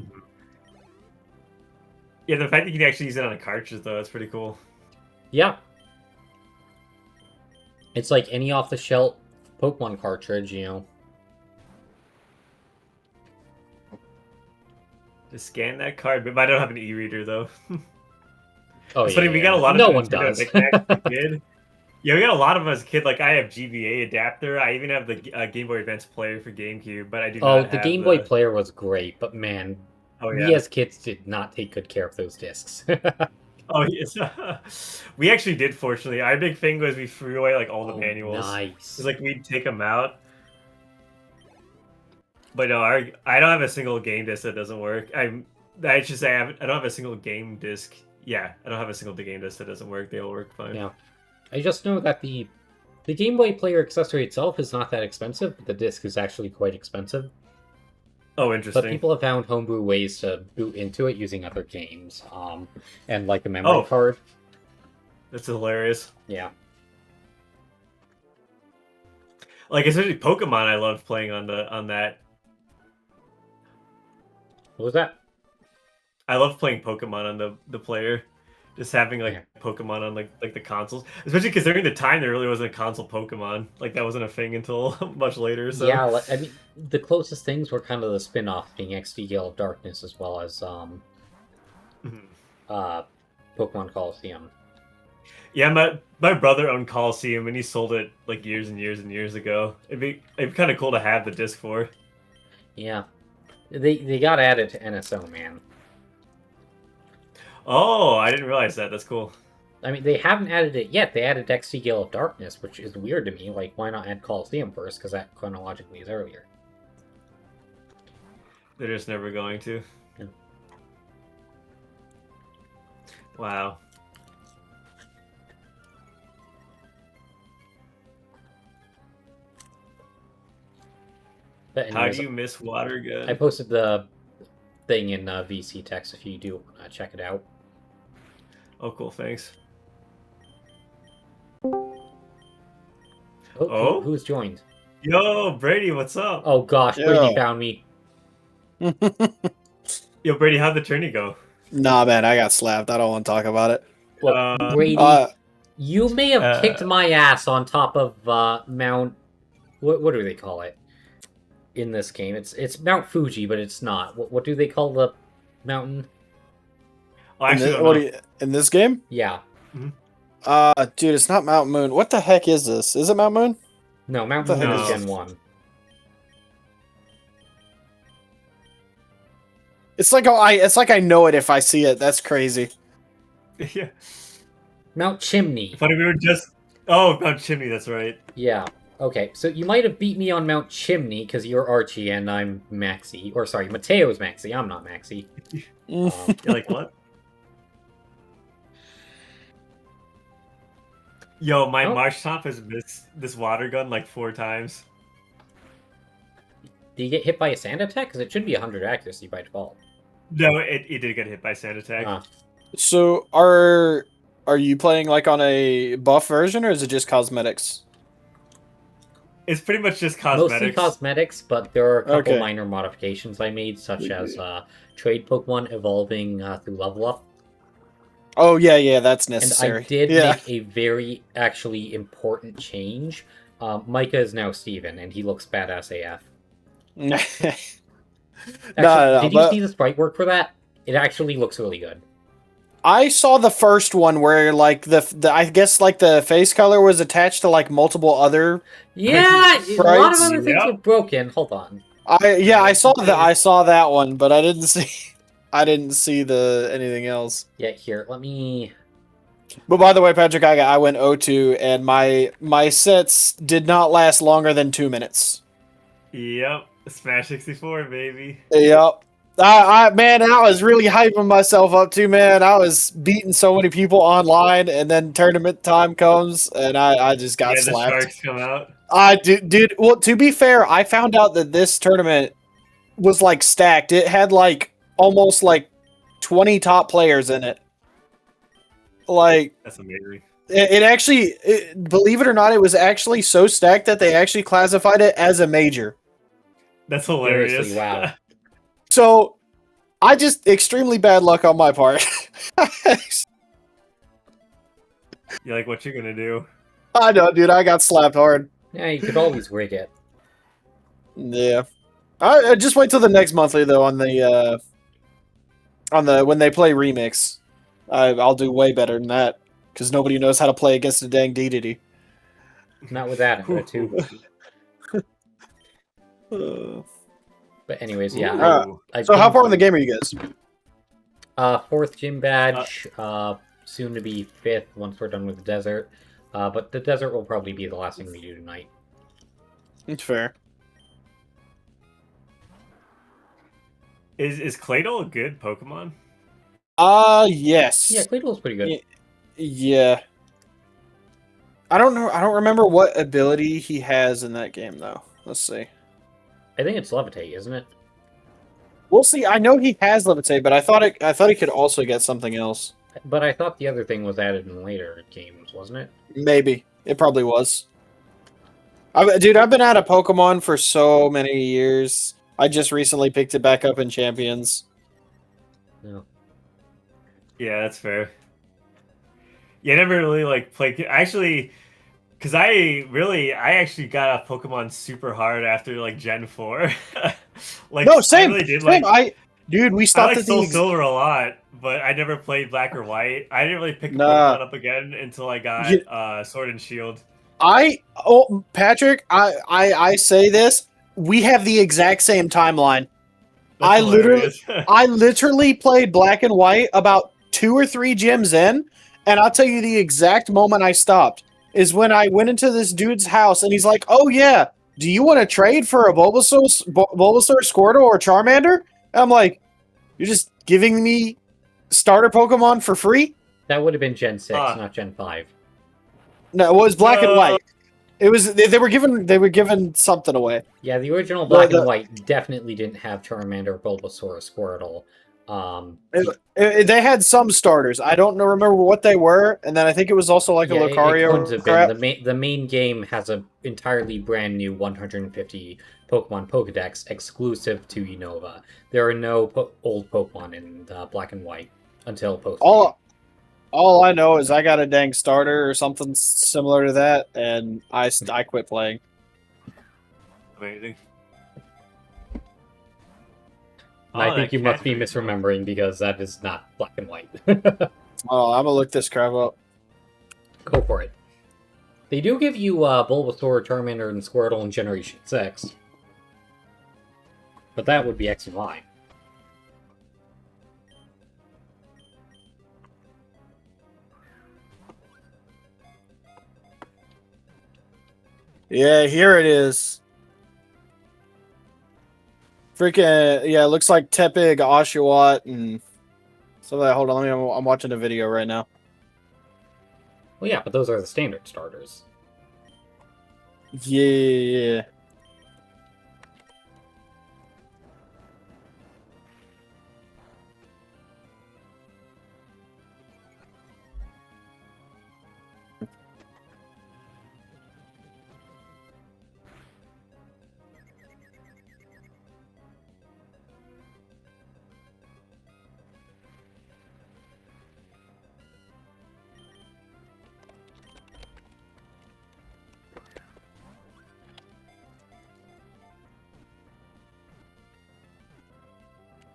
Yeah, the fact that you can actually use it on a cartridge, though, that's pretty cool. Yeah. It's like any off-the-shelf Pokemon cartridge, Just scan that card, but I don't have an e-reader, though. Oh, It's funny, we got a lot of no Nintendo one does. knickknacks as a kid. Yeah, we got a lot of us kid. Like, I have GBA adapter. I even have the Game Boy Advance player for GameCube, but I do Oh, not the have Game Boy Player was great, but man, Oh, we yeah. as kids did not take good care of those discs. Oh, yes. We actually did, fortunately. Our big thing was we threw away, like, all the manuals. Nice. It's like, we'd take them out. But no, I don't have a single game disc that doesn't work. I should say I don't have a single game disc. Yeah, I don't have a single game disc that doesn't work. They all work fine. Yeah. I just know that the Game Boy Player accessory itself is not that expensive, but the disc is actually quite expensive. Oh, But interesting. people have found homebrew ways to boot into it using other games, and like a memory card. That's hilarious. Yeah. Like especially Pokemon, I loved playing on that. What was that? I love playing Pokemon on the player. Just having like Yeah. Pokemon on like the consoles, especially because during the time there really wasn't a console Pokemon. Like that wasn't a thing until much later. So Yeah, I mean, the closest things were kind of the spin-off being XD Gale of Darkness as well as Mhm. Pokemon Coliseum. Yeah, my brother owned Coliseum and he sold it like years and years and years ago. It'd be kind of cool to have the disc for. Yeah. They got added to NSO, man. Oh, I didn't realize that. That's cool. I mean, they haven't added it yet. They added XD Gale of Darkness, which is weird to me. Like, why not add Coliseum first? Because that chronologically is earlier. They're just never going to. Yeah. Wow. But How anyways, do you miss Water Gun? I posted the thing in VC text if you do check it out. Oh, cool. Thanks. Oh, who's joined? Yo, Brady, what's up? Oh gosh, Yo. Brady found me. Yo, Brady, how'd the tourney go? Nah, man, I got slapped. I don't want to talk about it. Look, Brady, you may have kicked my ass on top of Mount. What do they call it in this game? It's Mount Fuji, but it's not. What do they call the mountain? Oh, actually, in, in this game? Yeah. Dude, it's not Mount Moon. What the heck is this? Is it Mount Moon? No, Mount What the Moon heck is is Gen this? 1. It's like I know it if I see it. That's crazy. yeah. Mount Chimney. Funny, we were just. Oh, Mount Chimney. That's right. Yeah. Okay, so you might have beat me on Mount Chimney because you're Archie and I'm Maxie. Or sorry, Mateo's Maxie. I'm not Maxie. You're like what? Yo, my Oh. Marsh Top has missed this water gun like 4 times. Do you get hit by a sand attack? Because it should be 100 accuracy by default. No, it did get hit by sand attack. Ah. So are you playing like on a buff version or is it just cosmetics? It's pretty much just Mostly cosmetics. cosmetics, but there are a couple Okay. minor modifications I made, such as trade Pokemon evolving through level up. Oh yeah, that's And necessary. I did yeah. make a very actually important change. Micah is now Steven, and he looks badass AF. Actually, No, did you but see the sprite work for that? It actually looks really good. I saw the first one where like the I guess like the face color was attached to like multiple other. Yeah, a lot of Sprites? other things Yep. were broken. Hold on. I saw that one, but I didn't see the anything else. Yeah, here, let me... But by the way, Patrick, I went 0-2, and my sets did not last longer than 2 minutes. Yep. Smash 64, baby. Yep. Man, I was really hyping myself up too, man. I was beating so many people online, and then tournament time comes, and I just got Yeah, the slapped. sharks come out. Dude. Well, to be fair, I found out that this tournament was like stacked. It had like almost like 20 top players in it. Like That's amazing. it actually, believe it or not, it was actually so stacked that they actually classified it as a major. That's hilarious. Seriously, wow. So I just extremely bad luck on my part. You're like, what you gonna do? I know, dude. I got slapped hard. Yeah, you could always rig it. Yeah. I just wait till the next monthly though on the when they play remix. I'll do way better than that because nobody knows how to play against a dang DDD. Not with that too. Uh, But anyways, yeah. Ooh. so how far in the game are you guys? 4th gym badge, soon to be 5th once we're done with the desert. But the desert will probably be the last thing we do tonight. It's fair. Is Claydol a good Pokemon? Yes. Yeah, Claydol's pretty good. Yeah. I don't know. I don't remember what ability he has in that game though. Let's see. I think it's Levitate, isn't it? We'll see. I know he has levitate, but I thought he could also get something else. But I thought the other thing was added in later games, wasn't it? Maybe it probably was. Dude, I've been out of Pokemon for so many years. I just recently picked it back up in Champions. No. Yeah, that's fair. Yeah, I never really like played. Actually, because I actually got off Pokemon super hard after like Gen 4. Like, No, same. I really did Same. like. Dude, we I stopped like at Soul the. Silver a lot, but I never played Black or White. I didn't really pick a Nah. Pokemon up again until I got You- Sword and Shield. Patrick, I say this. We have the exact same timeline. That's hilarious. I literally played Black and White about 2 or 3 gyms in, and I'll tell you the exact moment I stopped is when I went into this dude's house, and he's like, "Oh yeah, do you want to trade for a Bulbasaur, Squirtle, or Charmander?" And I'm like, "You're just giving me starter Pokemon for free?" That would have been Gen 6, Ah. not Gen 5. No, it was Black and No. White. It was they were given something away. Yeah, the original Black the- and White definitely didn't have Charmander, Bulbasaur, or Squirtle. They had some starters. I don't know, remember what they were, and then I think it was also like yeah, a Lucario. it couldn't have crap. been. The main game has an entirely brand new 150 Pokemon Pokedex exclusive to Unova. There are no old Pokemon in Black and White until post. All I know is I got a dang starter or something similar to that, and I quit playing. Amazing. I Oh, think that you must be catchphrase. misremembering because that is not Black and White. Oh, I'm gonna look this crap up. Go for it. They do give you Bulbasaur, Charmander, and Squirtle in Generation 6. But that would be X and Y. Yeah, here it is. Freaking yeah, it looks like Tepig, Oshawott, and so that. Hold on, I'm watching a video right now. Well, yeah, but those are the standard starters. Yeah.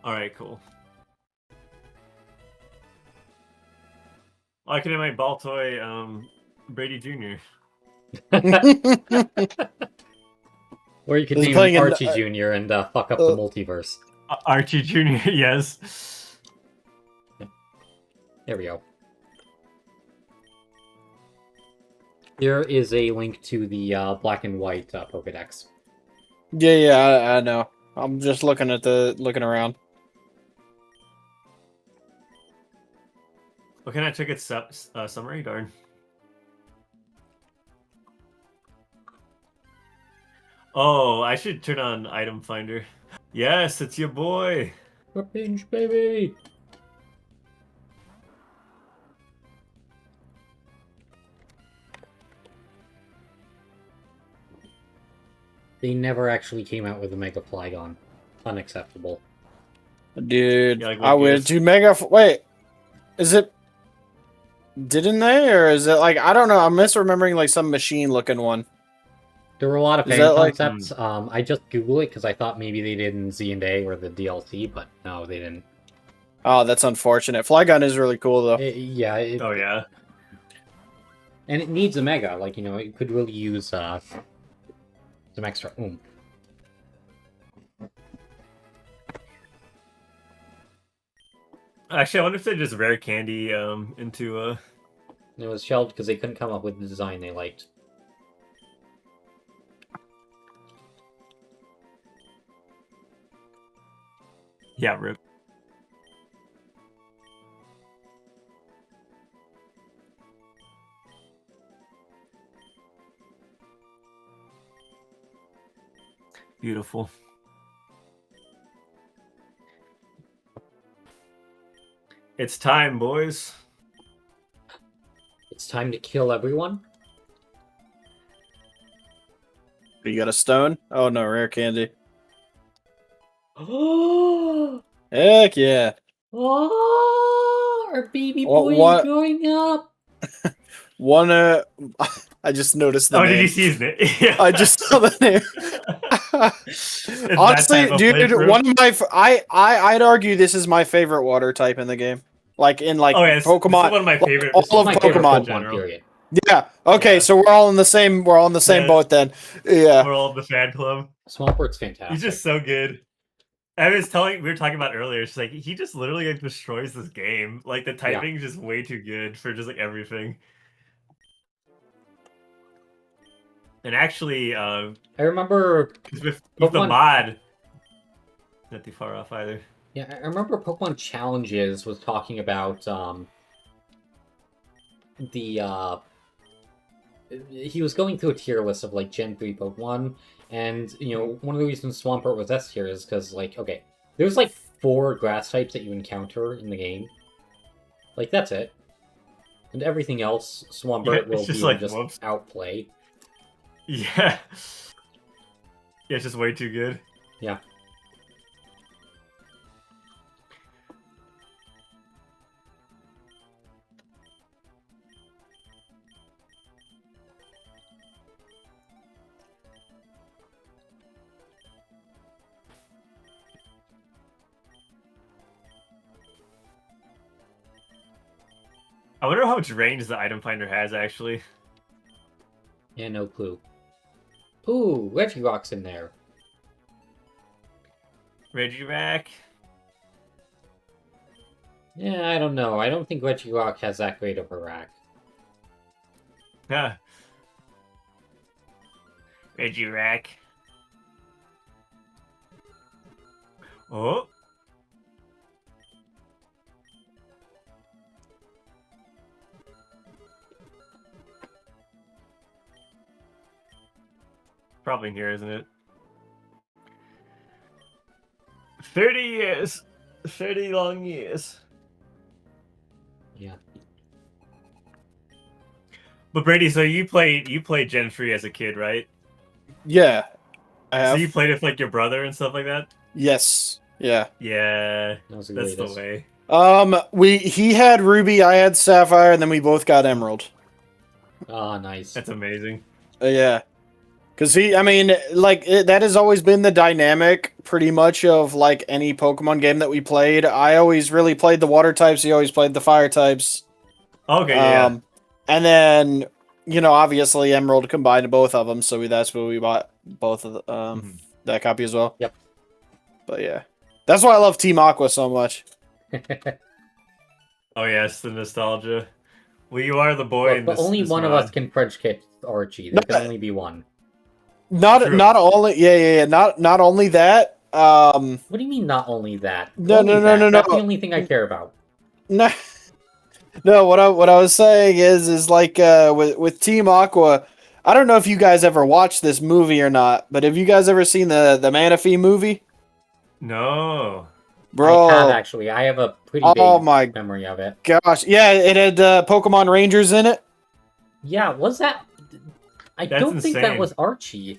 All right, cool. Oh, I can have my Baltoy, Brady Jr. Or you could He's name playing him in- Archie Jr. and fuck up the multiverse. Archie Jr. Yes. There we go. Here is a link to the Black and White Pokedex. Yeah, I know. I'm just looking around. Oh, can I check its summary? Darn. Oh, I should turn on Item Finder. Yes, it's your boy. Pinch, baby! They never actually came out with a Mega Flygon. Unacceptable. Dude, Yeah, like I what would gives? do Mega. Wait, is it? Didn't they, or is it like I don't know? I'm misremembering like some machine looking one. There were a lot of Is fan that like- concepts. I just Googled it because I thought maybe they did in Z and A or the DLC, but no, they didn't. Oh, that's unfortunate. Flygon is really cool though. Yeah, Oh yeah. and it needs a Mega. Like, you know, it could really use some extra oomph. Actually, I wonder if they just rare candy into And it was shelved because they couldn't come up with the design they liked. yeah, rip. Beautiful. It's time, boys. It's time to kill everyone. You got a stone? Oh no, rare candy. Oh, Heck yeah. our baby What- boy what- is growing up. One I just noticed the Oh, name. did you see his name? Yeah. I just saw the name. It's that Honestly, type of dude, playthrough. one of my I'd argue this is my favorite water type in the game. Like in Oh, yeah, this is Pokemon. one of my like, favorite. all This is of my favorite Pokemon. in Pokemon general. period. Yeah. Okay, Yeah. so we're all in the same Yeah. boat then. Yeah. We're all in the fan club. Swampbert's fantastic. He's just so good. We were talking about earlier. It's like he just literally like destroys this game. Like the typing is just way too good for just like everything. And actually, I remember. with the Pokemon- mod, not too far off either. Yeah, I remember Pokemon Challenges was talking about he was going through a tier list of like Gen 3 Pokemon, and you know, one of the reasons Swampert was S tier is because like, okay, there's like 4 grass types that you encounter in the game. Like that's it. And everything else Swampert will it's just do like, just whoops. outplay. Yeah. Yeah, it's just way too good. Yeah. I wonder how much range the item finder has actually. Yeah, no clue. Ooh, Regirock's in there. Regirock. Yeah, I don't know. I don't think Regirock has that great of a rack. Yeah. Regirock. Oh. Probably in here, isn't it? 30 years. 30 long years. Yeah. But Brady, so you played Gen 3 as a kid, right? Yeah. I So have. you played with like your brother and stuff like that? Yes. Yeah. Yeah. That was the That's the greatest. way. He had Ruby, I had Sapphire, and then we both got Emerald. Ah, nice. That's amazing. Yeah. Because that has always been the dynamic, pretty much, of, like, any Pokemon game that we played. I always really played the water types, he always played the fire types. Okay, yeah. And then, obviously Emerald combined both of them, so that's what we bought both of that copy as well. Yep. But yeah. That's why I love Team Aqua so much. Oh yes, the nostalgia. Well, you are the boy in But this, only this one of mod. us can French kick Archie. There can only be one. Not True. only not only that. What do you mean not only that? No, Only no, no, that. no, That's no. the only thing I care about. No, no. What I was saying is like with Team Aqua. I don't know if you guys ever watched this movie or not, but have you guys ever seen the Manaphy movie, No. bro? I have actually. I have a pretty Oh vague my memory of it. gosh, yeah, it had Pokemon Rangers in it. Yeah, was that? I That's don't think that insane. was Archie.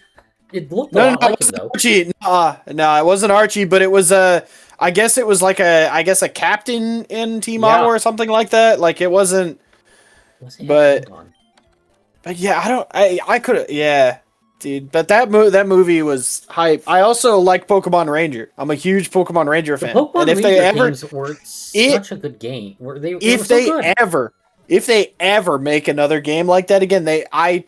It looked a No, lot no, like it him though. wasn't Archie. No, it wasn't Archie, but it was I guess it was like a captain in Team Yeah. Aqua or something like that. Like it wasn't. Was it? But- Hold on. But yeah, I could yeah, dude. But that movie was hype. I also like Pokemon Ranger. I'm a huge Pokemon Ranger The fan. Pokemon and if Ranger they ever games were such a good game. They were if so they good. ever make another game like that again, I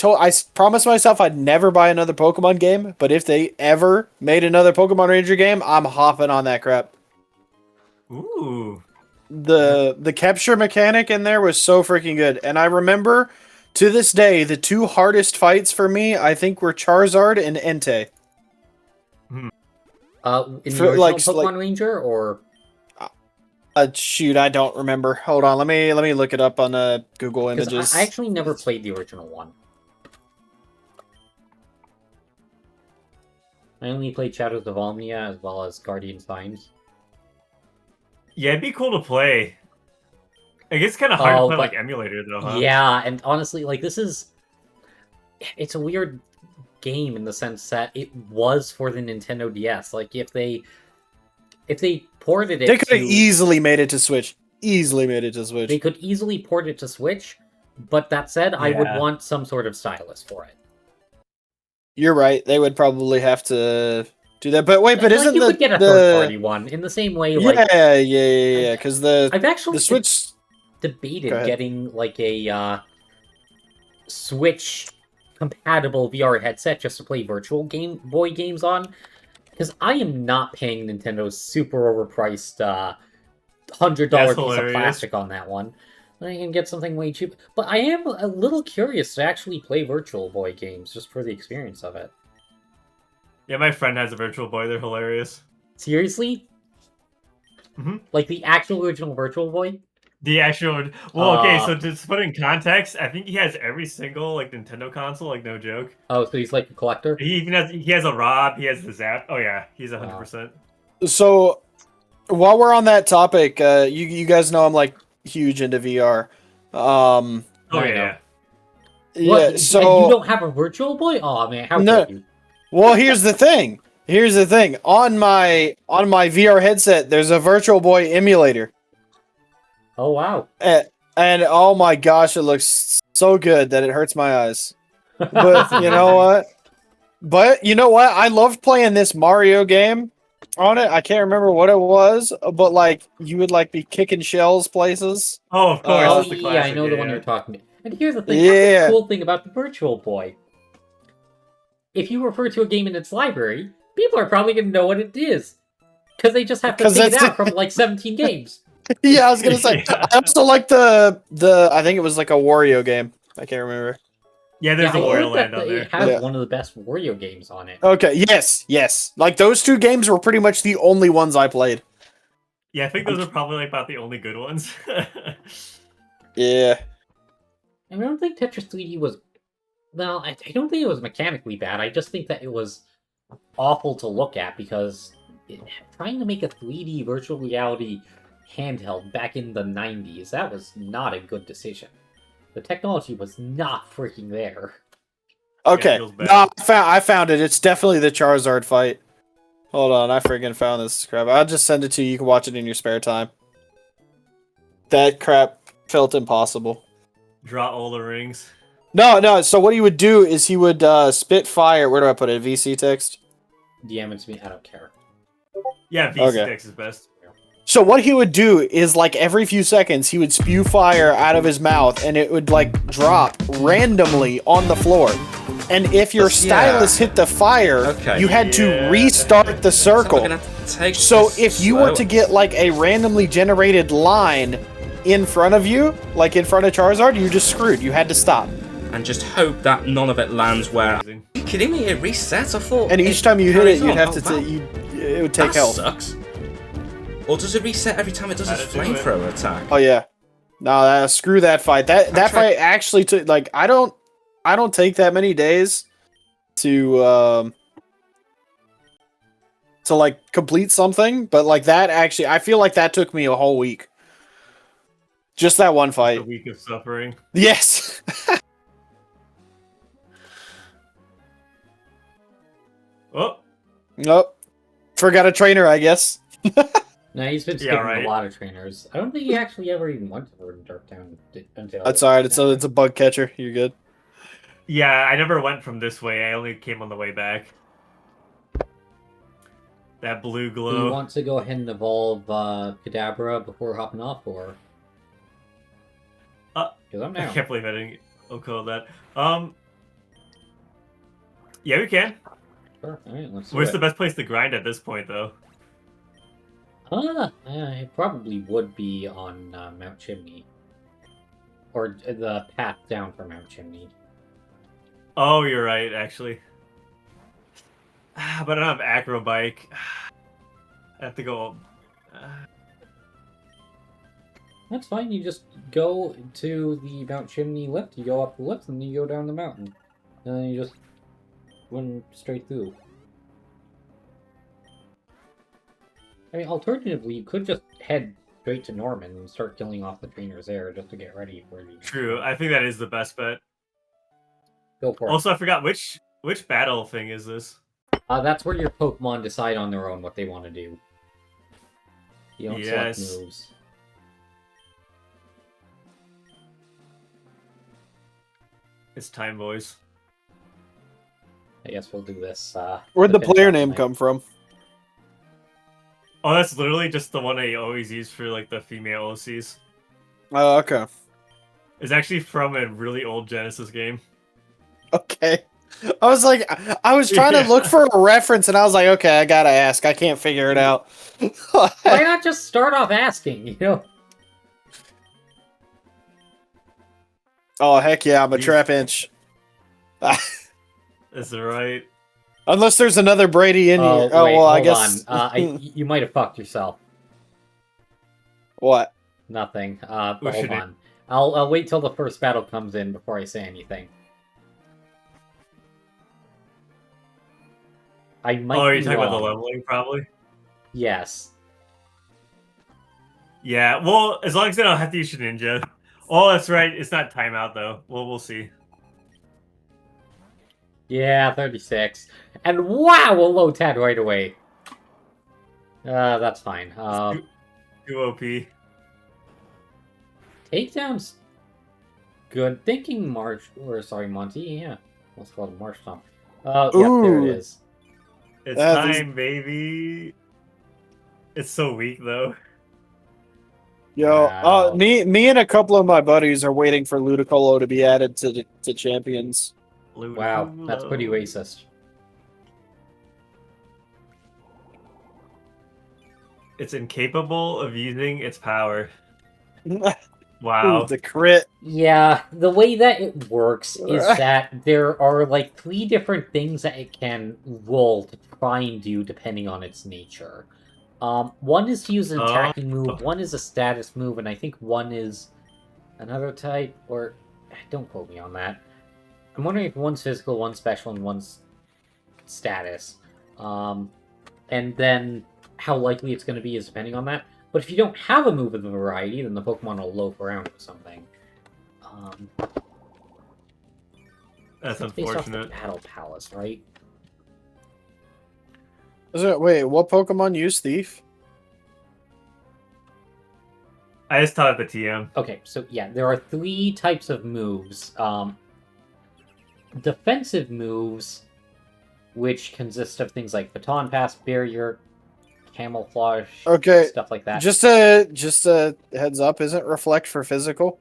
promised myself I'd never buy another Pokemon game, but if they ever made another Pokemon Ranger game, I'm hopping on that crap. Ooh. The capture mechanic in there was so freaking good. And I remember to this day the 2 hardest fights for me, I think, were Charizard and Entei. In the For, original like- Pokemon Ranger, or Shoot, I don't remember. Hold on, let me look it up on Google 'cause Images. I actually never played the original one. I only played Shadows of Omnia as well as Guardian Signs. Yeah, it'd be cool to play. I guess it's kind of hard Oh, to play but- like emulator though, huh? Yeah, and honestly, like it's a weird game in the sense that it was for the Nintendo DS. Like if they ported it They could have to, easily made it to Switch. Easily made it to Switch. they could easily port it to Switch. But that said, I would Yeah. want some sort of stylus for it. You're right. They would probably have to do that. But wait, but Like, isn't you the could get a third-party one in the same way? Like yeah. Because the I've actually Switch. debated Go ahead. getting like a Switch compatible VR headset just to play Virtual Game Boy games on, because I am not paying Nintendo's super overpriced $100 That's piece of hilarious. plastic on that one. I can get something way cheap, but I am a little curious to actually play Virtual Boy games just for the experience of it. Yeah, my friend has a Virtual Boy. They're hilarious. Seriously? Mhm. Like the actual original Virtual Boy? The actual. Well, okay. Uh, So to put it in context, I think he has every single like Nintendo console. Like no joke. Oh, so he's like a collector? He even has. He has a Rob. He has the Zap. Oh yeah, he's 100%. So while we're on that topic, you guys know I'm like huge into VR. Oh I yeah, know. yeah. Yeah. What? And So you don't have a Virtual Boy? Oh man, how No. could you? well, here's the thing. Here's the thing. On my VR headset, there's a Virtual Boy emulator. Oh wow. And oh my gosh, it looks so good that it hurts my eyes. But you know what? I loved playing this Mario game on it. I can't remember what it was, but like you would like be kicking shells places. Oh, of course. Oh that's the yeah, I classic, know the yeah, one yeah. you're talking about. And here's the thing. Yeah. That's the cool thing about the Virtual Boy. If you refer to a game in its library, people are probably going to know what it is. Because they just have to 'Cause pick it that's out from like 17 games. Yeah, I was gonna say. Yeah. I also like the I think it was like a Wario game. I can't remember. Yeah, there's Yeah, a I Wario heard Land that on it there. has Yeah. one of the best Wario games on it. Okay, yes. Like those two games were pretty much the only ones I played. Yeah, I think those are probably like about the only good ones. Yeah. I don't think Tetris 3D was... Well, I don't think it was mechanically bad. I just think that it was awful to look at because trying to make a 3D virtual reality handheld back in the 90s, that was not a good decision. The technology was not freaking there. Okay. feels bad. No, I found it. It's definitely the Charizard fight. Hold on, I friggin' found this crap. I'll just send it to you. You can watch it in your spare time. That crap felt impossible. Draw all the rings. No. So what he would do is he would spit fire. Where do I put it? VC text. DM it to me, I don't care. Yeah, VC Okay. Dex is best. So what he would do is like every few seconds he would spew fire out of his mouth and it would like drop randomly on the floor. And if your Yeah. stylus hit the fire, Okay. you had to Yeah. restart the So we're circle. gonna have to take So this if you were to slow. get like a randomly generated line in front of you, like in front of Charizard, you're just screwed. You had to stop. and just hope that none of it lands where. Are Amazing. you kidding me? It resets. I thought. And each time you hit it, carries you'd on. have Oh, to wow. it would take that health. sucks. Or does it reset every time it does its That'd do it. flamethrower attack? Oh yeah. No, screw that fight. That tried- fight actually took like I don't take that many days to like complete something, but like that actually I feel like that took me a whole week. Just that one A fight. week of suffering. Yes. Oh, Nope. Forgot a trainer, I guess. No, he's been Yeah, skipping right. a lot of trainers. I don't think he actually ever even went to Verdant Dark Town until... That's alright, it's a bug catcher. You're good. yeah, I never went from this way. I only came on the way back. That blue Do glow. you want to go ahead and evolve Kadabra before hopping off, or...? Because I'm I down. can't believe I didn't call that. Yeah, we can. Sure, alright, let's do Where's it. the best place to grind at this point, though? It probably would be on Mount Chimney. Or the path down from Mount Chimney. Oh, you're right, actually. But I don't have acro bike. I have to go. That's fine, you just go to the Mount Chimney lift, you go up the lift, and you go down the mountain. And then you just run straight through. I mean, alternatively, you could just head straight to Norman and start killing off the trainers there just to get ready for the. True. I think that is the best bet. Go for it. Also, I forgot which battle thing is this? That's where your Pokemon decide on their own what they want to do. You don't select Yes. moves. It's time, boys. I guess we'll do this. Where'd to the finish player off name tonight. come from? Oh, that's literally just the one I always use for like the female OCs. Oh, okay. It's actually from a really old Genesis game. Okay. I was like, I was trying Yeah. to look for a reference, and I was like, okay, I gotta ask. I can't figure it out. Why not just start off asking? You know. Oh, heck yeah, I'm a These- trap inch. Is that right? Unless there's another Brady in Oh, here. Oh, wait, well, I hold guess. on. You might have fucked yourself. What? Nothing. We But hold shouldn't. on. I'll wait till the first battle comes in before I say anything. I might Oh, be you're talking about the wrong. leveling, probably. Yes. Yeah. Well, as long as I don't have to use Ninja. Oh, that's right. It's not timeout though. Well, we'll see. Yeah, 36. And wow, we'll load Tad right away. That's fine. Too OP. Takedown's good. Thinking Monty, yeah. Let's call it March Stomp. Yeah, there Ooh. it is. It's That is- time, baby. It's so weak though. Yo, Wow. me and a couple of my buddies are waiting for Ludicolo to be added to champions. Wow, that's pretty racist. It's incapable of using its power. Wow. The crit. Yeah, the way that it works is that there are like 3 different things that it can roll to try and do depending on its nature. One is to use an attacking move, one is a status move, and I think one is another type, or don't quote me on that. I'm wondering if one's physical, one's special, and one's status. And then how likely it's going to be is depending on that. But if you don't have a move of the variety, then the Pokemon will loaf around with something. That's It's based off the unfortunate. Battle Palace, right? Wait, what Pokemon use Thief? I just taught it the TM. Okay, so yeah, there are 3 types of moves. Defensive moves, which consist of things like Baton Pass, Barrier, Camouflage, Okay, stuff like that. just a heads up, isn't Reflect for physical?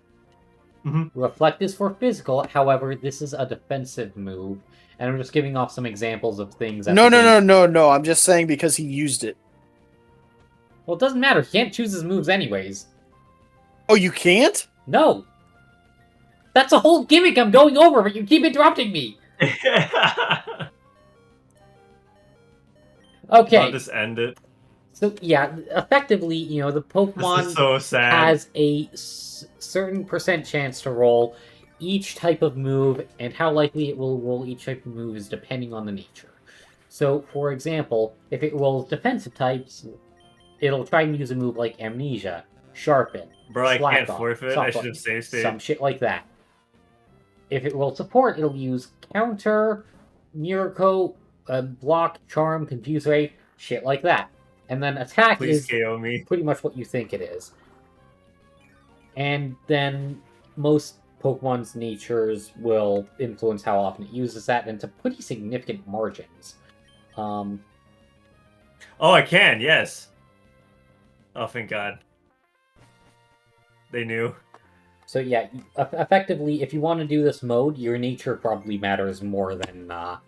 Reflect is for physical, however, this is a defensive move, and I'm just giving off some examples of things that... No. I'm just saying because he used it. Well, it doesn't matter, he can't choose his moves anyways. Oh, you can't? No! That's a whole gimmick I'm going over, but you keep interrupting me! Okay, I'll just end it. so yeah, effectively, you know, the This Pokemon is so sad. has a certain percent chance to roll each type of move, and how likely it will roll each type of move is depending on the nature. So, for example, if it rolls defensive types, it'll try and use a move like Amnesia, Sharpen, Bro, I Slap can't Off, forfeit. Soft I should Off, have saved state. some shit like that. If it rolls support, it'll use Counter, Mirror Coat, Block, Charm, Confuse Ray, shit like that. And then attack Please is KO me. pretty much what you think it is. And then most Pokemon's natures will influence how often it uses that, and to pretty significant margins. Oh, I can. Yes. Oh, thank God. They knew. So yeah, effectively, if you want to do this mode, your nature probably matters more than the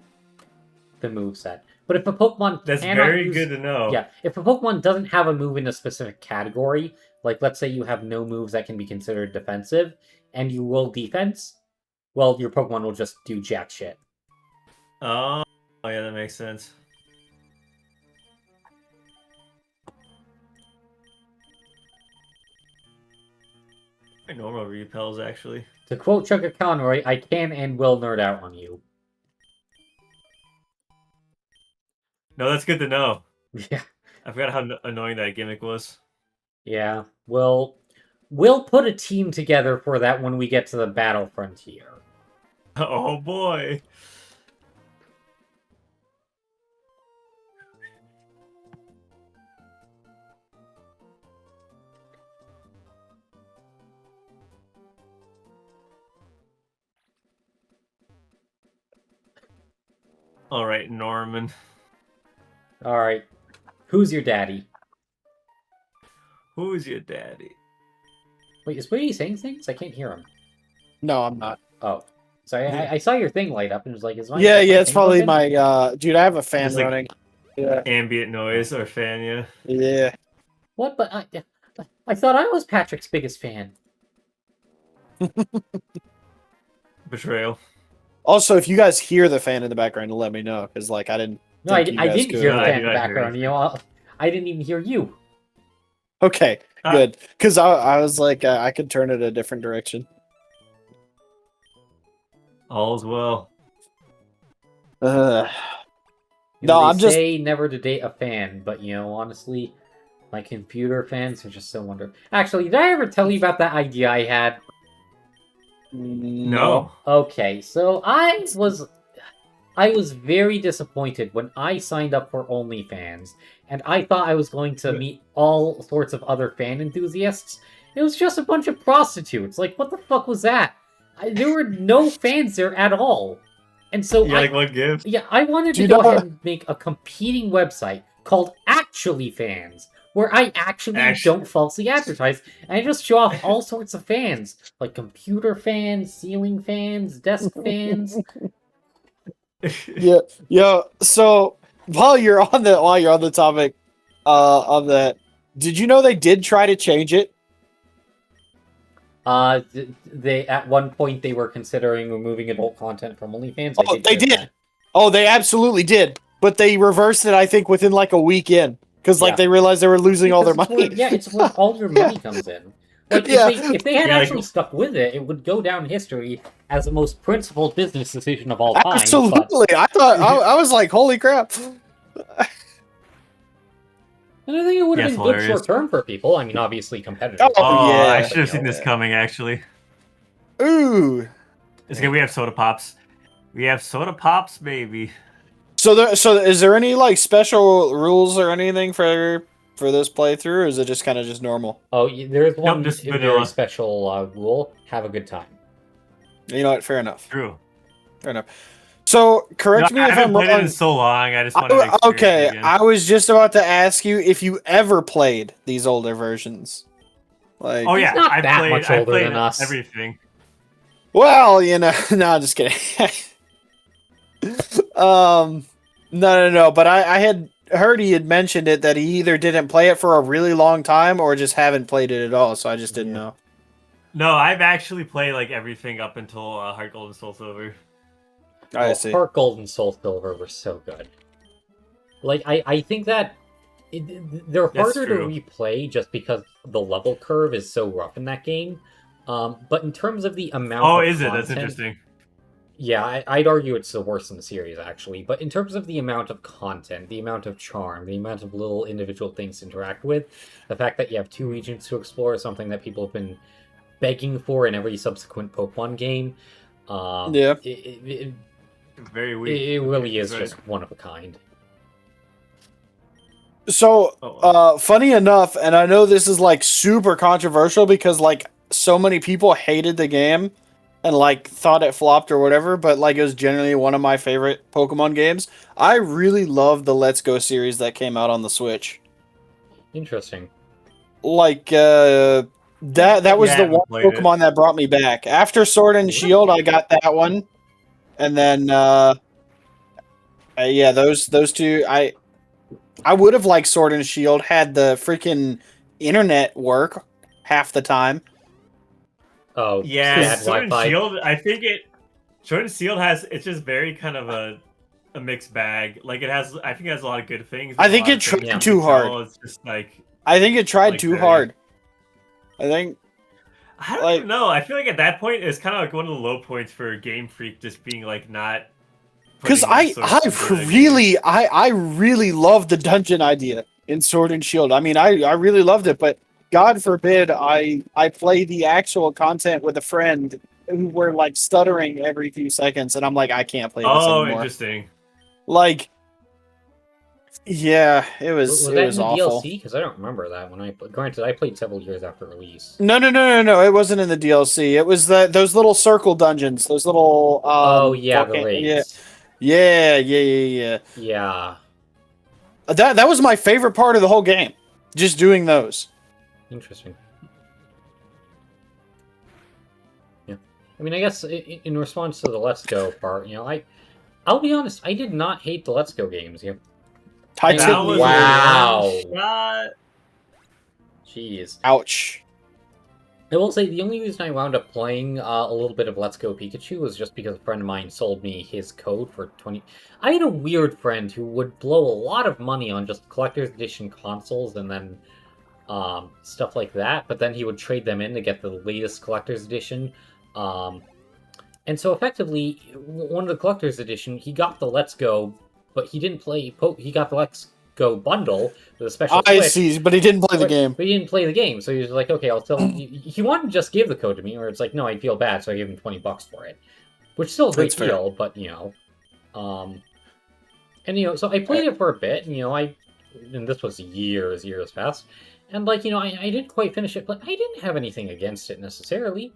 moveset. But if a Pokemon That's cannot very use- good to know. Yeah, if a Pokemon doesn't have a move in a specific category, like let's say you have no moves that can be considered defensive, and you roll defense, well, your Pokemon will just do jack shit. Oh, yeah, that makes sense. My normal repels, actually. To quote Chuck Conroy, I can and will nerd out on you. No, that's good to know. Yeah. I forgot how annoying that gimmick was. Yeah, we'll put a team together for that when we get to the Battle Frontier. Oh boy. All right, Norman. All right, who's your daddy? Who's your daddy? Wait, is Brady saying things? I can't hear him. No, I'm not. Oh, so I saw your thing light up and was like, "Is my Yeah, is my it's thing probably open?" my dude. I have a fan It's like- running. Yeah, Ambient noise or fan, yeah. yeah. What? But I thought I was Patrick's biggest fan. Betrayal. Also, if you guys hear the fan in the background, let me know because like I didn't. No, I think you guys didn't could. hear the No, I fan in do the not hear background. it. You know, I didn't even hear you. Okay, Ah. good. Because I was like I could turn it a different direction. All's well. Uh, You No, know, they I'm just- say never to date a fan, but you know, honestly, my computer fans are just so wonderful. Actually, did I ever tell you about that idea I had? No. Okay, so I was very disappointed when I signed up for OnlyFans, and I thought I was going to meet all sorts of other fan enthusiasts. It was just a bunch of prostitutes. Like, what the fuck was that? There were no fans there at all. And so Yeah, like what gives? I wanted Do to you go know- ahead and make a competing website called Actually Fans, where I actually Actu- don't falsely advertise, and I just show off all sorts of fans, like computer fans, ceiling fans, desk fans. Yeah. So while you're on the topic of that, did you know they did try to change it? They at one point they were considering removing adult content from OnlyFans. Oh, they hear did. that. Oh, they absolutely did. But they reversed it, I think, within like a weekend because like Yeah. they realized they were losing all their Because money. it's where, it's where all your money comes in. Like Yeah. if they had Yeah, like- actually stuck with it, it would go down history as the most principled business decision of all time. But Absolutely. I thought I was like, holy crap. and I think it would have Yes, been good hilarious. short term for people. I mean, obviously competitive. Oh, Oh, yeah. I should have seen this coming, actually. Ooh. It's good we have soda pops. We have soda pops, baby. So is there any like special rules or anything for this playthrough, or is it just kind of just normal? Oh, there's one just very vanilla. special rule: have a good time. You know what? Fair enough. True. Fair enough. So correct No, me I if haven't I'm played it wrong. in so long. I just wanted to experience Okay, it again. I was just about to ask you if you ever played these older versions. Like, Oh yeah, not I that played. much I older played than us. everything. well, you know, no, I'm just kidding. No. But I had heard he had mentioned it that he either didn't play it for a really long time or just haven't played it at all. So I just didn't know. No, I've actually played like everything up until Heart Gold and Soul Silver. I Well, see. Heart Gold and Soul Silver were so good. Like I think that they're That's harder to true. replay just because the level curve is so rough in that game. But in terms of the amount, Oh, of is it? That's content- interesting. Yeah, I'd argue it's the worst in the series, actually. But in terms of the amount of content, the amount of charm, the amount of little individual things to interact with, the fact that you have 2 regions to explore is something that people have been begging for in every subsequent Pokemon game. Yeah. It Very weak. it really is Right. just one of a kind. So, Oh, funny enough, and I know this is like super controversial because like so many people hated the game and like thought it flopped or whatever, but like it was generally one of my favorite Pokemon games. I really loved the Let's Go series that came out on the Switch. Interesting. Like that was Yeah, I the haven't one played it. Pokemon that brought me back. After Sword and Shield, I got that one. And then yeah, those two I would have liked Sword and Shield had the freaking internet work half the time. Oh, yeah, bad Sword and Wi-Fi. Shield. I think Sword and Shield has. It's just very kind of a mixed bag. Like it has. I think it has a lot of good things. I but a think lot it of tried things you too can hard. tell It's just like I think it tried Like too very- hard. I think I don't Like- know. I feel like at that point it's kind of like one of the low points for Game Freak just being like not. because putting resources into the game. I really love the dungeon idea in Sword and Shield. I mean, I really loved it, but God forbid I play the actual content with a friend who were like stuttering every few seconds, and I'm like, I can't play this Oh, anymore. interesting. Like, yeah, it Was was that in the awful. DLC? Because I don't remember that when I granted I played several years after release. No, it wasn't in the DLC. It was those little circle dungeons, those little Oh yeah, the yeah, raids. yeah. Yeah, That was my favorite part of the whole game. Just doing those. interesting. Yeah, I mean, I guess in response to the Let's Go part, I'll be honest, I did not hate the Let's Go games. I That didn't was either. wow. Shot. Jeez. Ouch. I will say the only reason I wound up playing a little bit of Let's Go Pikachu was just because a friend of mine sold me his code for 20. I had a weird friend who would blow a lot of money on just collector's edition consoles and then stuff like that, but then he would trade them in to get the latest collector's edition. And so effectively, one of the collector's edition, he got the Let's Go, but he didn't play. He got the Let's Go bundle with a special. I Switch, see, but he didn't play the game. but he didn't play the game, so he was like, "Okay, I'll still." He wanted to just give the code to me, or it's like, "No, I'd feel bad," so I gave him $20 for it, which is still a great That's fair. deal. But and so I played it for a bit, and this was years past, and I didn't quite finish it, but I didn't have anything against it necessarily.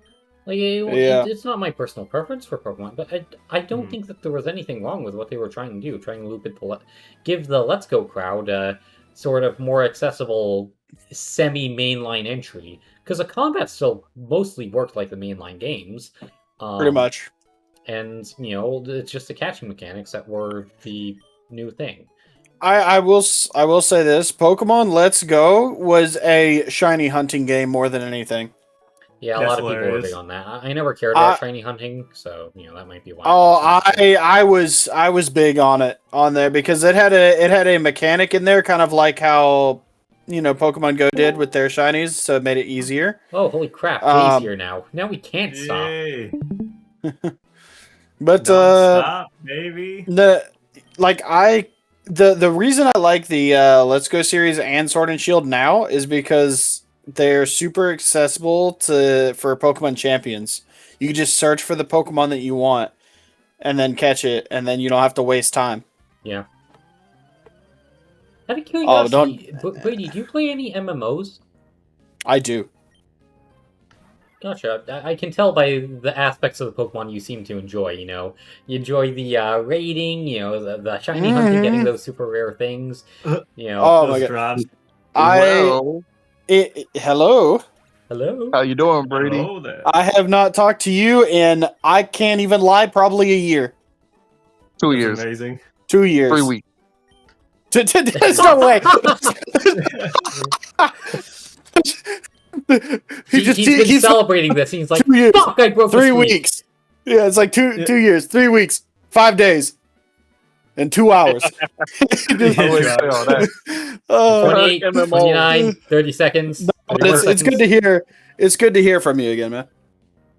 It's not my personal preference for Pokemon, but I don't think that there was anything wrong with what they were trying to do, trying to loop it give the Let's Go crowd a sort of more accessible semi-mainline entry, because the combat still mostly worked like the mainline games. Pretty much. And it's just the catching mechanics that were the new thing. I will say this: Pokemon Let's Go was a shiny hunting game more than anything. Yeah, a That's lot of people were hilarious. big on that. I never cared about shiny hunting, so that might be why. I was big on it on there because it had a mechanic in there, kind of like how Pokemon Go did with their shinies, so it made it easier. Oh, holy crap! Way easier now. Now we can't stop. Yay. But Stop, baby. the reason I like the Let's Go series and Sword and Shield now is because they're super accessible for Pokemon champions. You can just search for the Pokemon that you want and then catch it, and then you don't have to waste time. Yeah. Out of curiosity, don't- Brady, do you play any MMOs? I do. Gotcha. I can tell by the aspects of the Pokemon you seem to enjoy. You enjoy the raiding. The shiny hunting, getting those super rare things. Oh Those my god! drops. Hello. Hello. How you doing, Brady? Hello there. I have not talked to you in, I can't even lie, probably a year. 2 That's years, amazing. 2 years. 3 weeks. There's no way. He's been celebrating this. And he's like, 2 years. "Fuck! I broke 3 the streak." weeks. Yeah, it's like 2 years, 3 weeks, 5 days, and 2 hours. Yeah, I would drop. say all that. 28, MMO. 29, 30 seconds. But it's good to hear. It's good to hear from you again, man.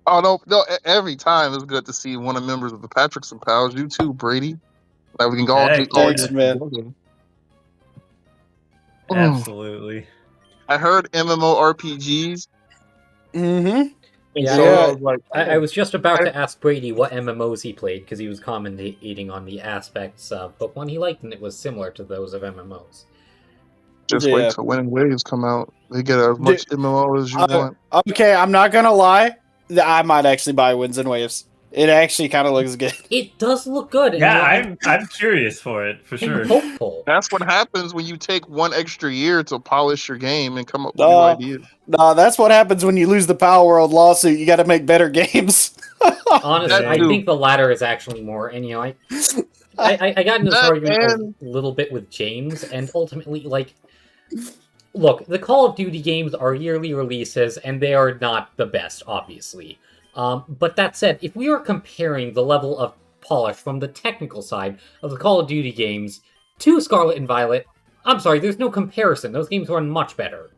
Oh no! Every time it's good to see one of the members of the Patrick's and Pals. You too, Brady. Like we can go all Hey, get all thanks, get man. together. Absolutely. I heard MMORPGs. Mm-hmm. And Yeah, so yeah. I was like, I was just about to ask Brady what MMOs he played because he was commentating on the aspects of Pokemon he liked, and it was similar to those of MMOs. just Yeah. wait till Winning Waves come out. They get as much MMO as you want. Okay, I'm not gonna lie. I might actually buy Winds and Waves. It actually kind of looks good. It does look good. And Yeah, I'm I'm curious for it for sure. hopeful. That's what happens when you take 1 extra year to polish your game and come up with No. new ideas. No, that's what happens when you lose the Power World lawsuit. You got to make better games. Honestly, That I too. think the latter is actually more. And I got into this That argument and- a little bit with James, and ultimately, look, the Call of Duty games are yearly releases, and they are not the best, obviously. But that said, if we are comparing the level of polish from the technical side of the Call of Duty games to Scarlet and Violet, I'm sorry, there's no comparison. Those games run much better.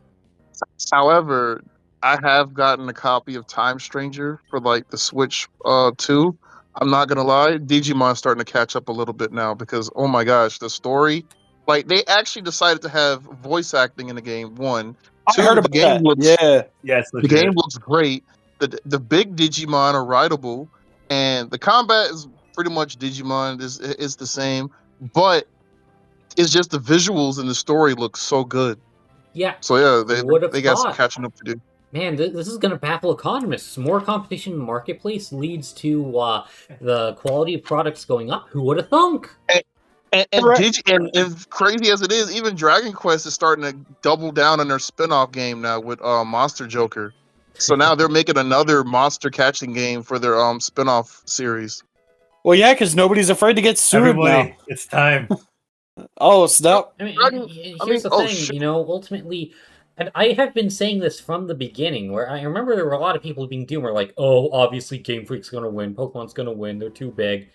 However, I have gotten a copy of Time Stranger for the Switch 2. I'm not gonna lie, Digimon's starting to catch up a little bit now because oh my gosh, the story, they actually decided to have voice acting in the game. 1, I Two, heard the about game that. looks Yeah. Yes, the game looks great. The big Digimon are rideable, and the combat is pretty much Digimon. Is the same, but it's just the visuals and the story look so good. Yeah, So yeah, who would have they got some thought? catching up to do. Man, this is going to baffle economists. More competition in the marketplace leads to the quality of products going up. Who would have thunk? And Correct. and crazy as it is, even Dragon Quest is starting to double down on their spin-off game now with Monster Joker. So now they're making another monster catching game for their spin-off series. Well, yeah, because nobody's afraid to get sued Everybody, it's time. now. Oh, snap. I mean, Dragon- here's the oh, thing, shit. you know, ultimately, and I have been saying this from the beginning, where I remember there were a lot of people being doomed, were like, oh, obviously Game Freak's gonna win, Pokemon's gonna win, they're too big.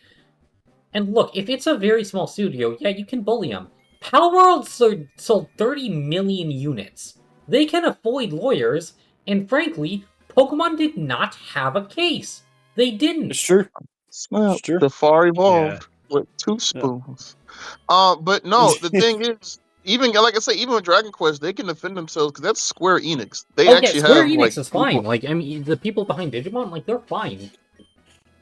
And look, if it's a very small studio, yeah, you can bully them. Palworld sold 30 million units. They can avoid lawyers, and frankly, Pokemon did not have a case. They didn't. It's true. Snap. It's true. The far evolved with two spoons. But no, the thing is, even like I say, even with Dragon Quest, they can defend themselves because that's Square Enix. They Oh yeah, actually Square have Enix like is fine. Like, I mean, the people behind Digimon, like, they're fine.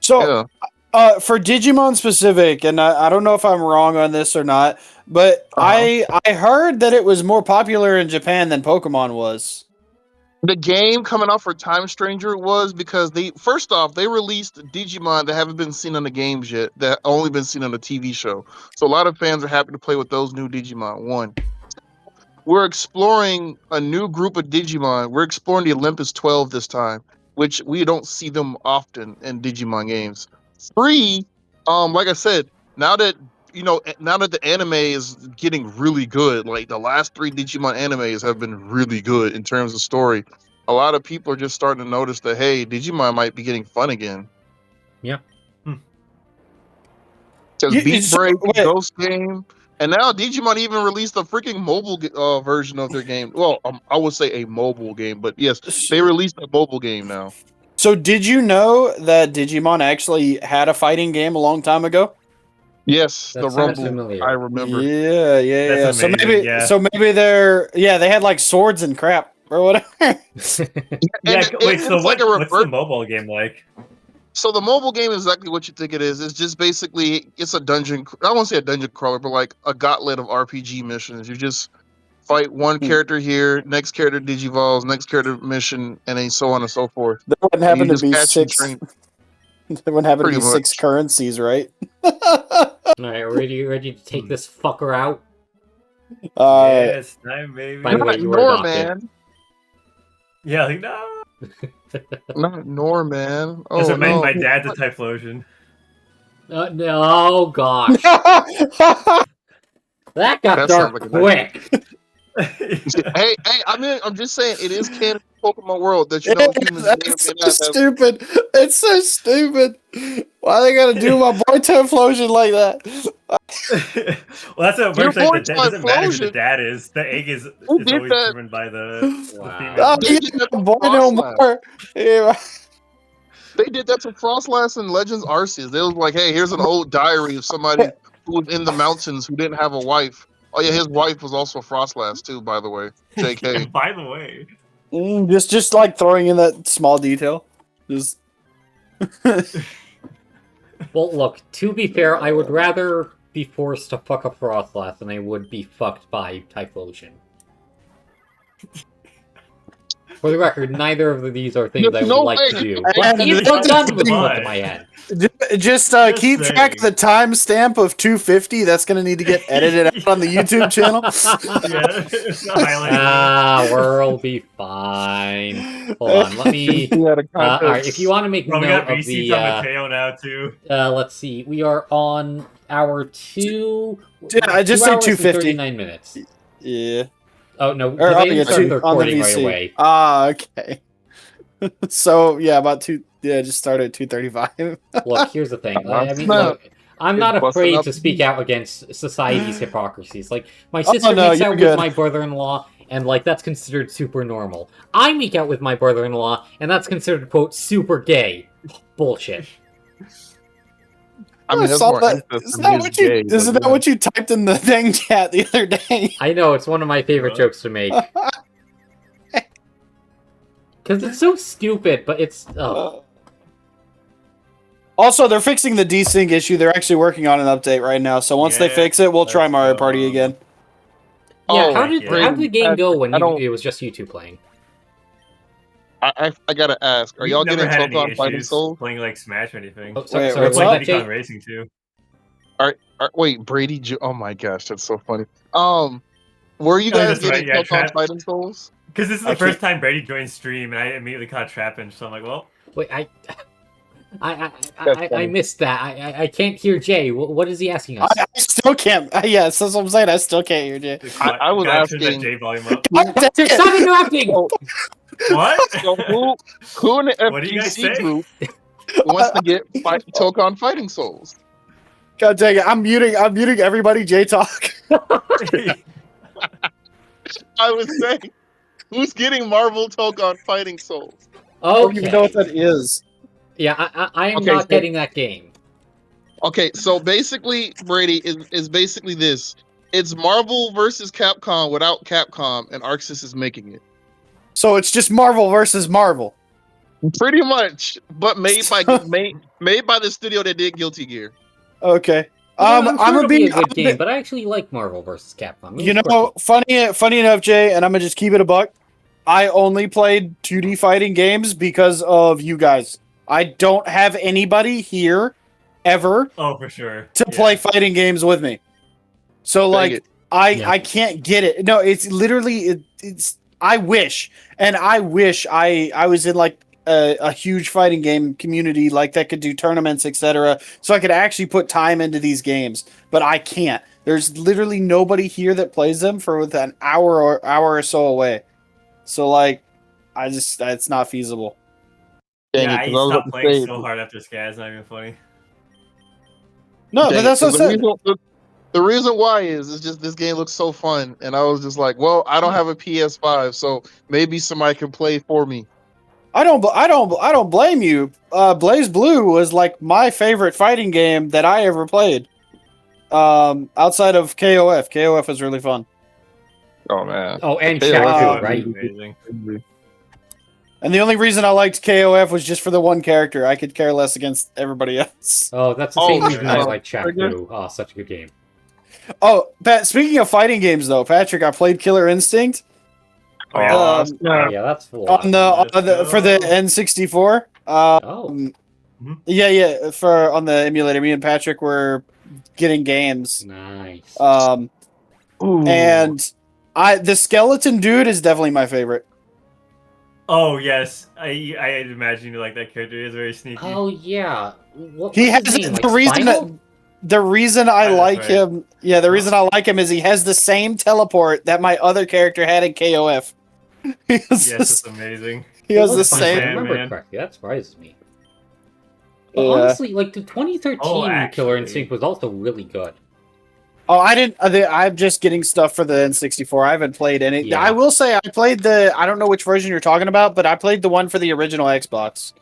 So, Yeah. for Digimon specific, and I don't know if I'm wrong on this or not, but I heard that it was more popular in Japan than Pokemon was. The game coming out for Time Stranger was because they first off they released Digimon that haven't been seen on the games yet, that only been seen on the TV show. So a lot of fans are happy to play with those new Digimon. One, we're exploring a new group of Digimon. We're exploring the Olympus 12 this time, which we don't see them often in Digimon games. Three, like I said, now that the anime is getting really good, like the last three Digimon animes have been really good in terms of story. A lot of people are just starting to notice that hey, Digimon might be getting fun again. Yeah. Because Beat So, Break, wait. Ghost Game, and now Digimon even released a freaking mobile version of their game. Well, I would say a mobile game, but yes, they released a mobile game now. So, did you know that Digimon actually had a fighting game a long time ago? Yes, That the sounds Rumble. familiar. I remember. Yeah. That's So amazing, maybe, yeah. so maybe they had like swords and crap or whatever. Yeah, wait, so it's like a what's the reverse. mobile game like? So the mobile game is exactly what you think it is. It's just basically it's a dungeon. I won't say a dungeon crawler, but like a gauntlet of RPG missions. You just fight one character here, next character digivolves, next character mission, and then so on and so forth. There wouldn't And you happen to just be catch and 6. train. There wouldn't happen to Pretty be 6 much. currencies, right? Alright, ready to take this fucker out? Yes, time, baby. By the way, Not you were adopted. Norman. Yeah, like, no. Not Norman. Oh Doesn't make no. my dad's a Typhlosion. No, gosh. That got That dark sounds like a quick. Hey, I'm just saying it is canon Pokemon world that you know humans may or That's may so not have. stupid. It's so stupid. Why they gotta do my boy Typhlosion like that? Well, that's what Your works. Like, boy the dad doesn't matter who the Typhlosion. dad is. The egg is Who always did that? driven by the Wow. female. Oh, They yeah, did that to boy no Frostlass. more. Yeah. They did that to Frostlass and Legends Arceus. They was like, hey, here's an old diary of somebody who was in the mountains who didn't have a wife. Oh yeah, his wife was also Frostlass too, by the way. JK. By the way, Just like throwing in that small detail. Just Well, look, to be fair, I would rather be forced to fuck a Frostlass than I would be fucked by Typhlosion. For the record, neither of these are things I would No like way. to do. And But if don't done with think- what's in my head. just keep Just track of the saying. timestamp of 250. That's gonna need to get edited out on the YouTube channel. yeah, it's not highlighted. Ah, we'll be fine. Hold on, let me... Alright, if you want to make Bro, we note got of VC the... from Mateo now too. let's see, we are on hour 2... Yeah, I just 2 say hours and 250. 39 minutes. Yeah. Oh, no, Or, they oh, didn't yeah, start on the recording right VC. away. Ah, okay. So yeah, about 2. Yeah, just start at 2:35. Look, here's the thing. I mean, No. look, I'm not Busting afraid up. to speak out against society's hypocrisies. Like, my sister no, makes you're out good. with my brother-in-law, and, like, that's considered super normal. I make out with my brother-in-law, and that's considered, quote, super gay. Bullshit. I mean, that's saw more that. incest Isn't than that he what is you? gay, but Isn't that yeah. what you typed in the thing chat the other day? I know, it's one of my favorite What? jokes to make. Because it's so stupid, but it's... Also, they're fixing the desync issue. They're actually working on an update right now. So once they Yeah, fix it, we'll try let's Mario go. Party again. Yeah, Oh, how did yeah. the game go when I don't- it was just you two playing? I gotta ask, are We've y'all never getting had any Pokemon Fighting issues Souls? playing like Smash or anything. Oh, Wait, sorry, what's what Playing was that, Pokemon Jay? Racing too. Wait, Brady. Oh my gosh, that's so funny. Were you Oh, guys that's right, getting yeah, Pokemon Trap. Fighting Souls? Because this is I the first time Brady joined stream, and I immediately caught Trappin, so I'm like, well, Wait, I funny. missed that. I can't hear Jay. What is he asking us? I still can't. Yeah, that's what I'm saying. I still can't hear you. I was gotta turn that asking- J volume up. Patrick, stop interrupting! So, What? so who in the What do you guys FGC say? group wants to get Pokemon Fighting Souls? God dang it! I'm muting everybody. J talk. I was saying, who's getting Marvel Pokemon Fighting Souls? I don't even know what Okay. that is. Yeah, I am Okay, not so- getting that game. Okay, so basically, Brady is basically this. It's Marvel versus Capcom without Capcom, and Arxis is making it. So it's just Marvel versus Marvel. Pretty much, but made by made by the studio that did Guilty Gear. Okay. I'm sure I'm it'll be a I'm good game, but I actually like Marvel vs. Capcom. You know, funny enough, Jay, and I'm gonna just keep it a buck. I only played 2D fighting games because of you guys. I don't have anybody here ever Oh, for sure. to Yeah. play fighting games with me. So like it. I can't get it. No, it's literally it's I wish I was in like a huge fighting game community like that could do tournaments, etc. So I could actually put time into these games, but I can't. There's literally nobody here that plays them for with an hour or so away. So like it's not feasible. Dang Yeah, it, I 'cause I was stopped about to playing say- so hard after Sky. It's not even funny. No, Dang but it, that's what I 'cause said. the reason why is just this game looks so fun, and I was just like, well, I don't have a PS5, so maybe somebody can play for me. I don't blame you. Blaze Blue was like my favorite fighting game that I ever played. Outside of KOF. KOF was really fun. Oh man, Oh, and Yeah, Shaq wow. too, right? Amazing. And the only reason I liked KOF was just for the one character. I could care less against everybody else. Oh, that's the Oh, same reason I yeah. like Shaq Trigger. too. Oh, such a good game. Oh, Pat, speaking of fighting games though, Patrick, I played Killer Instinct Oh, yeah. Um, yeah. Yeah, that's full. on the for the go. N64. Oh, Yeah, for on the emulator. Me and Patrick were getting games. nice. And the skeleton dude is definitely my favorite. Oh yes, I imagine you like that character. He is very sneaky. Oh yeah. What, He has what's his name? the Like reason Spinal? the reason I That's like right. him. Yeah, the reason I like him is he has the same teleport that my other character had in KOF. He has, Yes, this, it's amazing. he has Well, the if I same. remember man. correctly, that surprises me. But Yeah. honestly, like the 2013 Oh, Killer actually. Instinct was also really good. Oh, I didn't. I'm just getting stuff for the N64. I haven't played any. Yeah. I will say I played the. I don't know which version you're talking about, but I played the one for the original Xbox.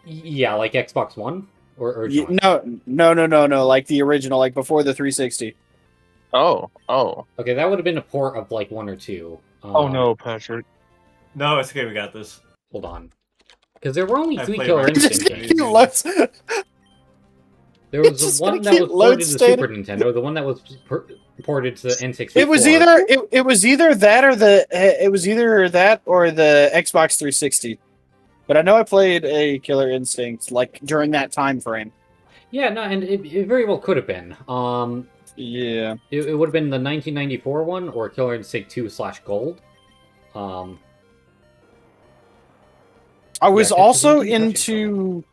Yeah, like Xbox One or No, no. Like the original, like before the 360. Oh, Okay, that would have been a port of like one or two. oh no, Patrick. No, it's okay. We got this. Hold on. Because there were only I 3 played Killer one. Just Instinct Instinct games. keep loads- There it's was just the one gonna that keep was load ported to the state- Super Nintendo, the one that was ported to the N64. It was either it was either that or the Xbox 360. But I know I played a Killer Instinct like during that time frame. Yeah, no, and it very well could have been. Yeah. It would have been the 1994 one or Killer Instinct 2/Gold. I was Yeah, 'cause also we can touch it into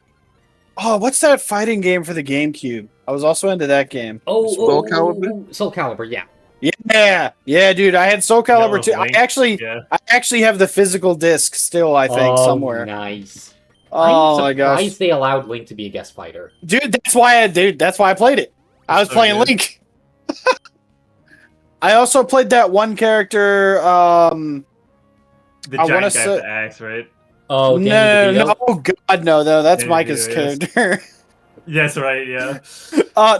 what's that fighting game for the GameCube? I was also into that game. Soul Calibur? Soul Calibur, yeah. Yeah, dude. I had Soul Calibur with too. I Link, actually Yeah. have the physical disc still. I think Oh, somewhere. nice. Oh I'm my gosh, surprised they allowed Link to be a guest fighter. dude. That's why I played it. I was So playing good. Link. I also played that one character. The I giant wanna guy say- with the axe, right? Oh, no, Danny DeVito? oh god, no. That's Danny Micah's DeVito, yes. character. Yes, right. Yeah.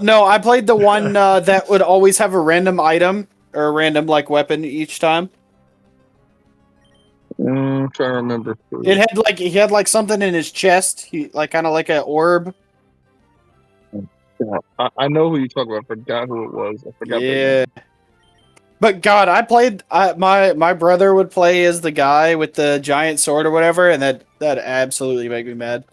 No, I played the one that would always have a random item or a random like weapon each time. Trying to remember. It had like he had like something in his chest. He like kind of like an orb. Yeah, I know who you talk about. I forgot who it was. I forgot. Yeah. But God, my brother would play as the guy with the giant sword or whatever, and that absolutely make me mad.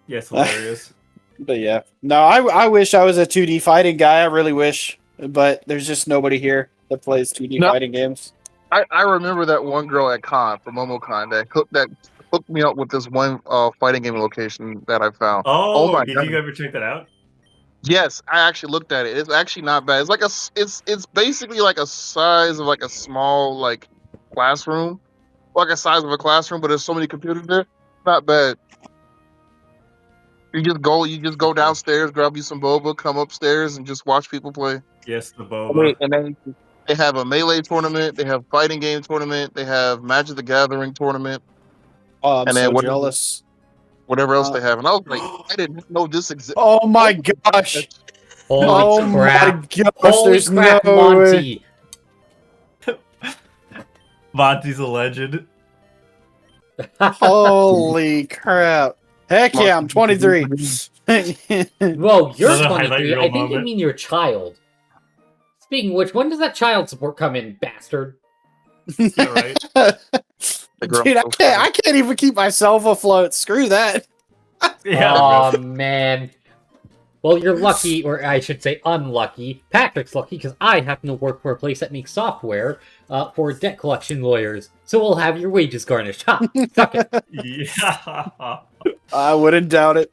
Yes, hilarious. But yeah, no, I wish I was a 2D fighting guy. I really wish, but there's just nobody here that plays 2D No. fighting games. I remember that one girl at Con for MomoCon that hooked me up with this one fighting game location that I found. Oh, my did God. you ever check that out? Yes, I actually looked at it. It's actually not bad. It's like it's basically like a size of like a small like classroom, like a size of a classroom, but there's so many computers there. Not bad. You just go downstairs, grab you some boba, come upstairs, and just watch people play. Yes, the boba. And then they have a melee tournament, they have fighting game tournament, they have Magic the Gathering tournament, Oh, I'm and so then jealous. whatever else they have. And I was like, I didn't know this existed. Oh my gosh! Holy Oh crap! my gosh! Holy There's crap, no way. Monty! Monty's a legend. Holy crap! Heck yeah, I'm 23. Whoa, you're Another highlight 23. reel I think you moment. mean your child. Speaking of which, when does that child support come in, bastard? Yeah, right. Dude, I can't even keep myself afloat. Screw that. Yeah. Oh bro. man. Well, you're lucky, or I should say unlucky. Patrick's lucky because I happen to work for a place that makes software for debt collection lawyers. So we'll have your wages garnished. Ha! Suck it. Yeah. I wouldn't doubt it.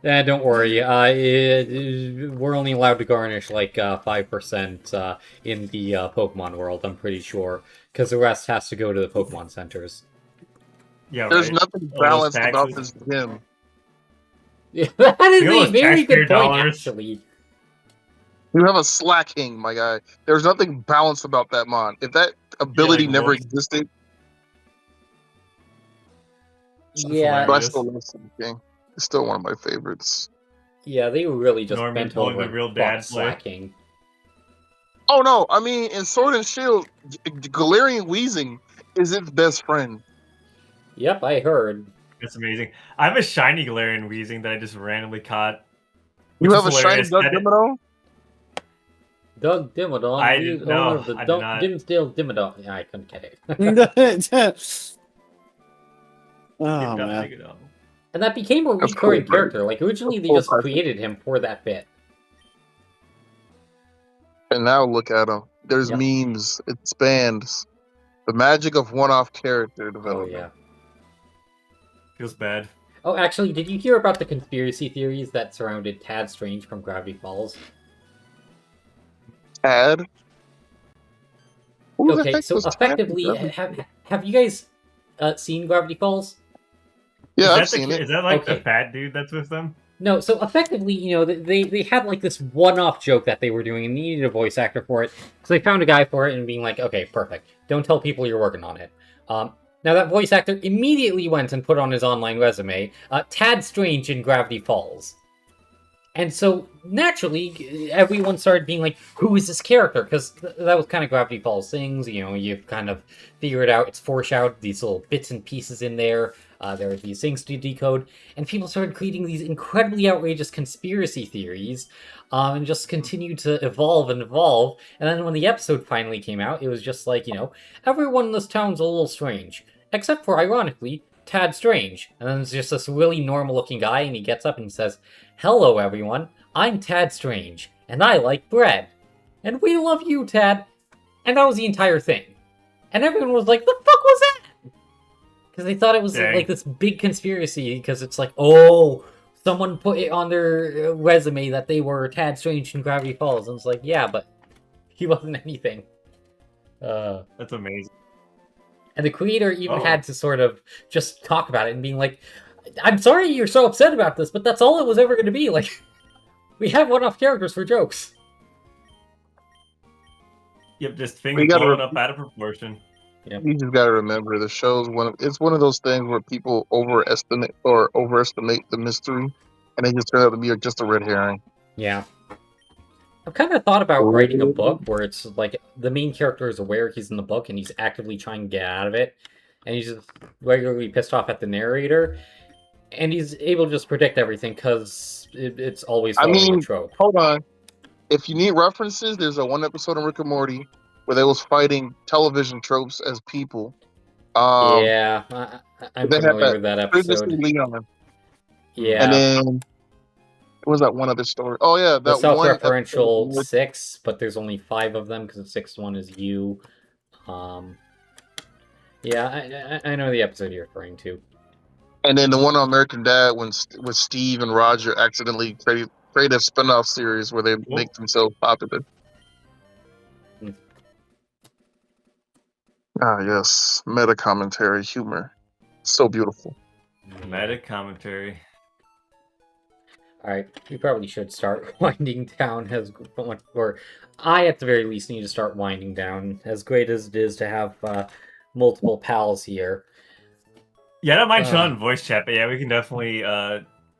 Don't worry. We're only allowed to garnish like 5% in the Pokemon world, I'm pretty sure. Because the rest has to go to the Pokemon centers. Yeah, There's right. nothing All those balanced about taxes. this gym. That is You know a those very taxpayer good point, dollars? actually. You have a slacking, my guy. There's nothing balanced about that mon. If that ability like never wolves. existed, Yeah, but I Hilarious. still love the game. It's still one of my favorites. yeah, they really just Norman bent pulling over the real and dad fucked play. slacking. Oh no, I mean in Sword and Shield, Galarian Weezing is its best friend. Yep, I heard. That's amazing. I have a shiny Galarian Weezing that I just randomly caught. You which have a is shiny hilarious. Doug That- Dimmadome? Doug Dimmadome, I he is did- no, owner of the I did not. Dimsdale Dimmadome. Yeah, I couldn't get it. Oh man. Pick it up. And that became a That's recurring cool, right? character. Like, originally they Cool just person. created him for that bit. And now look at him. There's Yep. memes. It spans the magic of one-off character Oh, development. yeah. Feels bad. Oh, actually, did you hear about the conspiracy theories that surrounded Tad Strange from Gravity Falls? Tad. Who the Okay, heck so was Tad? effectively, have you guys seen Gravity Falls? Yeah, I've is that seen the, it. Is that like Okay. the fat dude that's with them? No, so effectively, you know, they had like this one-off joke that they were doing and they needed a voice actor for it. So they found a guy for it and being like, okay, perfect. Don't tell people you're working on it. Now that voice actor immediately went and put on his online resume, Tad Strange in Gravity Falls. And so, naturally, everyone started being like, who is this character? Because that was kind of Gravity Falls things, you know, you've kind of figured out it's foreshadowed, these little bits and pieces in there. There are these things to decode, and people started creating these incredibly outrageous conspiracy theories, and just continued to evolve and evolve. And then when the episode finally came out, it was just like, you know, everyone in this town's a little strange, except for, ironically, Tad Strange. And then it's just this really normal-looking guy, and he gets up and says, "Hello, everyone. I'm Tad Strange, and I like bread. And we love you, Tad." And that was the entire thing. And everyone was like, "The fuck was that?" Because they thought it was Dang. like this big conspiracy, because it's like, oh, someone put it on their resume that they were Tad Strange in Gravity Falls. And it's like, yeah, but he wasn't anything. That's amazing. And the creator even Oh. had to sort of just talk about it and being like, I'm sorry you're so upset about this, but that's all it was ever going to be. Like, we have one-off characters for jokes. Yep, just We things gotta blowing re- up out of proportion. You just gotta remember the show's it's one of those things where people overestimate the mystery, and they just turn out to be just a red herring. Yeah. I've kind of thought about writing a book where it's like the main character is aware he's in the book and he's actively trying to get out of it, and he's just regularly pissed off at the narrator, and he's able to just predict everything because it's always following a trope. Hold on. If you need references, there's a one episode in Rick and Morty where they was fighting television tropes as people. Yeah, I'm they had familiar with that Previously episode. Leon. Yeah, And then what was that one other story? Oh yeah, the that one self-referential episode- 6, but there's only 5 of them because the sixth one is you. Yeah, I know the episode you're referring to. And then the one on American Dad when with Steve and Roger accidentally create a spin-off series where they make themselves popular. Hmm. Ah, yes. Meta commentary, humor. So beautiful. Meta commentary. Alright, we probably should start winding down or I at the very least need to start winding down, as great as it is to have multiple pals here. Yeah, I don't mind chilling on voice chat, but yeah, we can definitely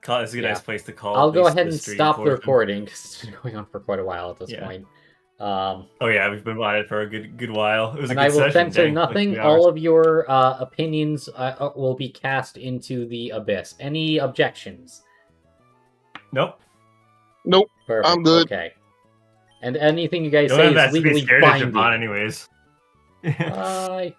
call this is a nice place to call. I'll at go least ahead the and stream stop the portion. recording because it's been going on for quite a while at this point. Oh yeah, we've been on it for a good while. It was And a I good will session. censor Dang, like nothing. 3 hours. All of your opinions will be cast into the abyss. Any objections? Nope. Nope. Perfect. I'm good. Okay. And anything you guys You say don't have is to be legally scared of binding. Javon anyways. Bye.